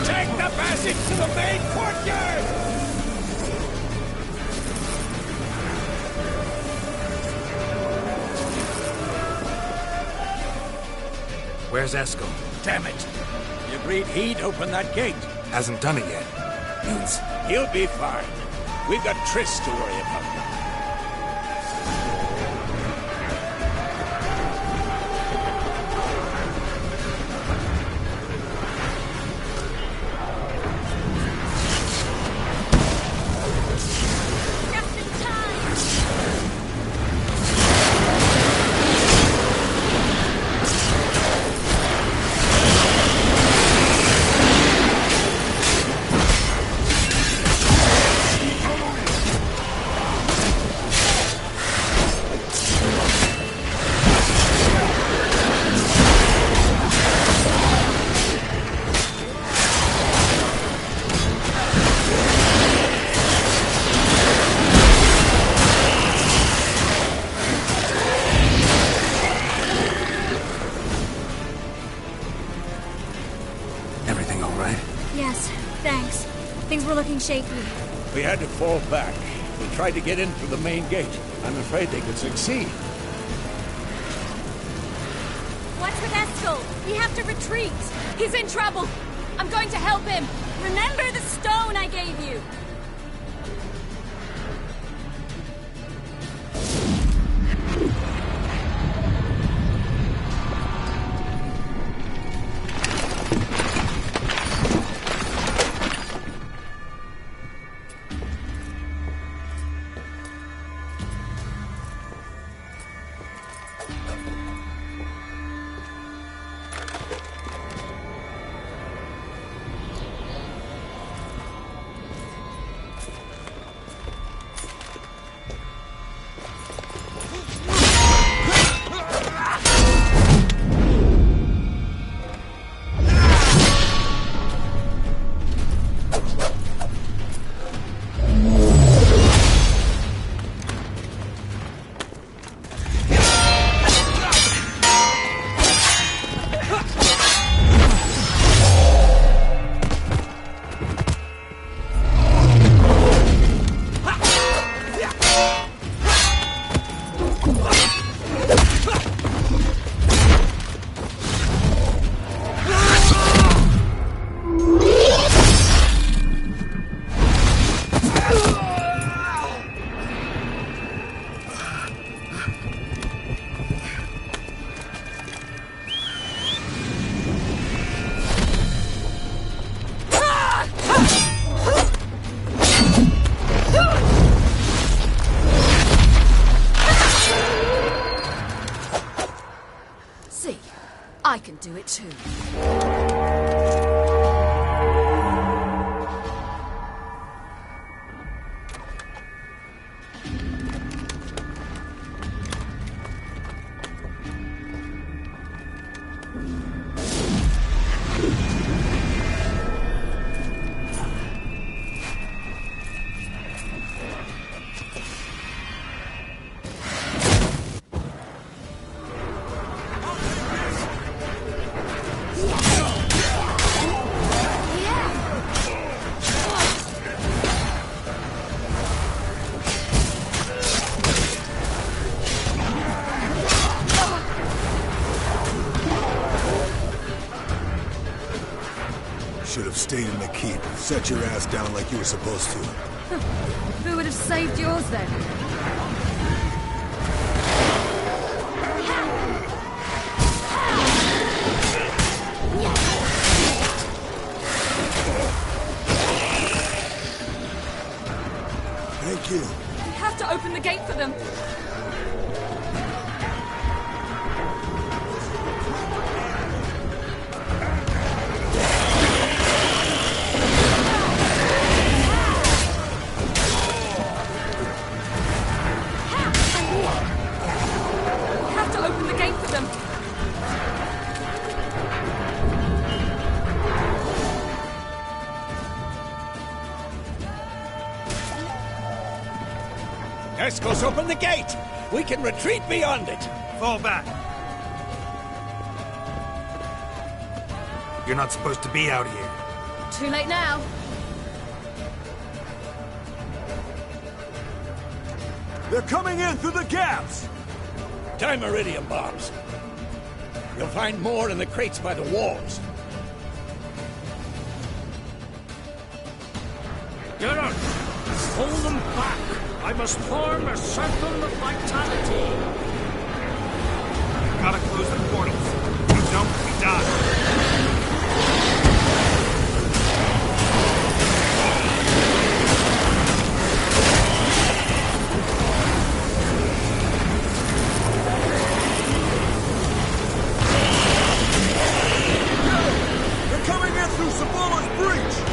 Take the passage to the main courtyard! Where's Eskel? Damn it! He agreed he'd open that gate. Hasn't done it yet. Means He'll be fine. We've got Triss to worry about. everything all right? Yes, thanks. Things were looking shaky. We had to fall back. They tried to get in through the main gate. I'm afraid they could succeed. What's with Eskel? We have to retreat. He's in trouble. I'm going to help him. Remember the stone I gave you. Set your ass down like you were supposed to. Who would have saved yours then? Thank you. We have to open the gate for them. Escos, open the gate! We can retreat beyond it! Fall back. You're not supposed to be out here. Too late now. They're coming in through the gaps! Time iridium bombs. You'll find more in the crates by the walls. Geralt! Hold them back! I must form a circle of vitality! Gotta close the portals. If you don't, we die. They're coming in through Sabala's breach!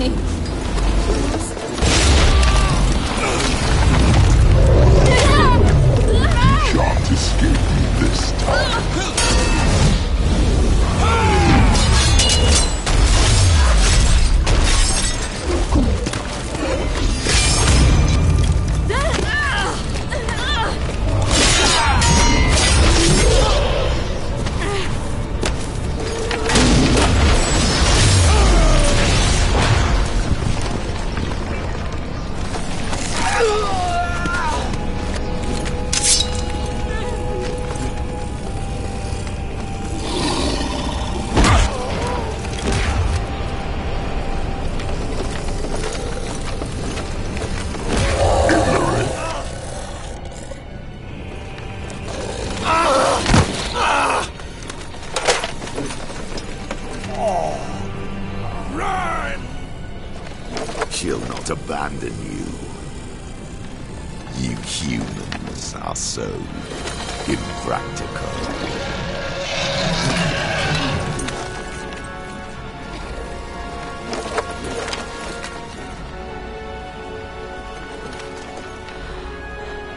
me. Can't escape me this time. She'll not abandon you. You humans are so impractical.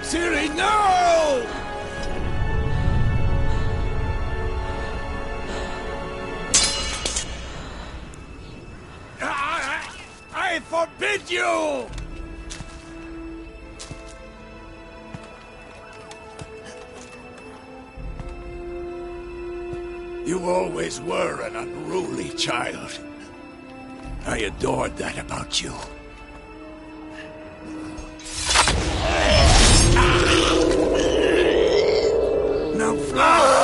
Ciri, no! I forbid you! You always were an unruly child. I adored that about you. Now fly!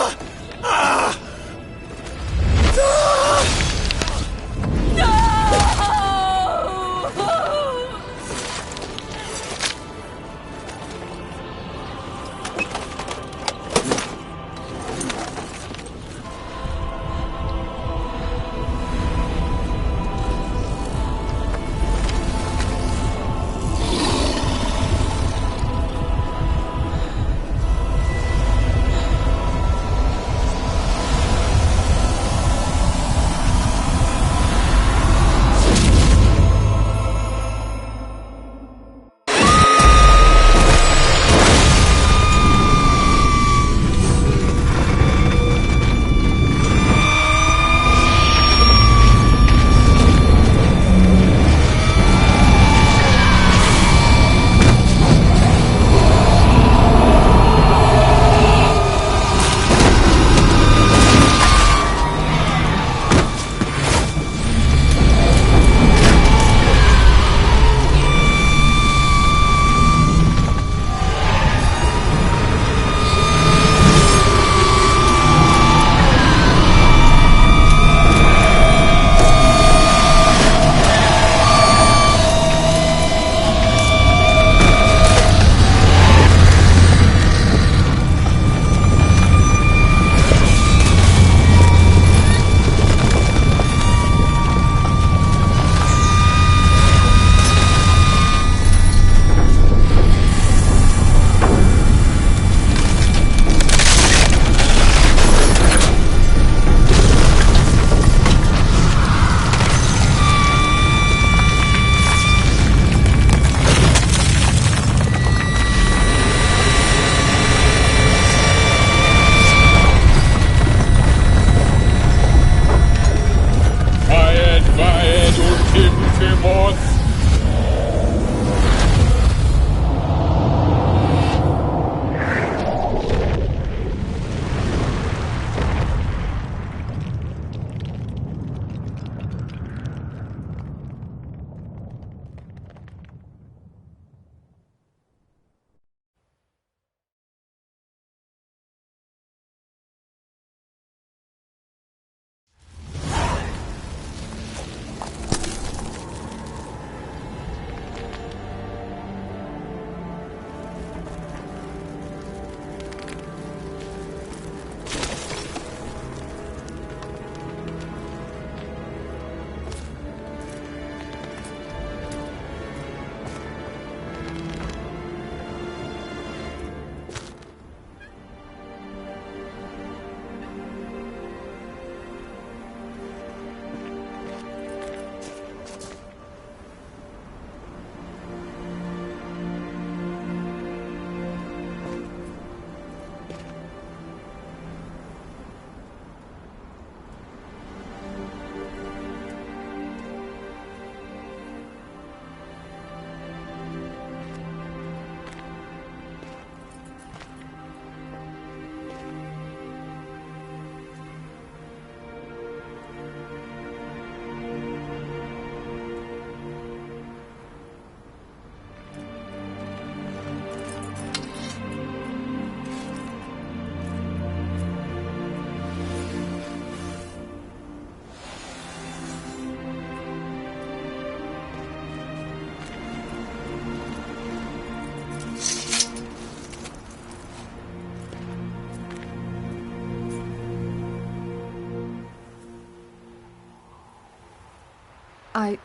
I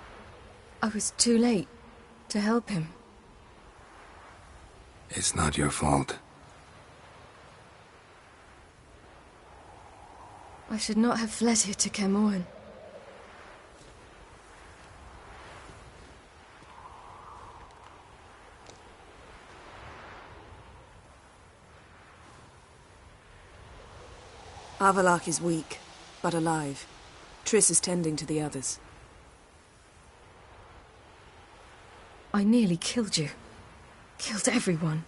was too late to help him. It's not your fault. I should not have fled here to Kaer Morhen. Avallac'h is weak, but alive. Triss is tending to the others. I nearly killed you. Killed everyone.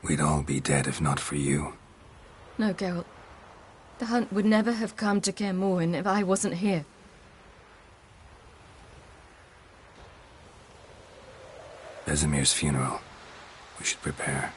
We'd all be dead if not for you. No, Geralt. The hunt would never have come to Kaer Morhen if I wasn't here. Vesemir's funeral. We should prepare.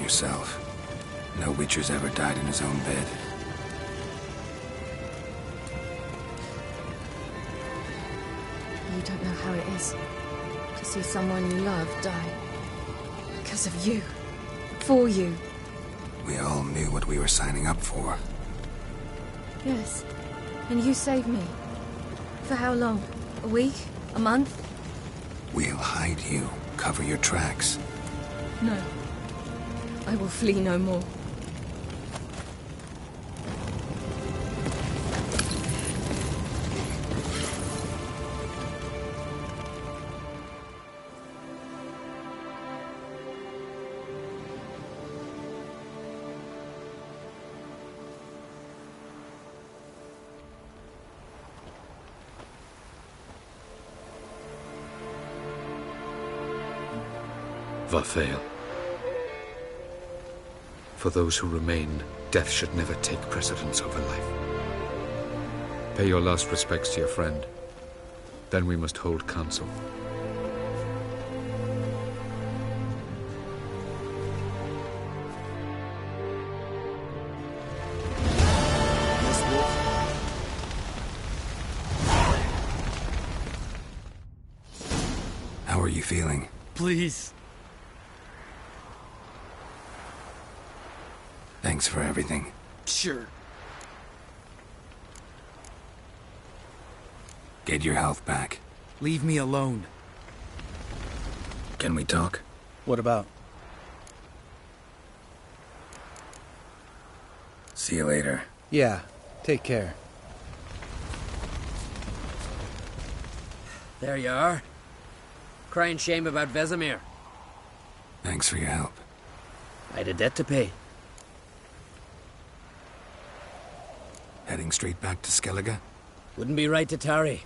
Yourself. No Witcher's ever died in his own bed. You don't know how it is to see someone you love die. Because of you. For you. We all knew what we were signing up for. Yes. And you saved me. For how long? A week? A month? We'll hide you. Cover your tracks. No. I will flee no more. Vathael. For those who remain, death should never take precedence over life. Pay your last respects to your friend. Then we must hold council. How are you feeling? Please. Thanks for everything. Sure. Get Get your health back. Leave me alone. Can we talk? What about? See you later. Yeah, take care. There you are. Crying shame about Vesemir. Thanks for your help. I had a debt to pay. Heading straight back to Skellige? Wouldn't be right to tarry.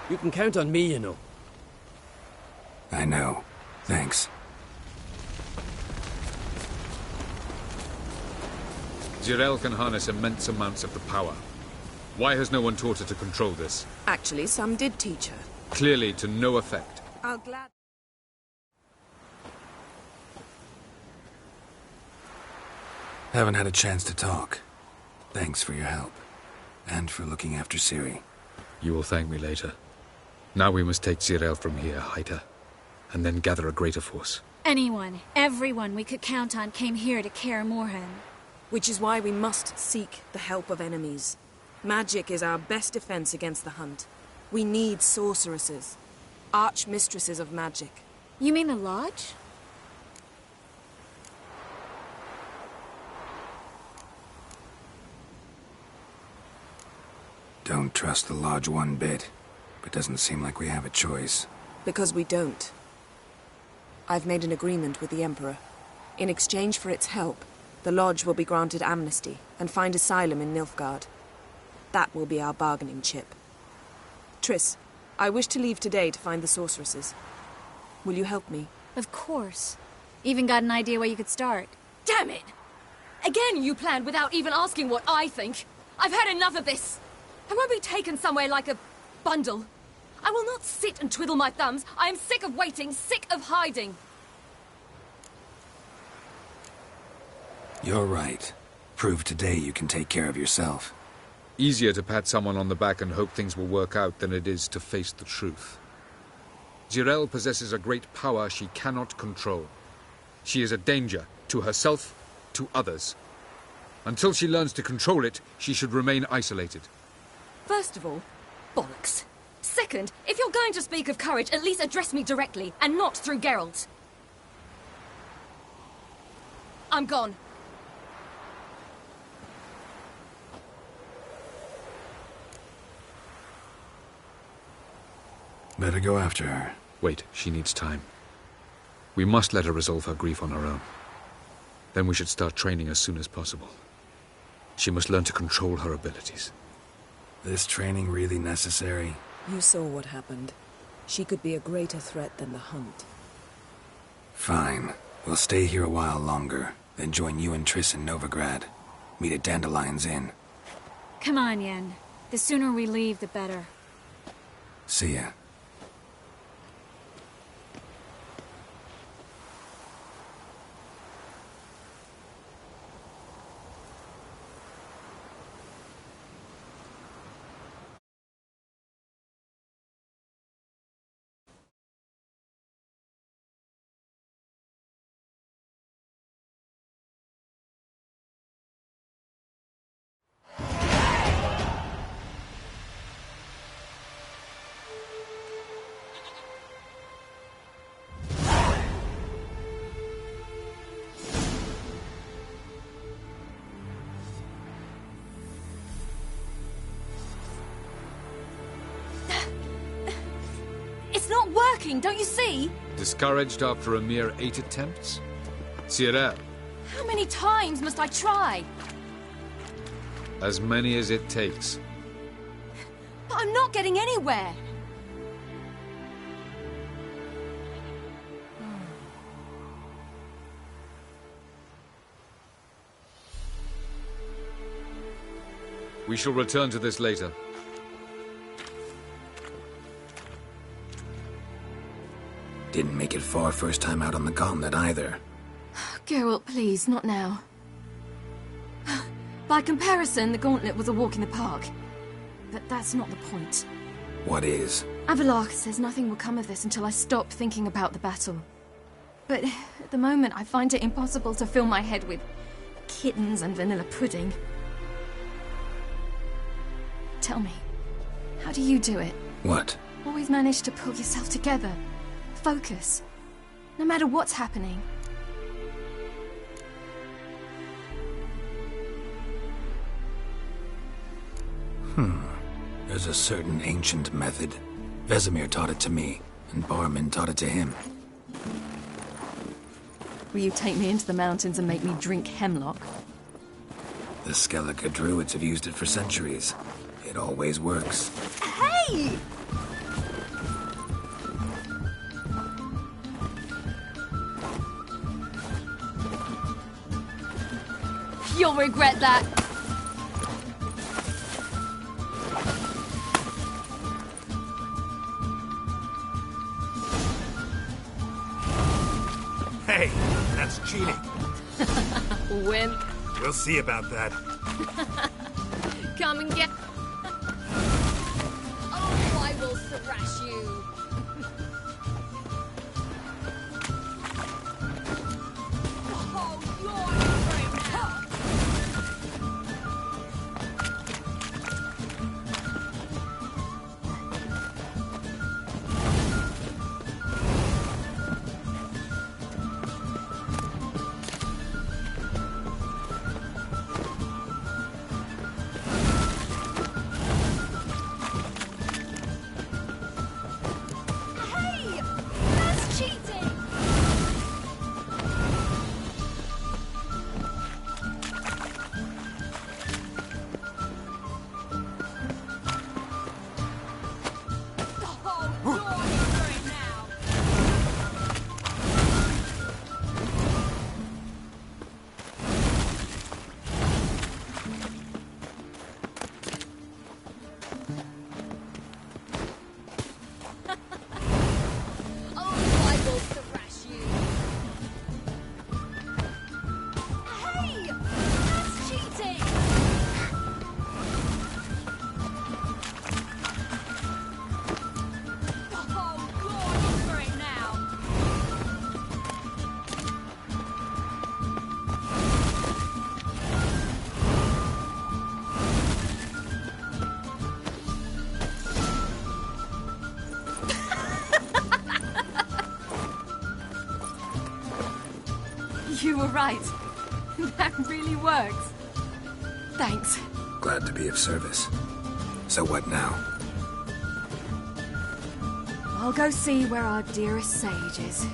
You can count on me, you know. I know. Thanks. Zirael can harness immense amounts of the power. Why has no one taught her to control this? Actually, some did teach her. Clearly to no effect. I'll glad... Haven't had a chance to talk. Thanks for your help. And for looking after Ciri. You will thank me later. Now we must take Zirael from here, hide her, and then gather a greater force. Anyone, everyone we could count on came here to Kaer Morhen. Which is why we must seek the help of enemies. Magic is our best defense against the Hunt. We need sorceresses. Archmistresses of magic. You mean the Lodge? Don't trust the Lodge one bit, but doesn't seem like we have a choice. Because we don't. I've made an agreement with the Emperor. In exchange for its help, the Lodge will be granted amnesty and find asylum in Nilfgaard. That will be our bargaining chip. Triss, I wish to leave today to find the sorceresses. Will you help me? Of course. Even got an idea where you could start. Damn it! Again you planned without even asking what I think. I've had enough of this. I won't be taken somewhere like a bundle. I will not sit and twiddle my thumbs. I am sick of waiting, sick of hiding. You're right. Prove today you can take care of yourself. Easier to pat someone on the back and hope things will work out than it is to face the truth. Zirael possesses a great power she cannot control. She is a danger to herself, to others. Until she learns to control it, she should remain isolated. First of all, bollocks. Second, if you're going to speak of courage, at least address me directly, and not through Geralt. I'm gone. Better go after her. Wait, she needs time. We must let her resolve her grief on her own. Then we should start training as soon as possible. She must learn to control her abilities. This training really necessary? You saw what happened. She could be a greater threat than the Hunt. Fine. We'll stay here a while longer, then join you and Triss in Novigrad. Meet at Dandelion's Inn. Come on, Yen. The sooner we leave, the better. See ya. Not working, don't you see? Discouraged after a mere 8 attempts? Zirael. How many times must I try? As many as it takes. But I'm not getting anywhere. We shall return to this later. Didn't make it far first time out on the gauntlet either. Geralt, please, not now. By comparison, the gauntlet was a walk in the park. But that's not the point. What is? Avallac'h says nothing will come of this until I stop thinking about the battle. But at the moment, I find it impossible to fill my head with kittens and vanilla pudding. Tell me, How do you do it? What? Always manage to pull yourself together. Focus. No matter what's happening. There's a certain ancient method. Vesemir taught it to me, and Barman taught it to him. Will you take me into the mountains and make me drink hemlock? The Skellige druids have used it for centuries. It always works. Hey! You'll regret that. Hey, that's cheating. Wimp. We'll see about that. Come and get... Oh, I will thrash you. You were right. That really works. Thanks. Glad to be of service. So what now? I'll go see where our dearest sage is.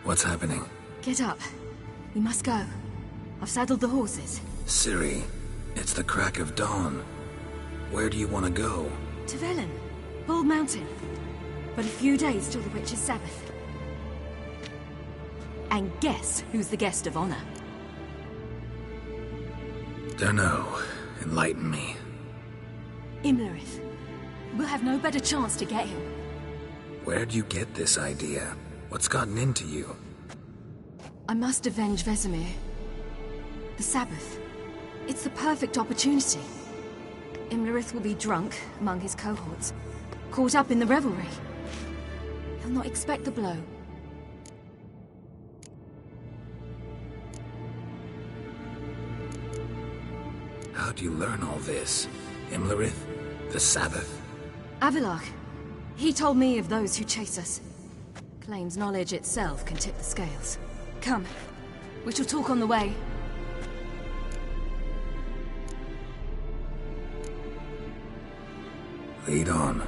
What's happening? Get up. We must go. I've saddled the horses. Ciri, it's the crack of dawn. Where do you want to go? To Velen. Bald Mountain. But a few days till the Witch's Sabbath. And guess who's the guest of honor? Dunno. Enlighten me. Imlerith. We'll have no better chance to get him. Where'd you get this idea? What's gotten into you? I must avenge Vesemir. The Sabbath. It's the perfect opportunity. Imlerith will be drunk among his cohorts, caught up in the revelry. He'll not expect the blow. How'd you learn all this? Imlerith? The Sabbath? Avallac'h. He told me of those who chase us. Claims knowledge itself can tip the scales. Come. We shall talk on the way. Lead on.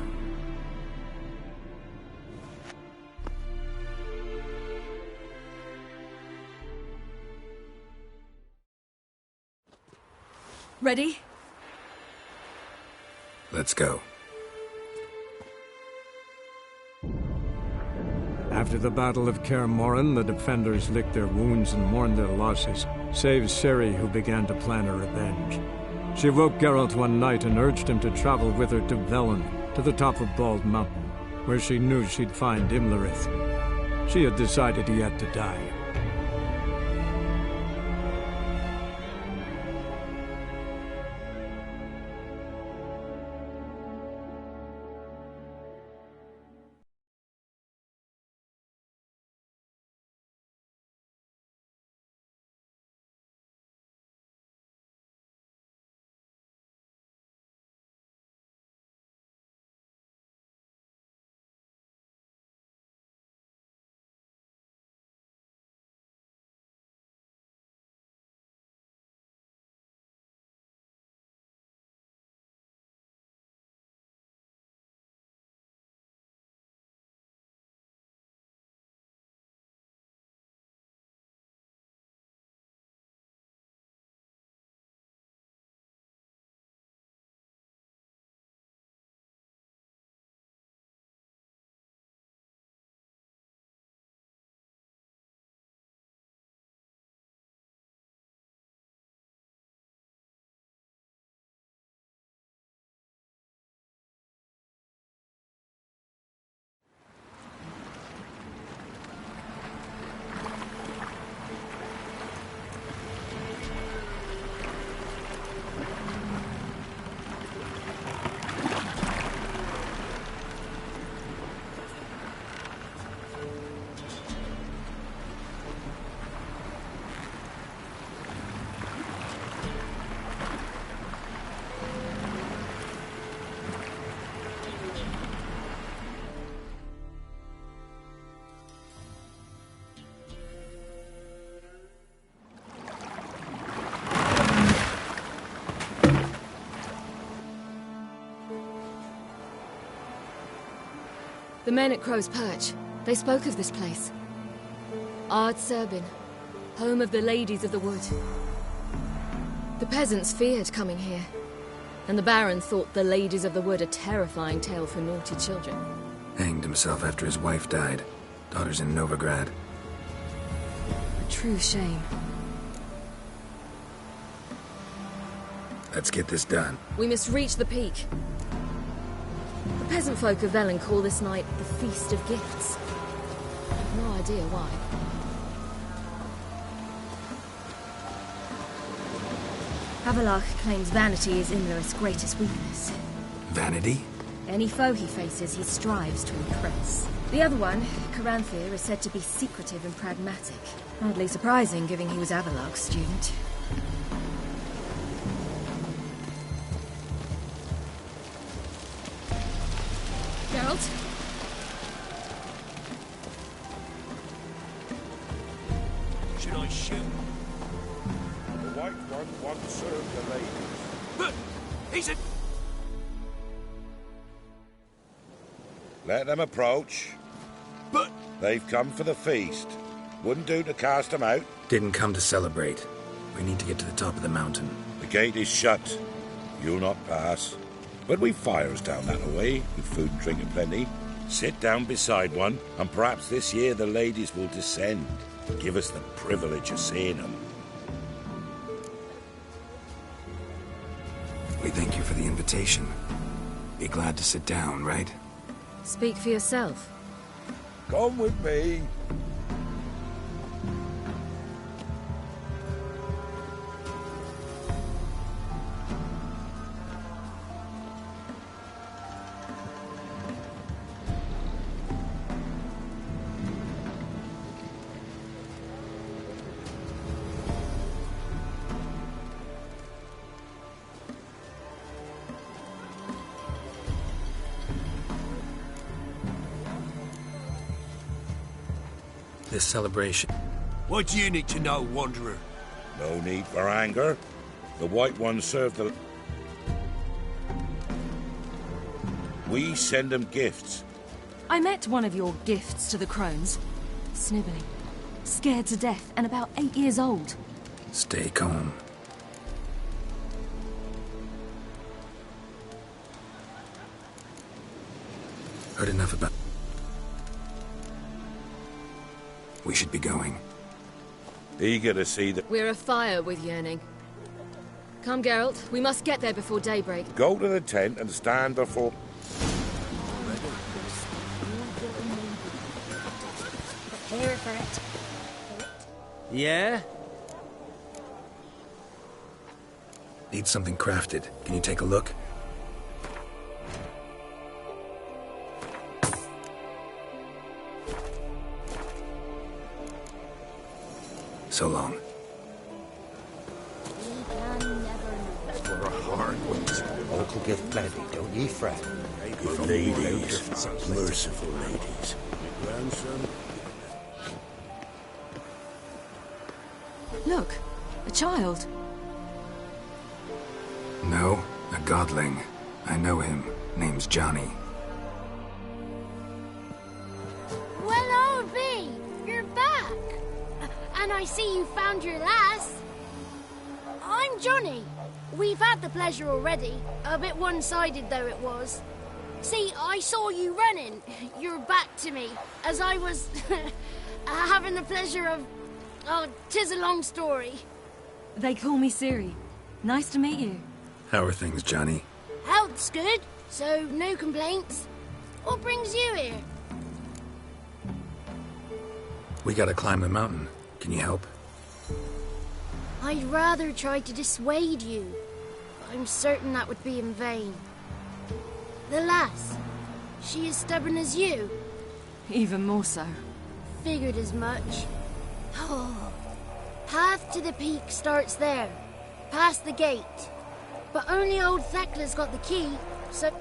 Ready? Let's go. After the Battle of Kaer Morhen, the defenders licked their wounds and mourned their losses, save Ciri, who began to plan her revenge. She woke Geralt one night and urged him to travel with her to Velen, to the top of Bald Mountain. where she knew she'd find Imlerith. She had decided he had to die. The men at Crow's Perch, they spoke of this place. Ard Serbin, home of the Ladies of the Wood. The peasants feared coming here, and the Baron thought the Ladies of the Wood a terrifying tale for naughty children. Hanged himself after his wife died. Daughter's in Novigrad. A true shame. Let's get this done. We must reach the peak. The peasant folk of Velen call this night the Feast of Gifts. I have no idea why. Havelach claims vanity is Imlerith's greatest weakness. Vanity? Any foe he faces, he strives to impress. The other one, Caranthir, is said to be secretive and pragmatic. Hardly surprising, given he was Havelach's student. Geralt? Should I shoot? The White One once served the ladies. But he's a... Let them approach. But... They've come for the feast. Wouldn't do to cast them out. Didn't come to celebrate. We need to get to the top of the mountain. The gate is shut. You'll not pass. But we've fires down that way, with food and drink aplenty. Sit down beside one, and perhaps this year the ladies will descend. Give us the privilege of seeing them. We thank you for the invitation. Be glad to sit down, right? Speak for yourself. Come with me. This celebration. What do you need to know, Wanderer? No need for anger. The White One served the... We send them gifts. I met one of your gifts to the crones. Snivelling. Scared to death and about 8 years old. Stay calm. Heard enough about... We should be going. Eager to see that... We're afire with yearning. Come, Geralt. We must get there before daybreak. Go to the tent and stand before... for it. Yeah? Need something crafted. Can you take a look? So long. For a hard ones. Uncle give plenty, don't ye fret. Good ladies, merciful ladies. Grandson? Look, a child. No, a godling. I know him. Name's Johnny. Well, old B, you're back. And I see you found your lass. I'm Johnny. We've had the pleasure already. A bit one-sided though it was. See, I saw you running. Your back to me. As I was having the pleasure of... Oh, 'tis a long story. They call me Ciri. Nice to meet you. How are things, Johnny? Health's good, so no complaints. What brings you here? We gotta climb the mountain. Can you help? I'd rather try to dissuade you. I'm certain that would be in vain. The lass, she as stubborn as you? Even more so. Figured as much. Oh. Path to the peak starts there, past the gate. But only old Thekla's got the key, so...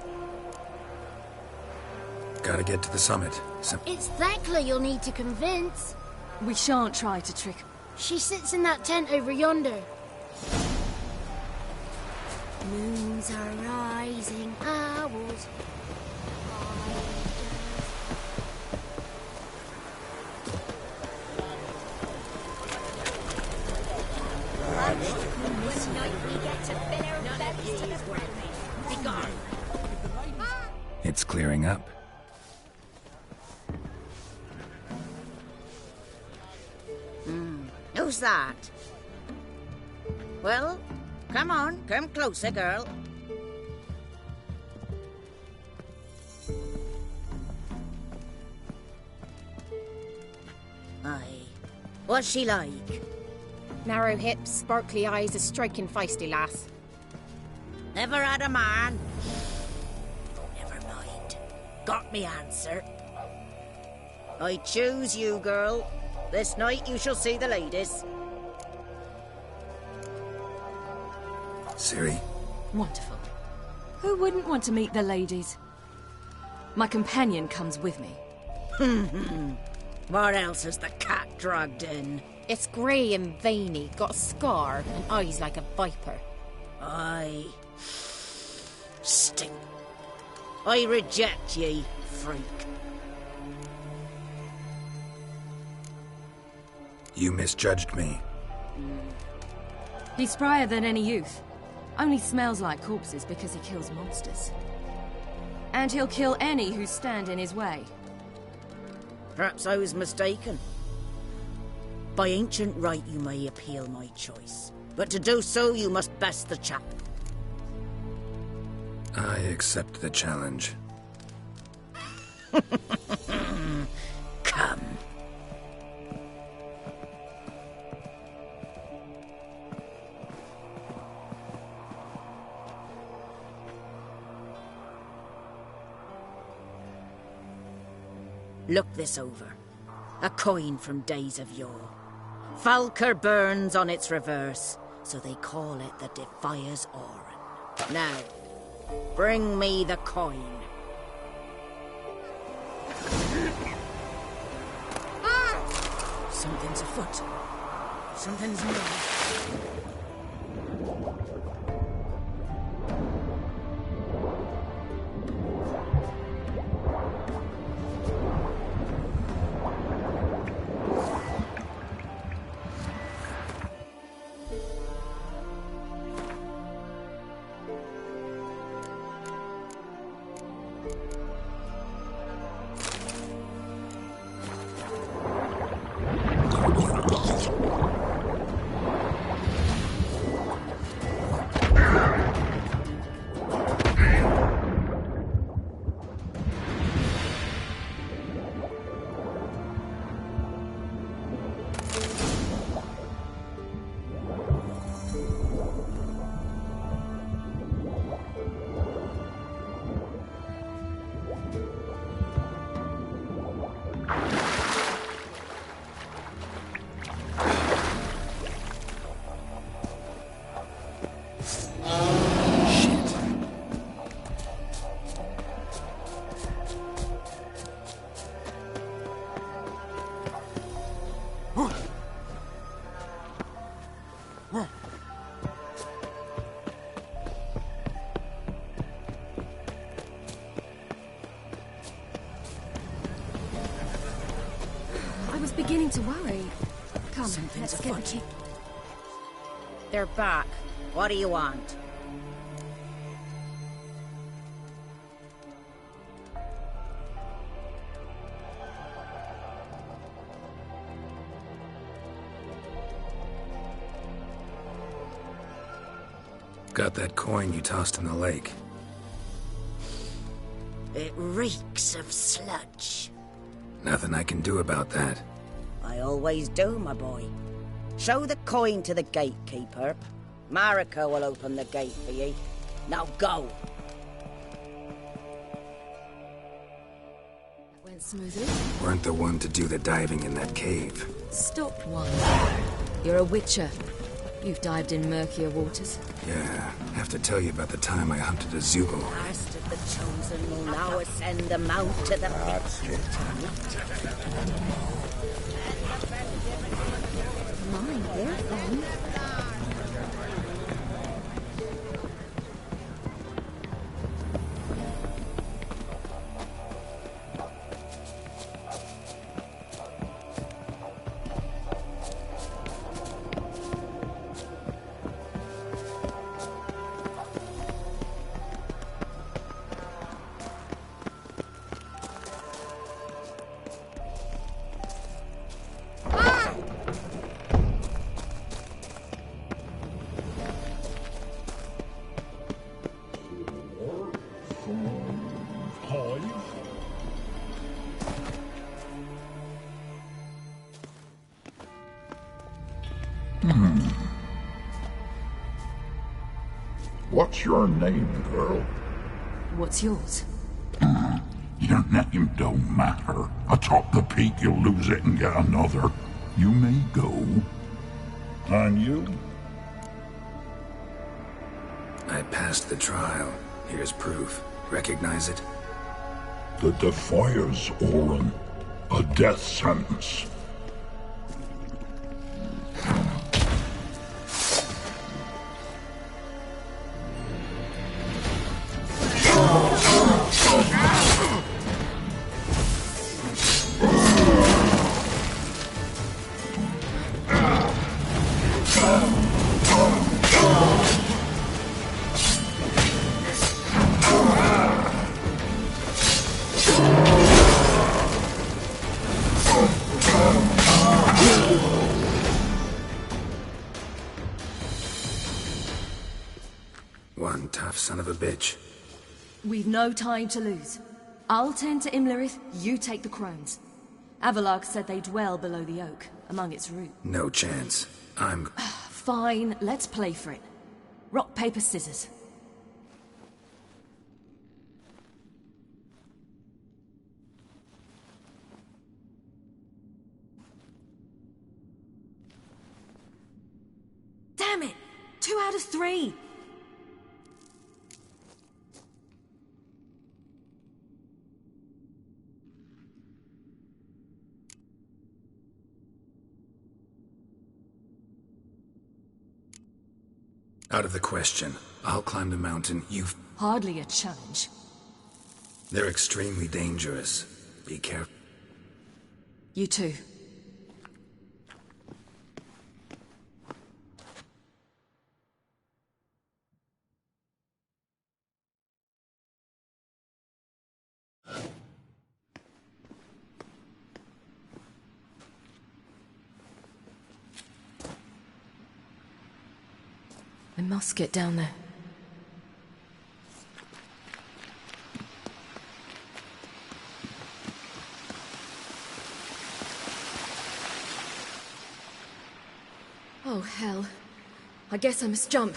Gotta get to the summit. It's Thekla you'll need to convince. We shan't try to trick her. She sits in that tent over yonder. Moons are rising, owls. This night we get to fill our bellies to the brim. Be gone. It's clearing up. Who's that? Well, come on, come closer, girl. Aye. What's she like? Narrow hips, sparkly eyes, a striking feisty lass. Never had a man. Never mind. Got me answer. I choose you, girl. This night you shall see the ladies. Ciri. Wonderful. Who wouldn't want to meet the ladies? My companion comes with me. What else has the cat dragged in? It's grey and veiny, got a scar, and eyes like a viper. Aye. Stink. I reject ye, freak. You misjudged me. He's sprier than any youth. Only smells like corpses because he kills monsters. And he'll kill any who stand in his way. Perhaps I was mistaken. By ancient right you may appeal my choice. But to do so you must best the chap. I accept the challenge. Come. Look this over. A coin from days of yore. Falker burns on its reverse, so they call it the Defier's Oran. Now, bring me the coin. Something's afoot. Something's new. I was beginning to worry. Come, Something's let's get afoot. They're back. What do you want? Got that coin you tossed in the lake. It reeks of sludge. Nothing I can do about that. I always do, my boy. Show the coin to the gatekeeper. Marika will open the gate for ye. Now go. Went smoothly. Weren't the one to do the diving in that cave. Stop one. You're a witcher. You've dived in murkier waters. Yeah, have to tell you about the time I hunted a Zeugle. Last of the chosen will now ascend the mount to the... That's it. Mine, they're fun. What's your name, girl? What's yours? Your name don't matter. Atop the peak, you'll lose it and get another. You may go. And you? I passed the trial. Here's proof. Recognize it? The Defiers, Orin. A death sentence. One tough son of a bitch. We've no time to lose. I'll tend to Imlerith, you take the crones. Avalark said they dwell below the oak, among its roots. No chance. I'm... Fine, let's play for it. Rock, paper, scissors. Damn it! 2 out of 3! Out of the question. I'll climb the mountain. Hardly a challenge. They're extremely dangerous. Be careful. You too. I must get down there. Oh, hell. I guess I must jump.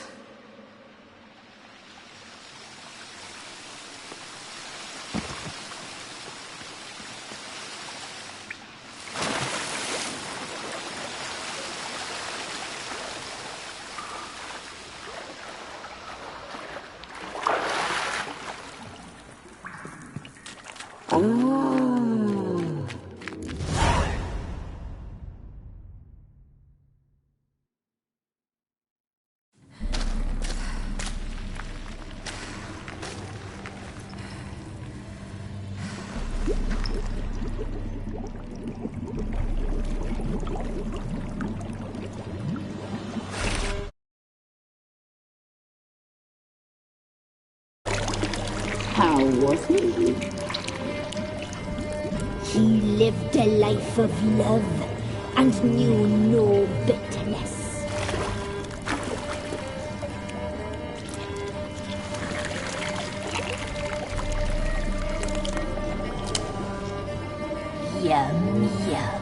How was he? He lived a life of love and knew no bitterness. Yum, yum.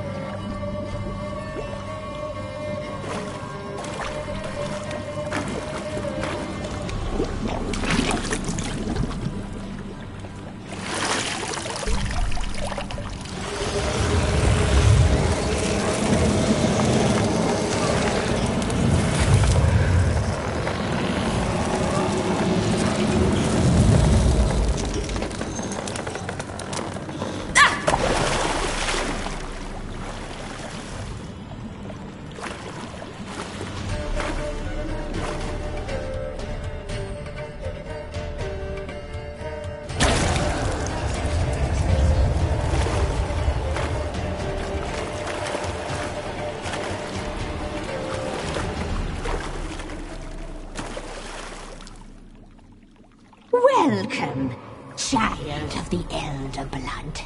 Welcome, child of the Elder Blood.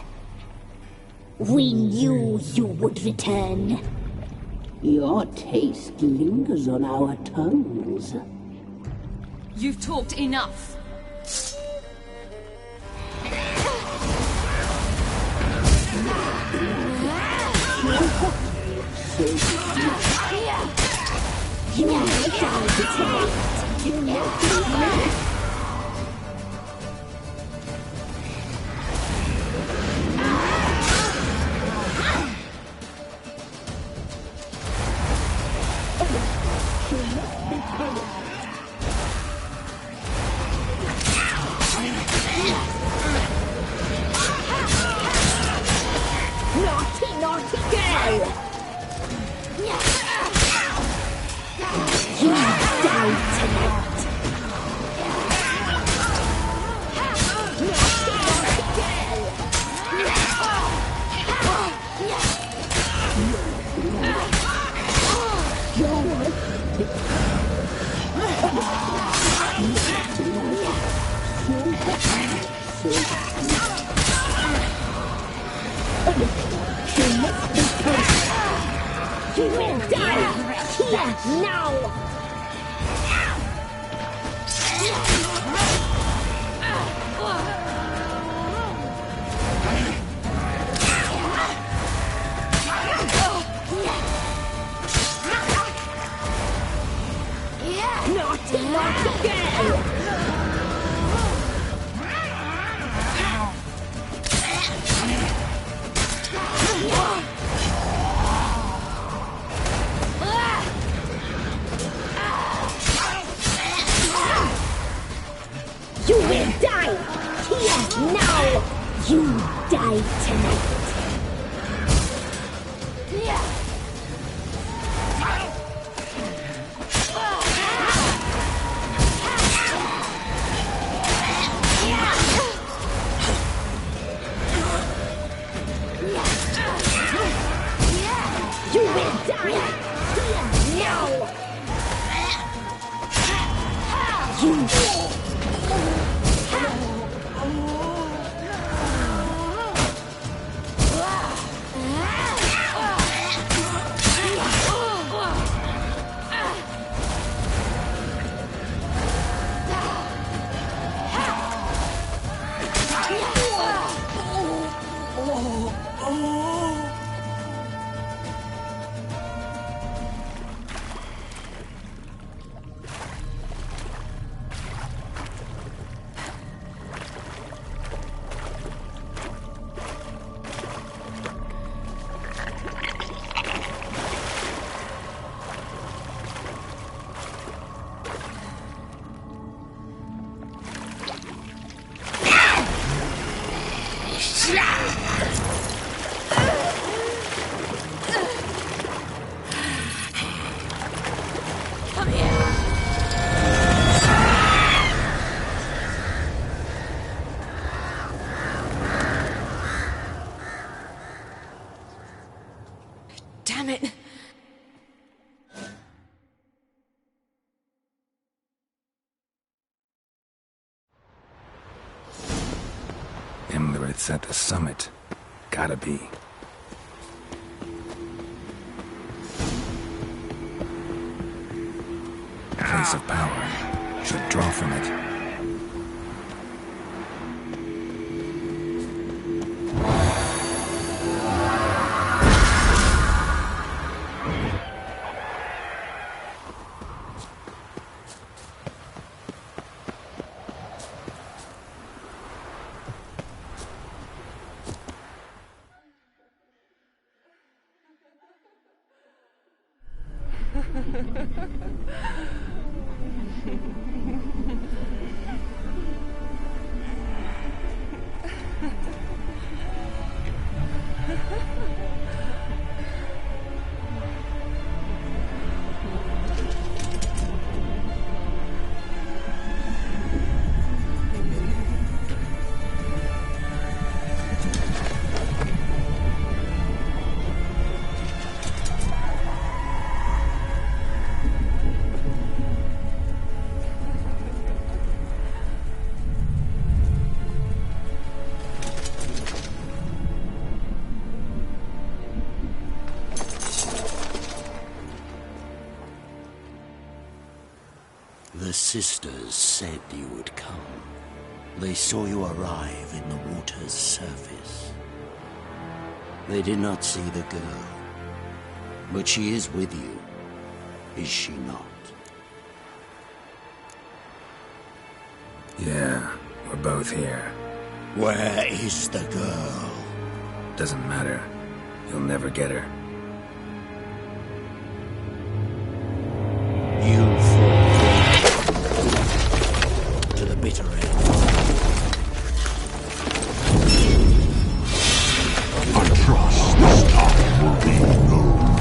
We knew you would return. Your taste lingers on our tongues. You've talked enough. Naughty girl! You die tonight! You will die here now! Naughty girl! You will die here now! You die tonight! You will die here now! You Damn it. Imlerith's at the summit. Gotta be. Place of power. Should draw from it. The sisters said you would come. They saw you arrive in the water's surface. They did not see the girl, but she is with you, is she not? Yeah, we're both here. Where is the girl? Doesn't matter. You'll never get her. You fall to the bitter end. I trust this time will be no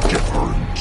different.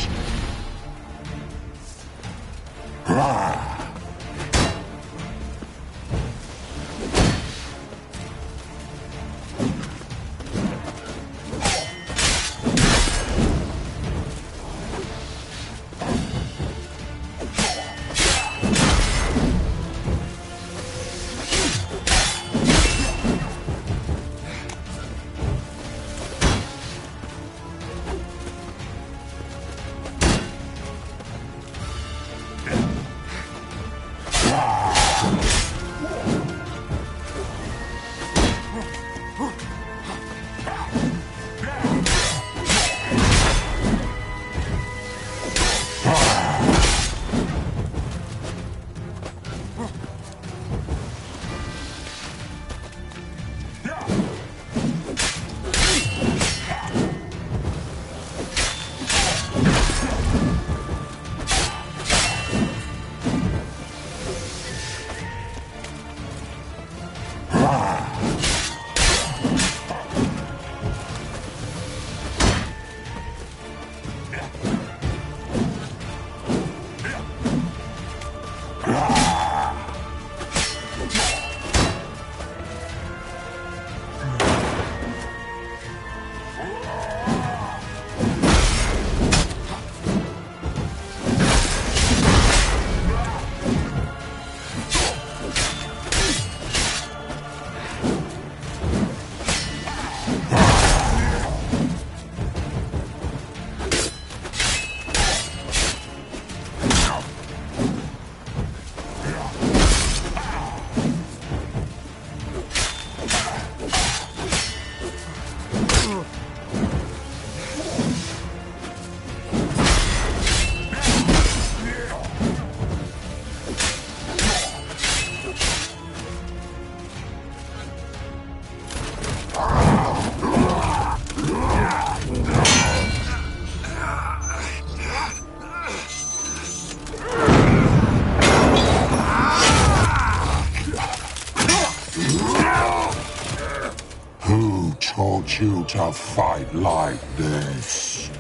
Who taught you to fight like this?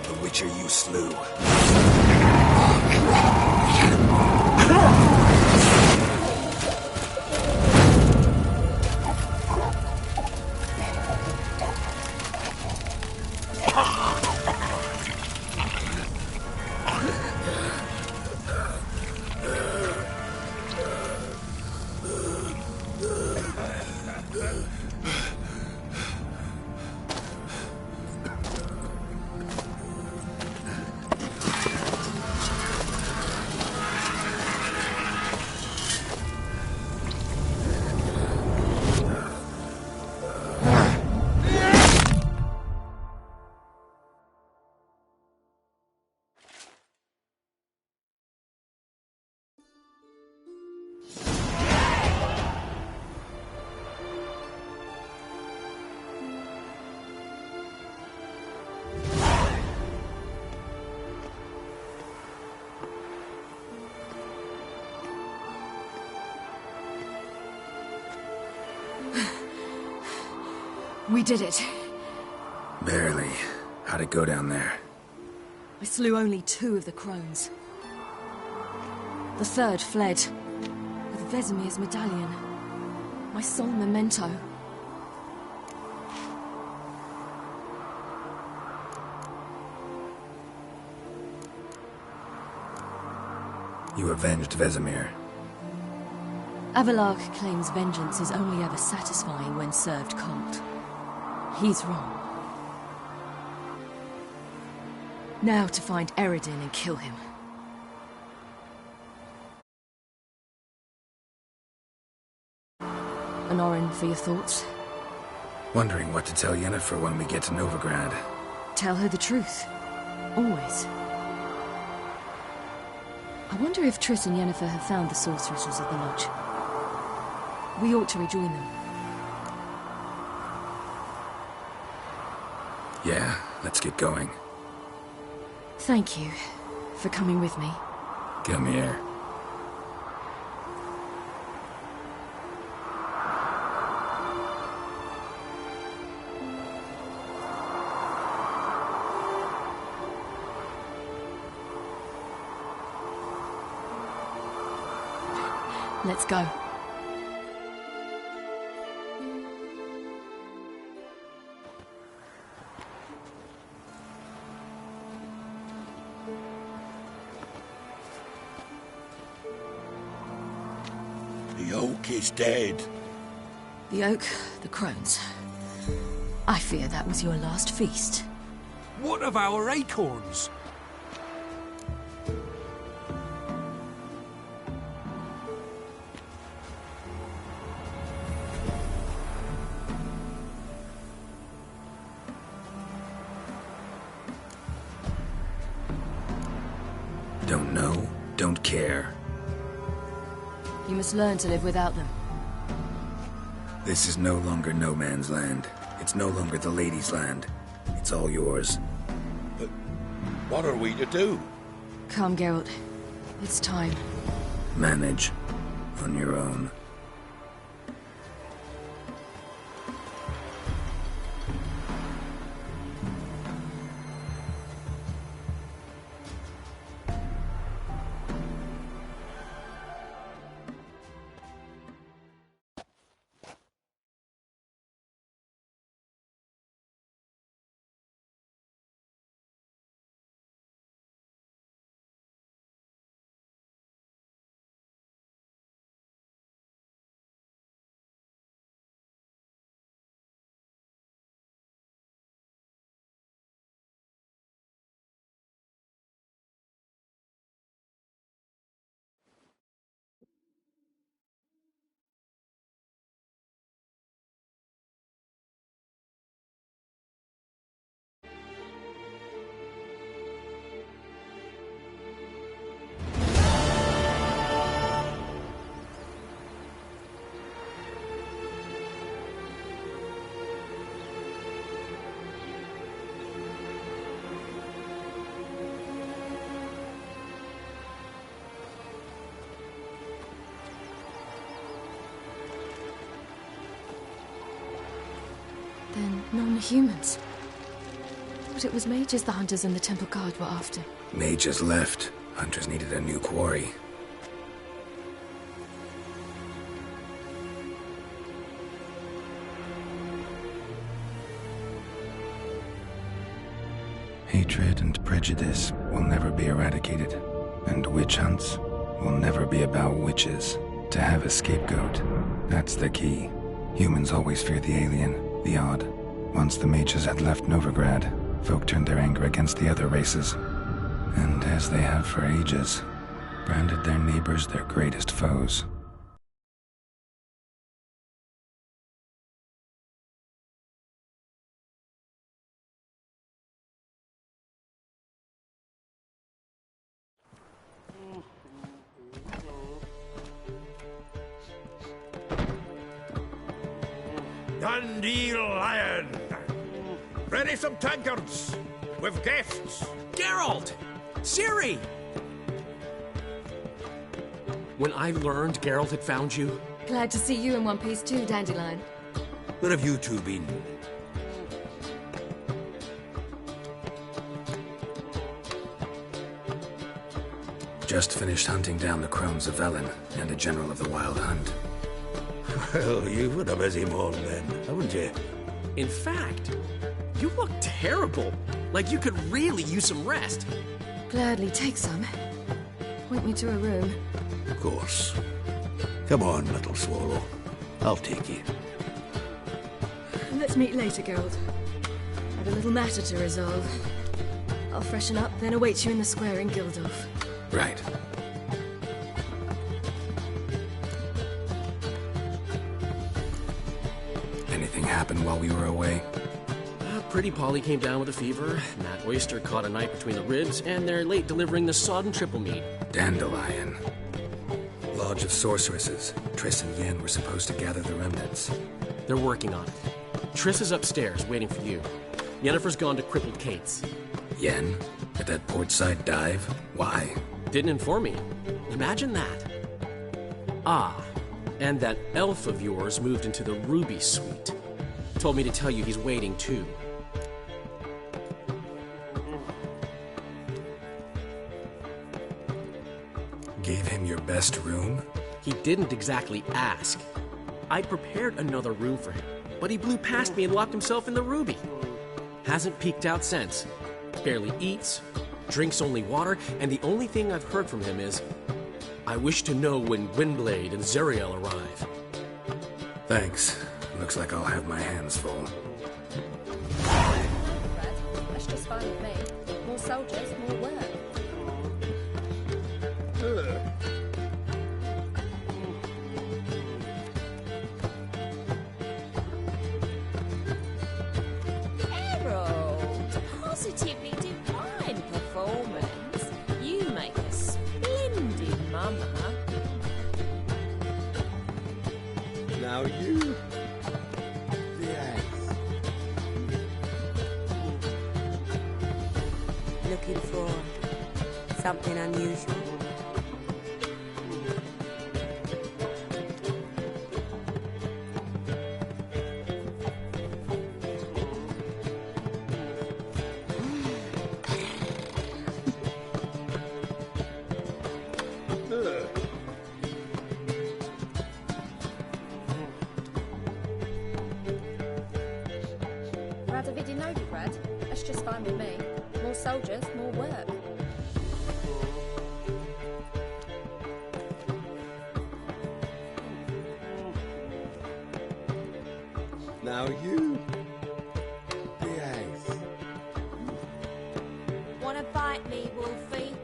The Witcher you slew. We did it. Barely. How'd it go down there? I slew only 2 of the crones. The third fled, with Vesemir's medallion. My sole memento. You avenged Vesemir. Avalark claims vengeance is only ever satisfying when served cold. He's wrong. Now to find Eredin and kill him. Anorin, for your thoughts? Wondering what to tell Yennefer when we get to Novigrad. Tell her the truth. Always. I wonder if Triss and Yennefer have found the sorceresses of the Lodge. We ought to rejoin them. Yeah, let's get going. Thank you for coming with me. Come here. Let's go. The oak is dead. The oak, the crones. I fear that was your last feast. What of our acorns? Don't know, don't care. You must learn to live without them. This is no longer no man's land. It's no longer the lady's land. It's all yours. But what are we to do? Come, Geralt. It's time. Manage. On your own. Then non-humans. But it was mages the hunters and the temple guard were after. Mages left. Hunters needed a new quarry. Hatred and prejudice will never be eradicated. And witch hunts will never be about witches. To have a scapegoat, that's the key. Humans always fear the alien. The odd. Once the mages had left Novigrad, folk turned their anger against the other races. And as they have for ages, branded their neighbors their greatest foes. Dandelion! Ready some tankards! With guests! Geralt! Ciri! When I learned Geralt had found you... Glad to see you in one piece too, Dandelion. Where have you two been? just finished hunting down the crones of Velen and a general of the Wild Hunt. Well, you've had a busy morning then, haven't you? In fact, you look terrible. Like you could really use some rest. Gladly take some. Point me to a room. Of course. Come on, little swallow. I'll take you. Let's meet later, Geralt. I've a little matter to resolve. I'll freshen up, then await you in the square in Gildorf. Right. Anything happened while we were away? Pretty Polly came down with a fever, Matt Oyster caught a knife between the ribs, and they're late delivering the sodden triple mead. Dandelion. Lodge of Sorceresses. Triss and Yen were supposed to gather the remnants. They're working on it. Triss is upstairs, waiting for you. Yennefer's gone to Crippled Kate's. Yen? At that portside dive? Why? Didn't inform me. Imagine that. Ah, and that elf of yours moved into the Ruby Suite. Told me to tell you he's waiting, too. Gave him your best room? He didn't exactly ask. I prepared another room for him, but he blew past me and locked himself in the Ruby. Hasn't peeked out since. Barely eats, drinks only water, and the only thing I've heard from him is, I wish to know when Gwynblade and Zariel arrive. Thanks. Looks like I'll have my hands full. That's just fine with me. More soldiers, more work. Harold, positively divine performance. You make a splendid mama. Now you... Looking for something unusual? Rather vidi novi, Brad. That's just fine with me. More soldiers, more work. Now you... behave. Wanna bite me, Wolfie?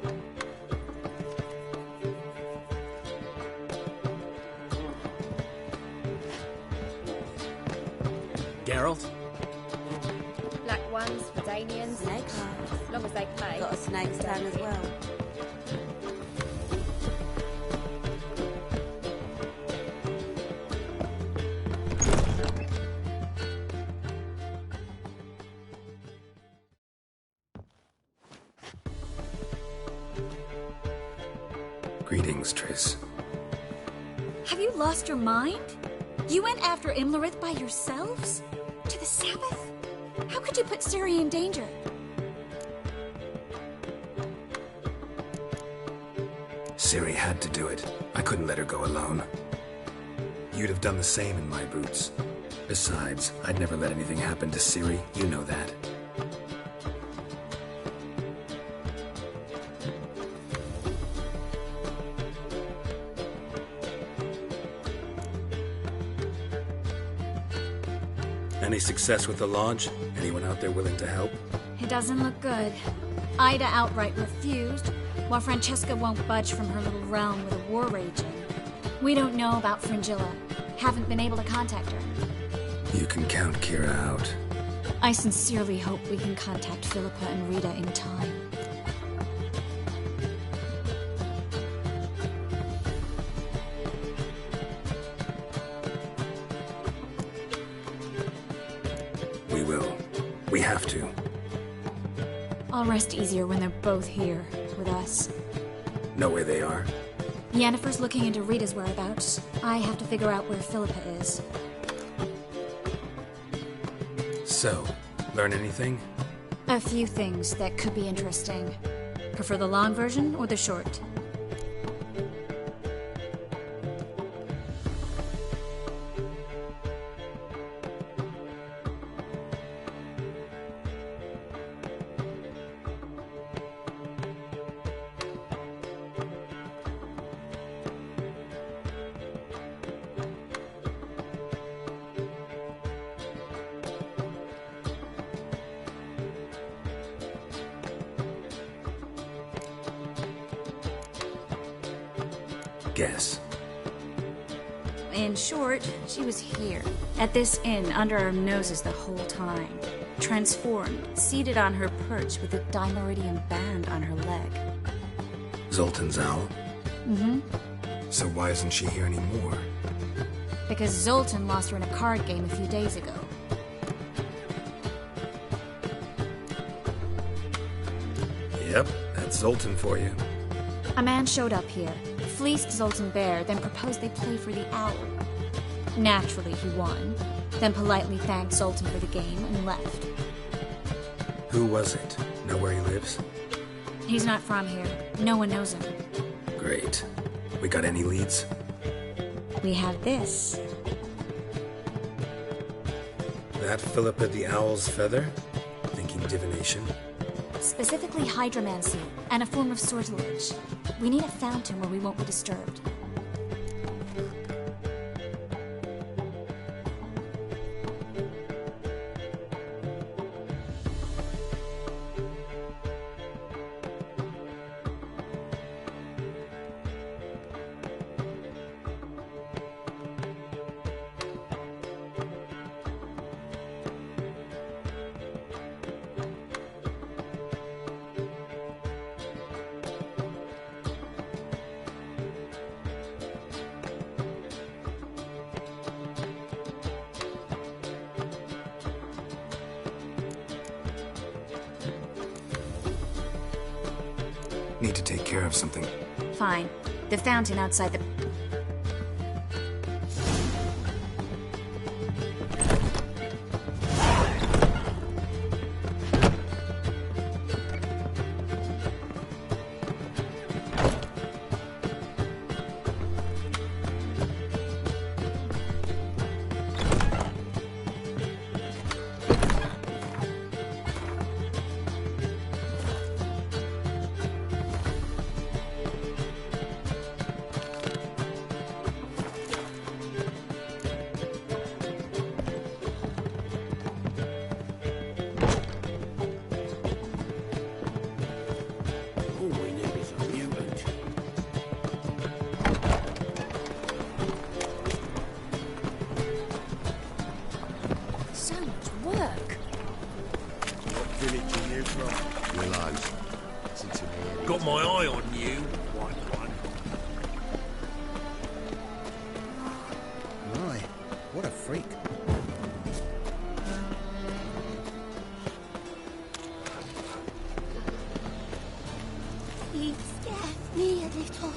Geralt? Black ones, Verdanians. Snakes. As long as they pay. Got a snake's tongue as well. Greetings, Triss. Have you lost your mind? You went after Imlerith by yourselves? To the Sabbath? How could you put Ciri in danger? Ciri had to do it. I couldn't let her go alone. You'd have done the same in my boots. Besides, I'd never let anything happen to Ciri. You know that. Any success with the Lodge? Anyone out there willing to help? It doesn't look good. Ida outright refused, while Francesca won't budge from her little realm with a war raging. We don't know about Fringilla. Haven't been able to contact her. You can count Kira out. I sincerely hope we can contact Philippa and Rita in time. We will. We have to. I'll rest easier when they're both here, with us. Know where they are? Yennefer's looking into Rita's whereabouts. I have to figure out where Philippa is. So, learn anything? A few things that could be interesting. Prefer the long version or the short? guess. In short, she was here, at this inn, under our noses the whole time. Transformed, seated on her perch with a dimeridium band on her leg. Zoltan's owl? Mm-hmm. So why isn't she here anymore? Because Zoltan lost her in a card game a few days ago. Yep, that's Zoltan for you. A man showed up here, fleeced Zoltan bare, then proposed they play for the owl. Naturally, he won, then politely thanked Zoltan for the game and left. Who was it? Know where he lives? He's not from here. No one knows him. Great. We got any leads? We have this. That Philippa the Owl's feather? Thinking divination? Specifically hydromancy, and a form of sortilege. We need a fountain where we won't be disturbed. Need to take care of something. Fine. The fountain outside the... Got my eye on you, white one. My, what a freak. He scared me a little.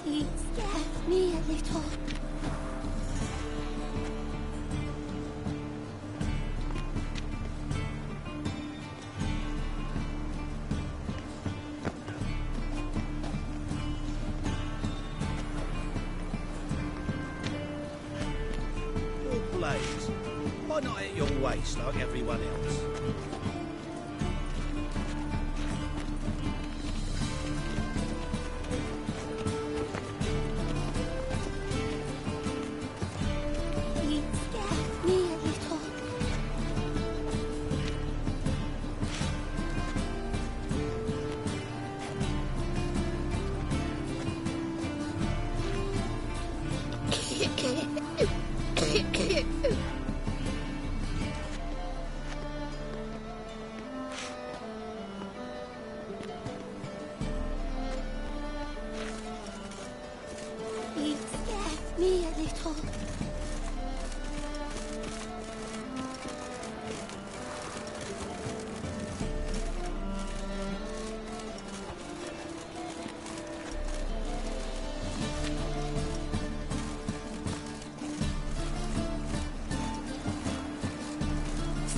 He scared me a little. Good blaze. Why not at your waist like everyone else? He scared me a little. He scared me a little.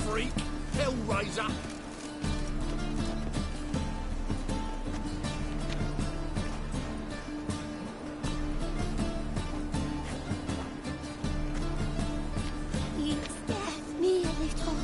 Freak, Hellraiser. He scared me a little.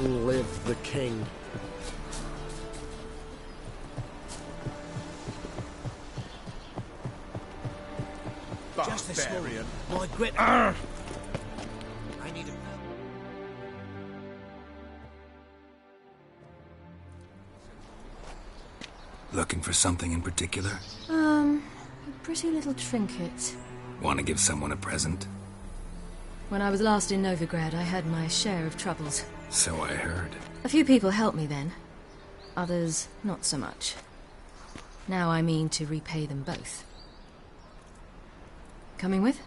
Long live the king. Just this morning, my grit... Ah! I need a... Looking for something in particular? A pretty little trinket. Want to give someone a present? When I was last in Novigrad, I had my share of troubles. So I heard. A few people helped me then. Others, not so much. Now I mean to repay them both. Coming with?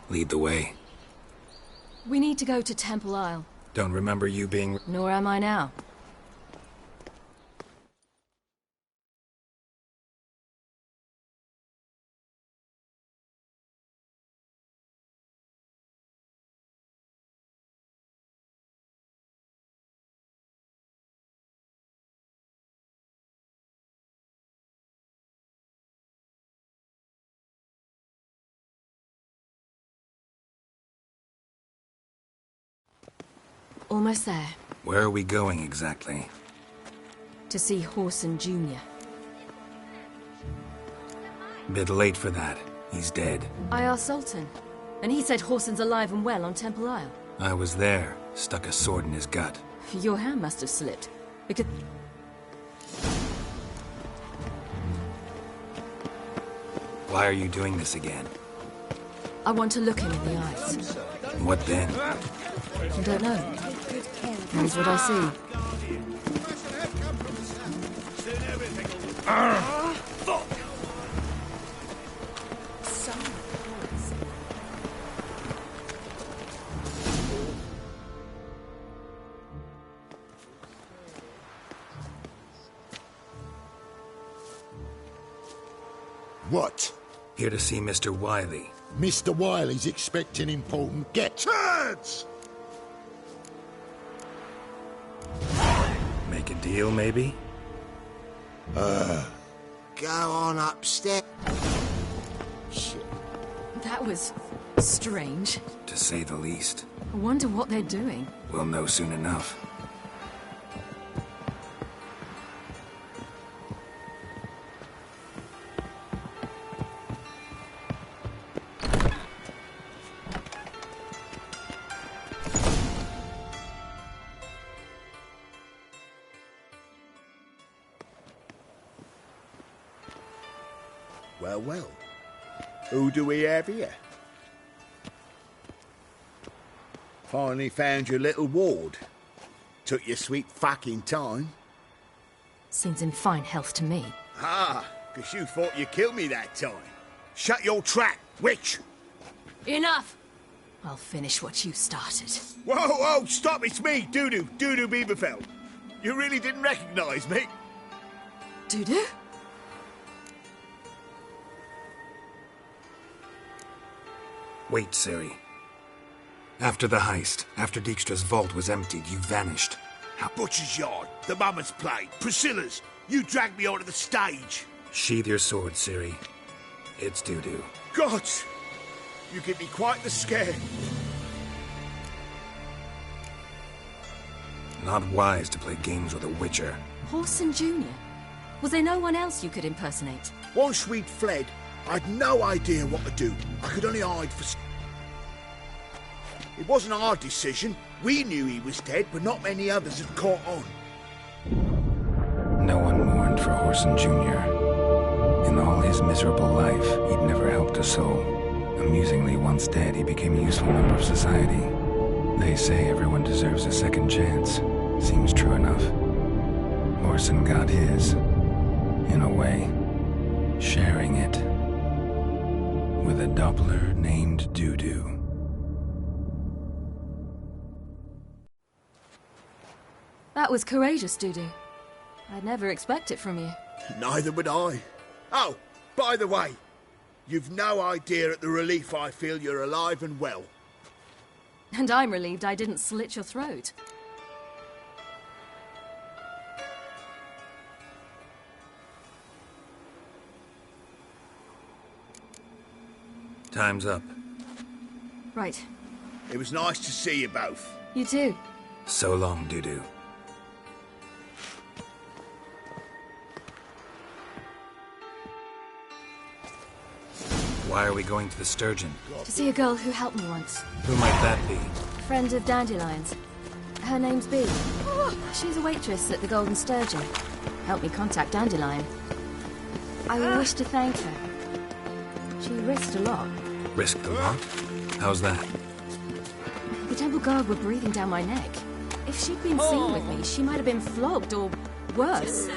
Lead the way. We need to go to Temple Isle. Don't remember you being... Nor am I now. Almost there. Where are we going exactly? To see Whoreson Jr. Bit late for that. He's dead. I asked Sultan, and he said Whoreson's alive and well on Temple Isle. I was there. Stuck a sword in his gut. Your hand must have slipped, because... Why are you doing this again? I want to look him in the eyes. What then? I don't know. Here's what I see. What? Here to see Mr. Wiley. Mr. Wiley's expecting important turds! Make a deal, maybe? Go on upstairs. Shit. That was strange. To say the least. I wonder what they're doing. We'll know soon enough. Well, well. Who do we have here? Finally found your little ward. Took your sweet fucking time. Seems in fine health to me. Ah, 'cause you thought you killed me that time. Shut your trap, witch! Enough! I'll finish what you started. Whoa, whoa, stop, it's me, Dudu Beaverfell. You really didn't recognise me? Dudu? Wait, Ciri. After the heist, after Dijkstra's vault was emptied, you vanished. How... Butcher's Yard, the Mama's Plate, Priscilla's. You dragged me onto the stage. Sheathe your sword, Ciri. It's Dudu. Gods! You give me quite the scare. Not wise to play games with a witcher. Whoreson Jr.? Was there no one else you could impersonate? Once we'd fled, I'd no idea what to do. I could only hide for... It wasn't our decision. We knew he was dead, but not many others had caught on. No one mourned for Whoreson Jr. In all his miserable life, he'd never helped a soul. Amusingly, once dead, he became a useful member of society. They say everyone deserves a second chance. Seems true enough. Whoreson got his, in a way, sharing it with a Doppler named Dudu. That was courageous, Dudu. I'd never expect it from you. Neither would I. Oh, by the way, you've no idea at the relief I feel you're alive and well. And I'm relieved I didn't slit your throat. Time's up. Right. It was nice to see you both. You too. So long, Dudu. Why are we going to the Sturgeon? To see a girl who helped me once. Who might that be? Friend of Dandelion's. Her name's Bee. She's a waitress at the Golden Sturgeon. Helped me contact Dandelion. I wish to thank her. She risked a lot. Risked a lot? How's that? The Temple Guard were breathing down my neck. If she'd been seen with me, she might have been flogged or worse.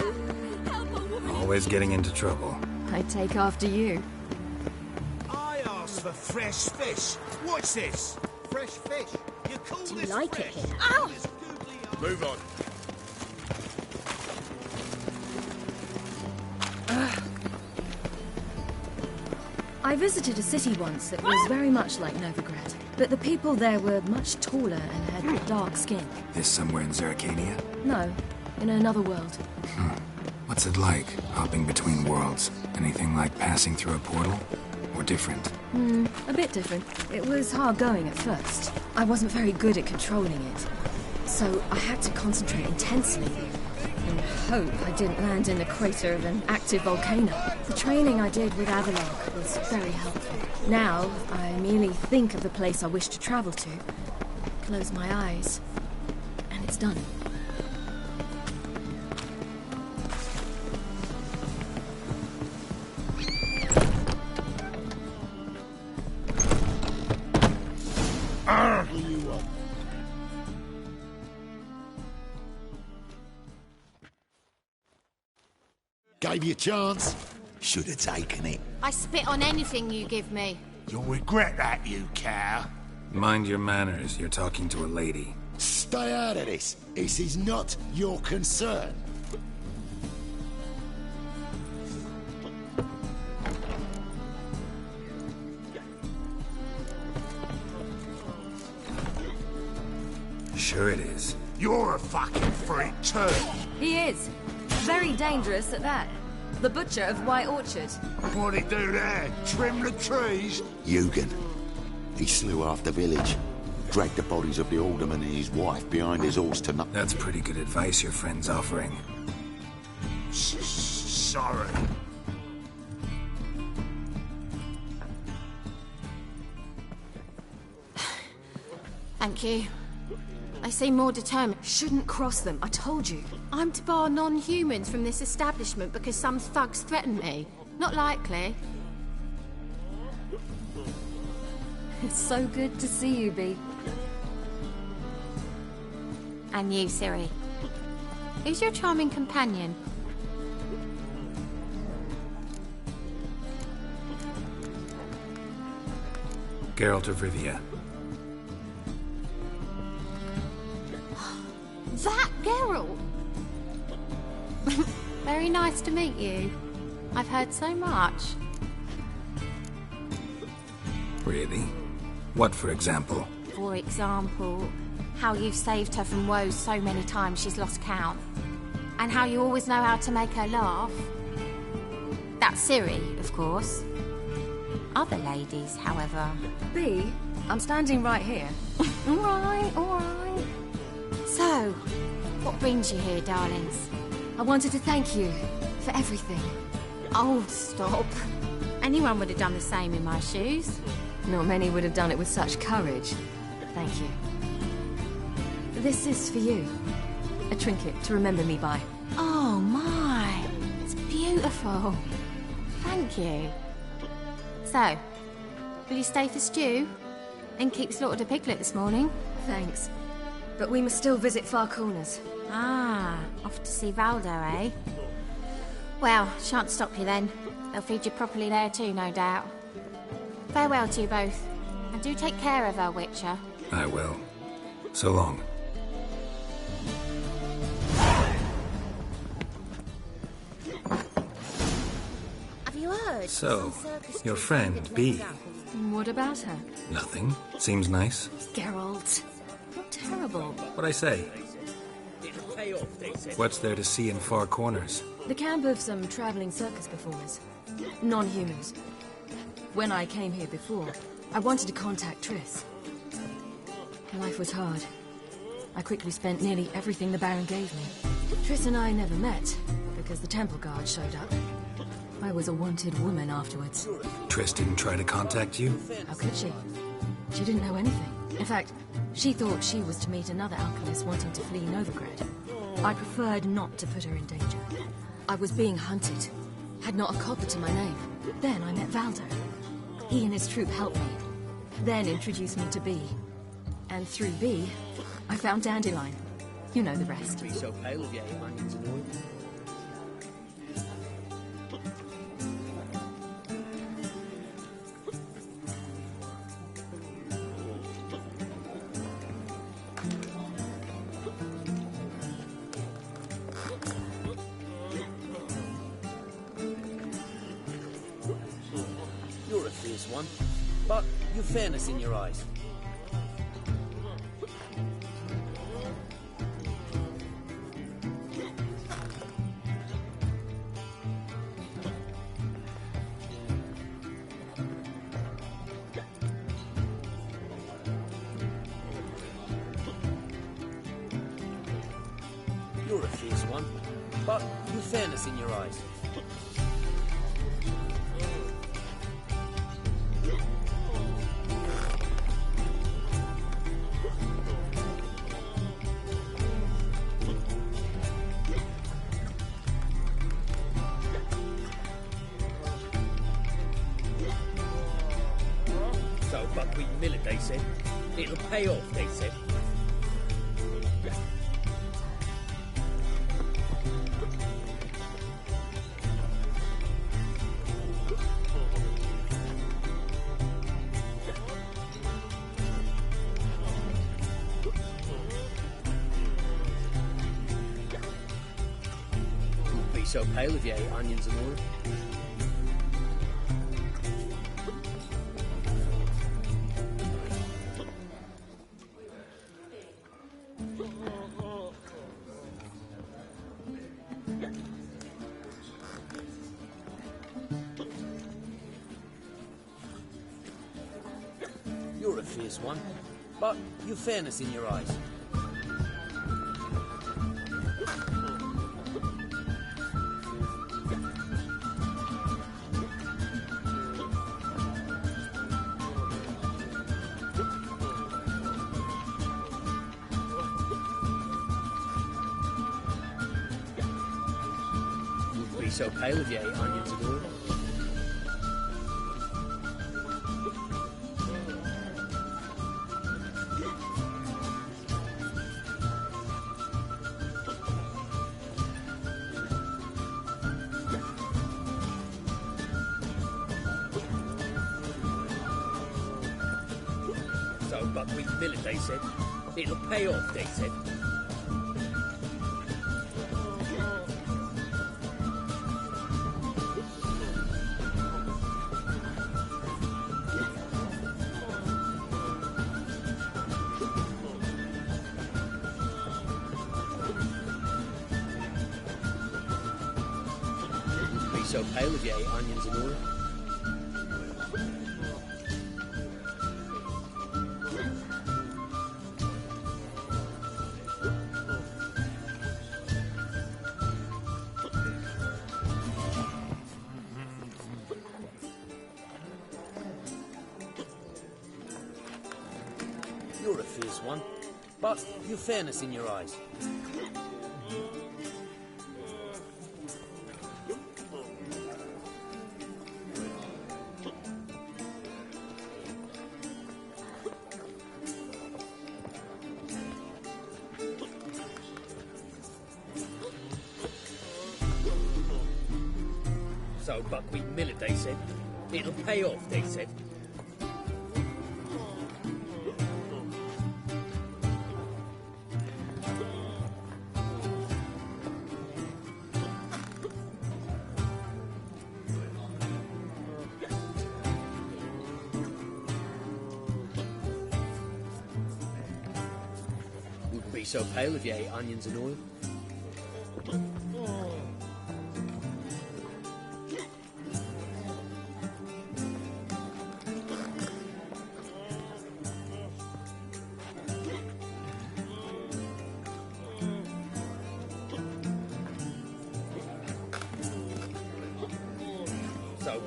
Always getting into trouble. I'd take after you. I asked for fresh fish. What's this? Fresh fish. You call Do you this like fresh? it here? Ow! Move on. I visited a city once that was very much like Novigrad, but the people there were much taller and had dark skin. This somewhere in Zerrikania? No, in another world. What's it like, hopping between worlds? Anything like passing through a portal? Or different? A bit different. It was hard going at first. I wasn't very good at controlling it. So I had to concentrate intensely and hope I didn't land in the crater of an active volcano. The training I did with Avalok was very helpful. Now, I merely think of the place I wish to travel to, close my eyes, and it's done. Gave you a chance. Should have taken it. I spit on anything you give me. You'll regret that, you cow. Mind your manners, you're talking to a lady. Stay out of this. This is not your concern. Sure it is. You're a fucking freak too. He is. Very dangerous at that. The butcher of White Orchard. What'd he do there? Trim the trees? Eugen. He slew half the village. Dragged the bodies of the alderman and his wife behind his horse to knock. That's pretty good advice your friend's offering. Sorry. Thank you. They seem more determined. Shouldn't cross them, I told you. I'm to bar non-humans from this establishment because some thugs threaten me. Not likely. It's so good to see you, Bee. And you, Ciri. Who's your charming companion? Geralt of Rivia. That Geralt! Very nice to meet you. I've heard so much. Really? What, for example? For example, how you've saved her from woes so many times she's lost count. And how you always know how to make her laugh. That's Ciri, of course. Other ladies, however... Bee, I'm standing right here. Alright, alright. So, what brings you here, darlings? I wanted to thank you for everything. Oh, stop. Anyone would have done the same in my shoes. Not many would have done it with such courage. Thank you. This is for you. A trinket to remember me by. Oh, my. It's beautiful. Thank you. So, will you stay for stew? And keep slaughtered a piglet this morning? Thanks. But we must still visit Far Corners. Ah, off to see Valdo, eh? Well, shan't stop you then. They'll feed you properly there too, no doubt. Farewell to you both. And do take care of her, Witcher. I will. So long. Have you heard? So, your friend, Bee. What about her? Nothing. Seems nice. Geralt. Not terrible. What'd I say? What's there to see in Far Corners? The camp of some traveling circus performers. Non-humans. When I came here before, I wanted to contact Triss. Life was hard. I quickly spent nearly everything the Baron gave me. Triss and I never met, because the Temple Guard showed up. I was a wanted woman afterwards. Triss didn't try to contact you? How could she? She didn't know anything. In fact, she thought she was to meet another alchemist wanting to flee Novigrad. I preferred not to put her in danger. I was being hunted. Had not a copper to my name. Then I met Valdo. He and his troop helped me. Then introduced me to Bee. And through Bee, I found Dandelion. You know the rest. Be so pale if you ate onions and oil. You're a fierce one, but you've fairness in your eyes. You're a fierce one, but you've fairness in your eyes. So, Buckwheat Millet, they said. It'll pay off, they said. Wouldn't be so pale if you ate onions and oil. You're a fierce one, but you've fairness in your eyes. You'd be so pale if you ate onions and oil. So, Buckwheat Millet, they said. It'll pay off, they said. You'd be so pale if you ate onions and oil. You're a fierce one, but you've fairness in your eyes. So, Buckwheat Millet, they said. It'll pay off, they said. Wouldn't be so pale if you ate onions and oil.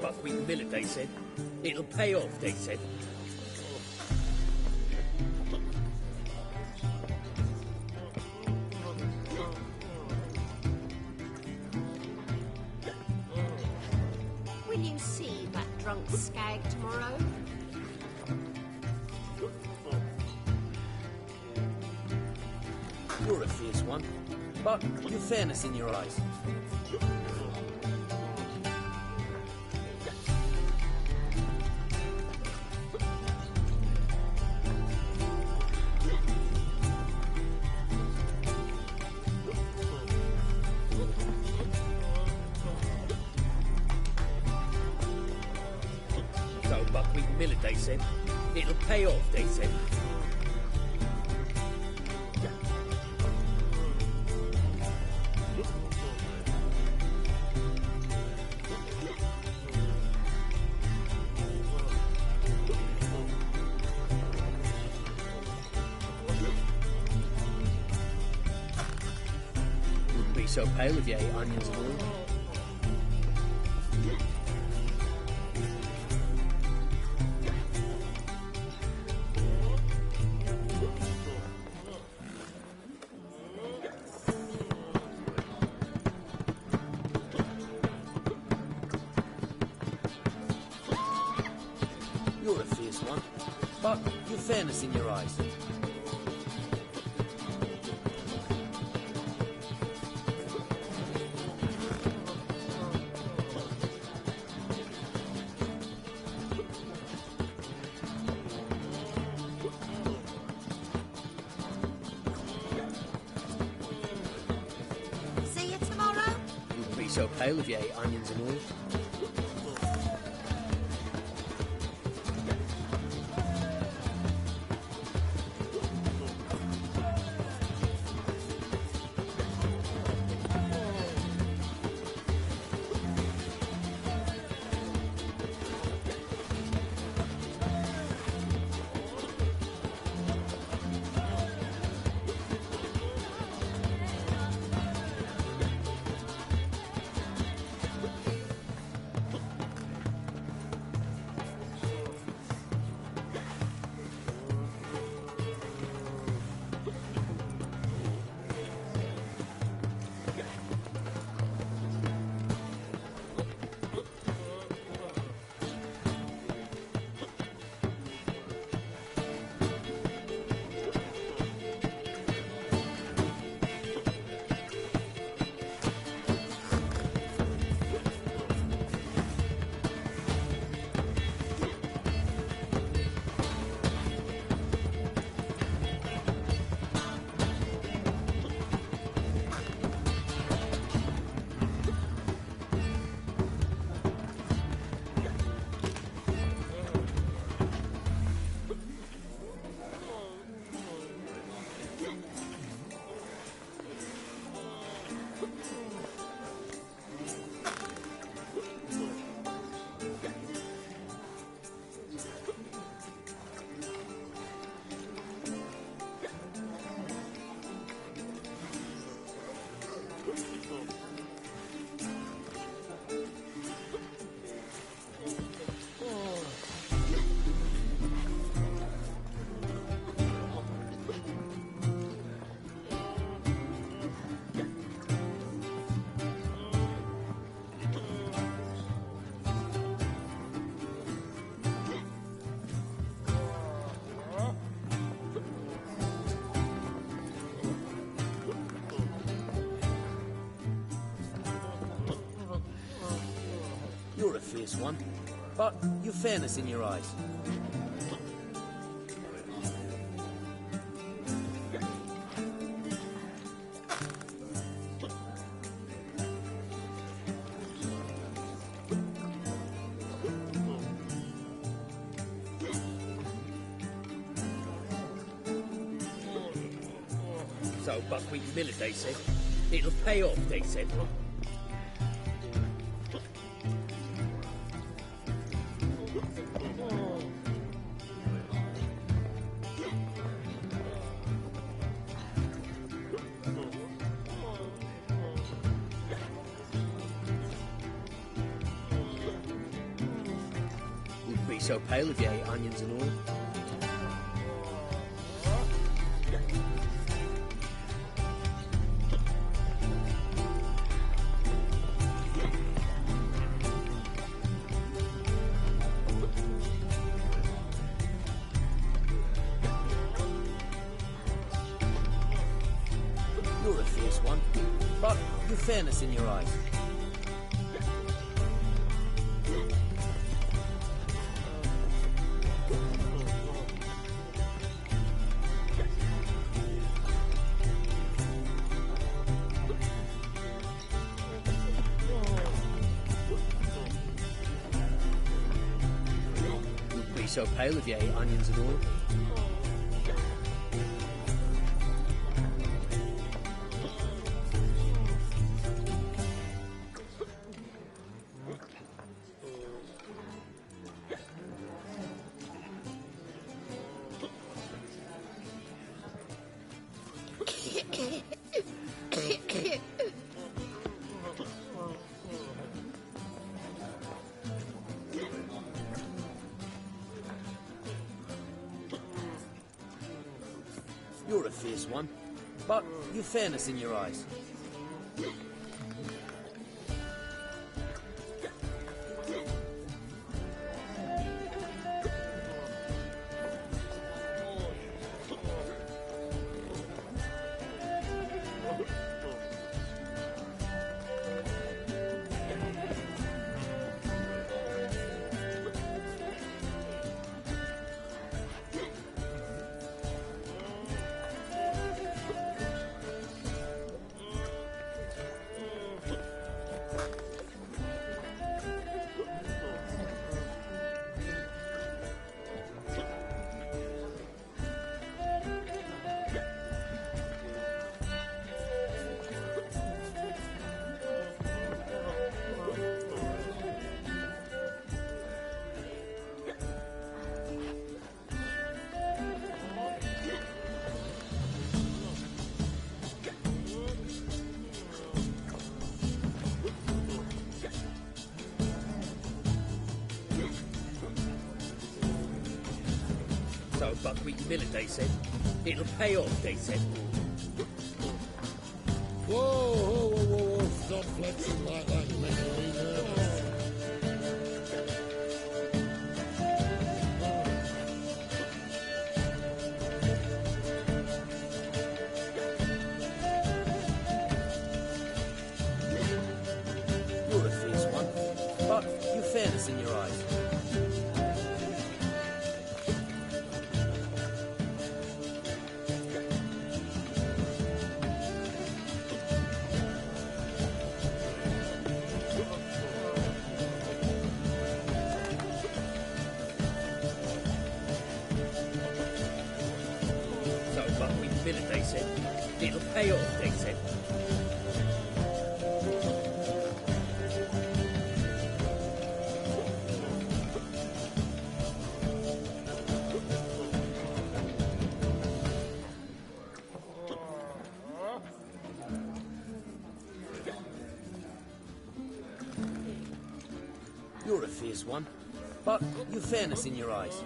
buckwheat millet, they said. It'll pay off, they said. Will you see that drunk skag tomorrow? You're a fierce one, but you've fairness in your eyes. So buckwheat millet, they said. It'll pay off, they said. Wouldn't be so pale if you ate onions and all. You're a fierce one, but you've fairness in your eyes. See you tomorrow? Wouldn't be so pale if you ate onions and all. You're a fierce one, but you've fairness in your eyes. So buckwheat millet, they said. It'll pay off, they said. so pale if you ate onions and all. You're a fierce one, but you've fairness in your eyes. You'd be so pale if you ate onions and all. You're a fierce one, but you've fairness in your eyes. So buckwheat millet, they said. It'll pay off, they said. Whoa, whoa, whoa, whoa, whoa. Stop flexing like that, you make me nervous. You're a fierce one, but you've fairness in your eyes. So buckwheat millet, they said. It'll pay off, they said. You're a fierce one, but you've fairness in your eyes.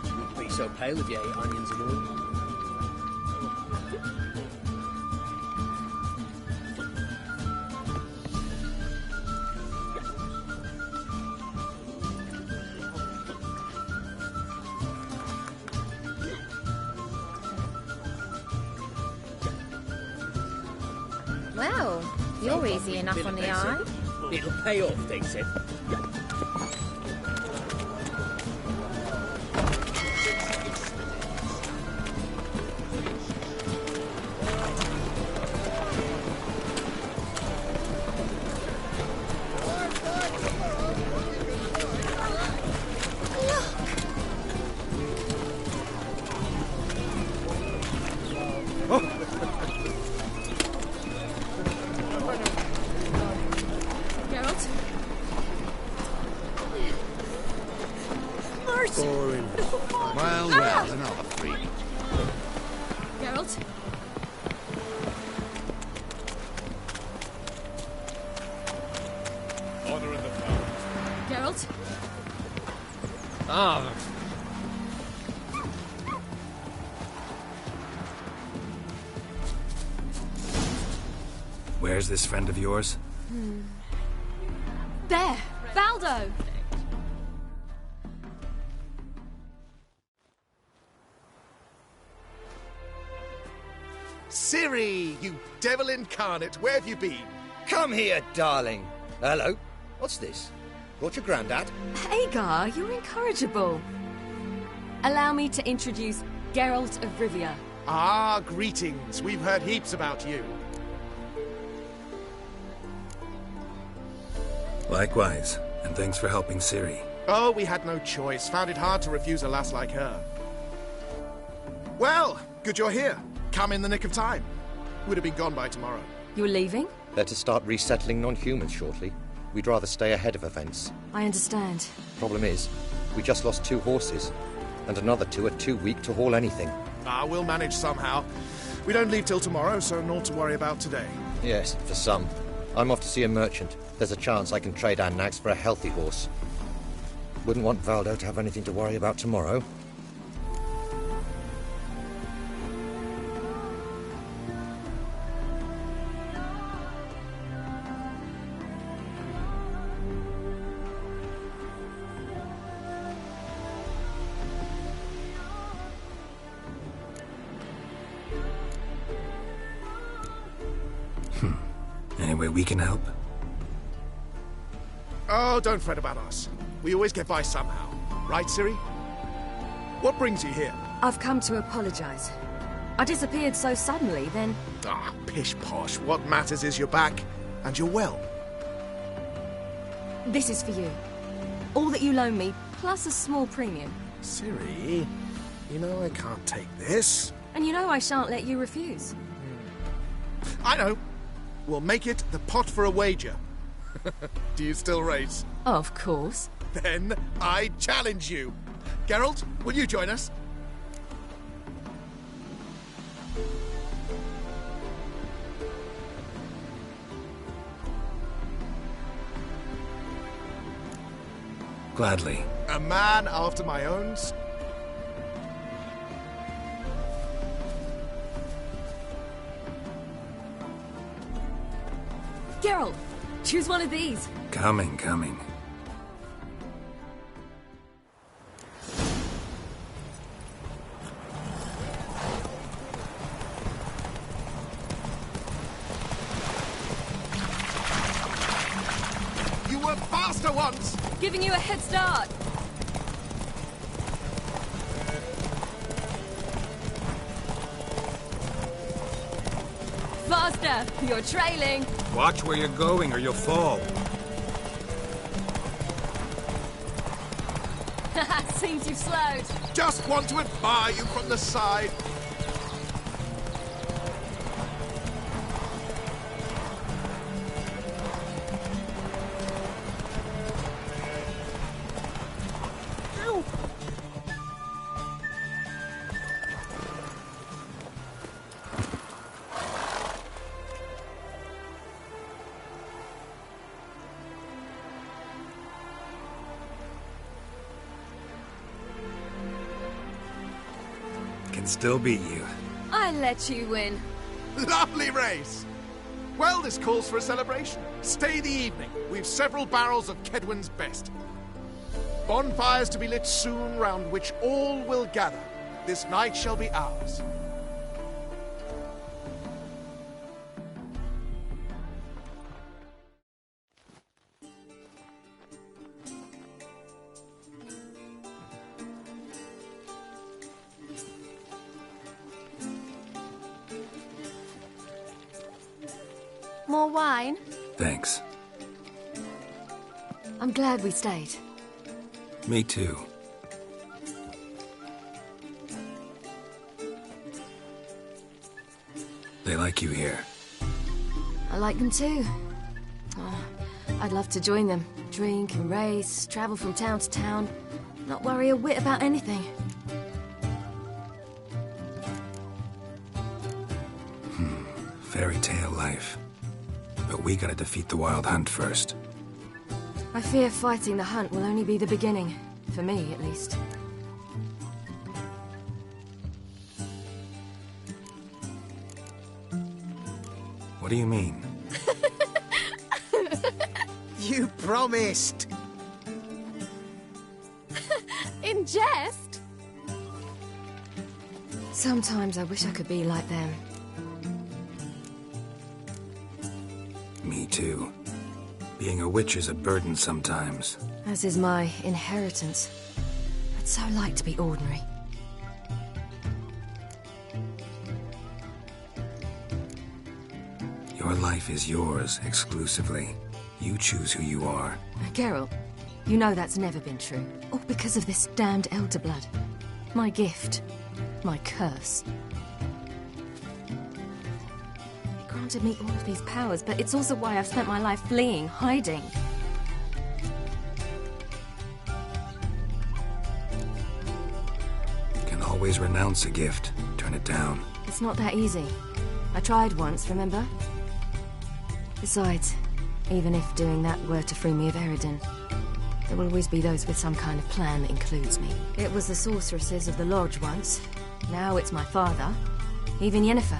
You'd be so pale if you ate onions and all. Well, you're easy enough on the eye. It'll pay off, they said. boring. Well, well, another freak. Geralt? Order in the phone. Geralt? Ah. Where's this friend of yours? There! Valdo! Ciri, you devil incarnate, where have you been? Come here, darling. Hello. What's this? Brought your granddad? Hagar, you're incorrigible. Allow me to introduce Geralt of Rivia. Ah, greetings. We've heard heaps about you. Likewise, and thanks for helping Ciri. Oh, we had no choice. Found it hard to refuse a lass like her. Well, good you're here. Come in the nick of time. Would have been gone by tomorrow. You're leaving? They're to start resettling non-humans shortly. We'd rather stay ahead of events. I understand. Problem is, we just lost 2 horses, and another 2 are too weak to haul anything. Ah, we'll manage somehow. We don't leave till tomorrow, so naught to worry about today. Yes, for some. I'm off to see a merchant. There's a chance I can trade our nags for a healthy horse. Wouldn't want Valdo to have anything to worry about tomorrow. Any way we can help? Oh, don't fret about us. We always get by somehow. Right, Ciri? What brings you here? I've come to apologize. I disappeared so suddenly, then... Ah, pish-posh. What matters is you're back, and you're well. This is for you. All that you loan me, plus a small premium. Ciri, you know I can't take this. And you know I shan't let you refuse. I know. We'll make it the pot for a wager. Do you still race? Of course. Then I challenge you. Geralt, will you join us? Gladly. A man after my own... Geralt, choose one of these. Coming. You were faster once! Giving you a head start. Faster! You're trailing. Watch where you're going or you'll fall. Seems you've slowed. Just want to admire you from the side. Can still beat you. I let you win. Lovely race! Well, this calls for a celebration. Stay the evening. We've several barrels of Kedwen's best. Bonfires to be lit soon, round which all will gather. This night shall be ours. More wine? Thanks. I'm glad we stayed. Me too. They like you here. I like them too. Oh, I'd love to join them. Drink and race, travel from town to town. Not worry a whit about anything. Fairy tale life. But we gotta defeat the Wild Hunt first. I fear fighting the hunt will only be the beginning. For me, at least. What do you mean? You promised! In jest? Sometimes I wish I could be like them. Me too. Being a witch is a burden sometimes. As is my inheritance. I'd so like to be ordinary. Your life is yours, exclusively. You choose who you are. Geralt, you know that's never been true. All because of this damned Elder Blood. My gift. My curse. It granted me all of these powers, but it's also why I've spent my life fleeing, hiding. You can always renounce a gift, turn it down. It's not that easy. I tried once, remember? Besides, even if doing that were to free me of Eredin, there will always be those with some kind of plan that includes me. It was the sorceresses of the Lodge once. Now it's my father. Even Yennefer.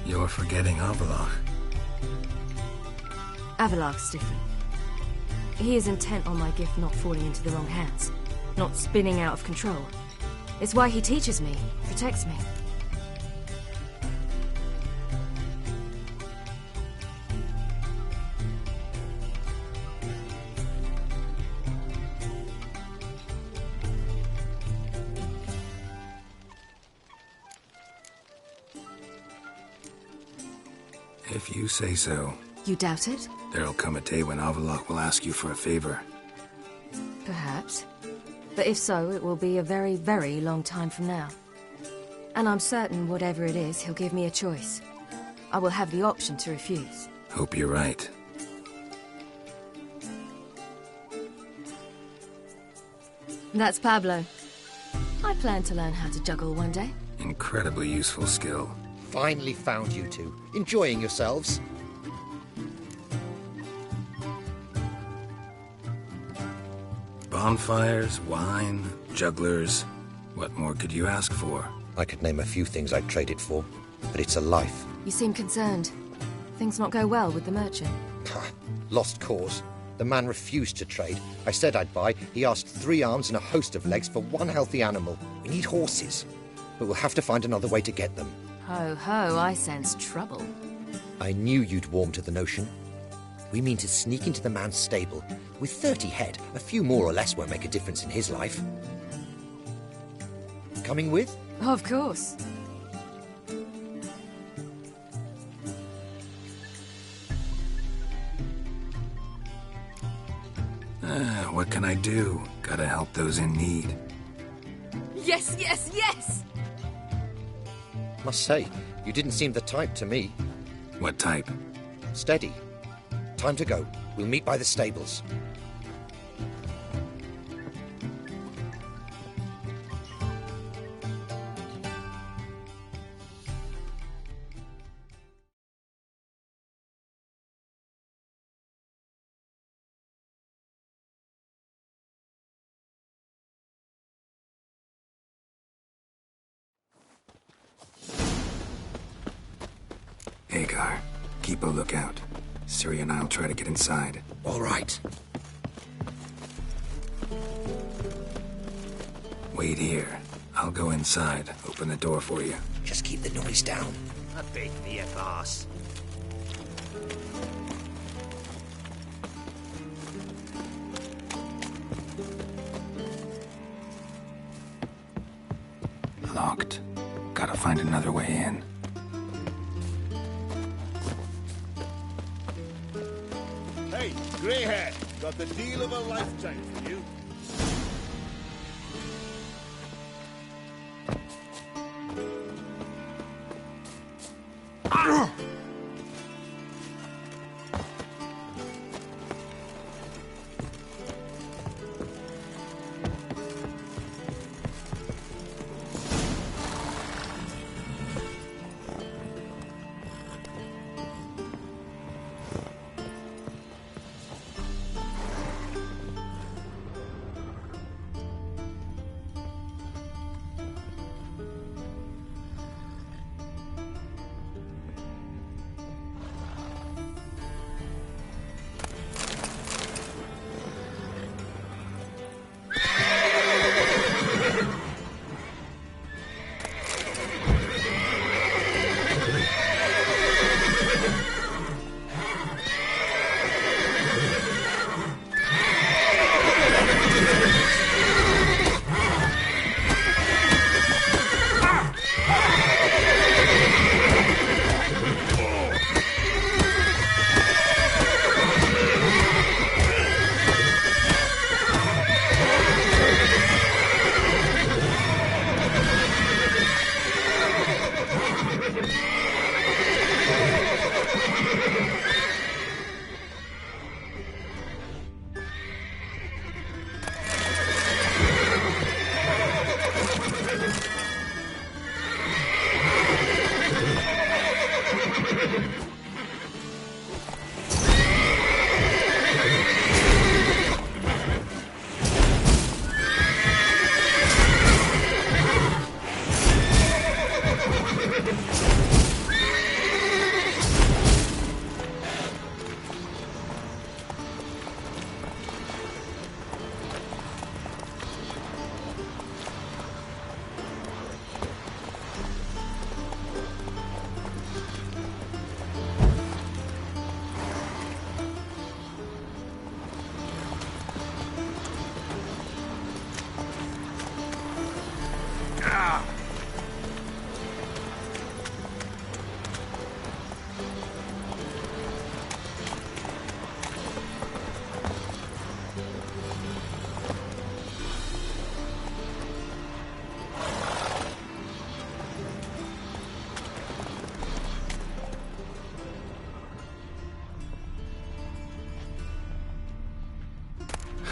You're forgetting Avallac'h. Avallac'h's different. He is intent on my gift not falling into the wrong hands. Not spinning out of control. It's why he teaches me, protects me. If you say so. You doubt it? There'll come a day when Avallac'h will ask you for a favor. Perhaps. But if so, it will be a very, very long time from now. And I'm certain whatever it is, he'll give me a choice. I will have the option to refuse. Hope you're right. That's Pablo. I plan to learn how to juggle one day. Incredibly useful skill. Finally found you two. Enjoying yourselves? Bonfires, wine, jugglers. What more could you ask for? I could name a few things I'd trade it for, but it's a life. You seem concerned. Things not go well with the merchant. Lost cause. The man refused to trade. I said I'd buy. He asked 3 arms and a host of legs for 1 healthy animal. We need horses, but we'll have to find another way to get them. Ho ho, I sense trouble. I knew you'd warm to the notion. We mean to sneak into the man's stable. With 30 head, a few more or less won't make a difference in his life. Coming with? Of course. What can I do? Gotta help those in need. Yes, yes, yes! Must say, you didn't seem the type to me. What type? Steady. Time to go. We'll meet by the stables. Hagar, keep a lookout. Ciri and I'll try to get inside. All right. Wait here. I'll go inside. Open the door for you. Just keep the noise down. A big me a boss. Locked. Gotta find another way in. Hey, Greyhead, got the deal of a lifetime for you.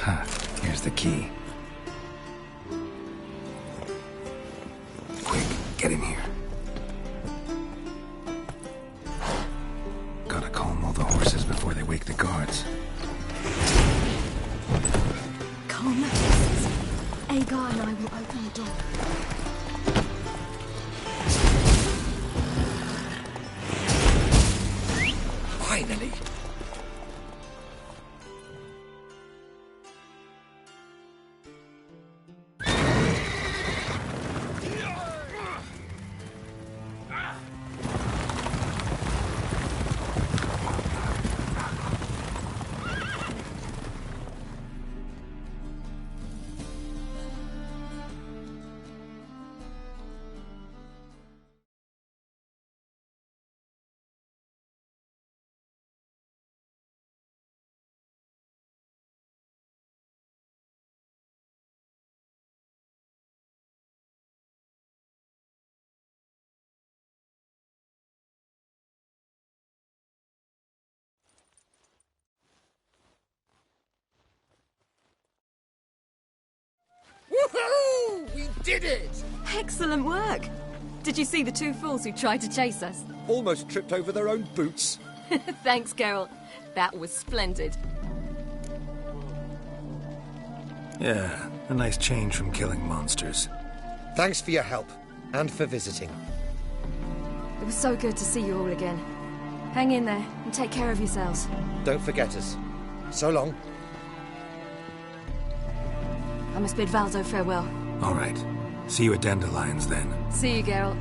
Ha, here's the key. Quick, get in here. Gotta calm all the horses before they wake the guards. Calm the horses. Agar and I will open the door. Finally! Woohoo! We did it! Excellent work! Did you see the two fools who tried to chase us? Almost tripped over their own boots. Thanks, Carol. That was splendid. Yeah, a nice change from killing monsters. Thanks for your help, and for visiting. It was so good to see you all again. Hang in there, and take care of yourselves. Don't forget us. So long. I must bid Valdo farewell. All right. See you at Dandelions, then. See you, Geralt.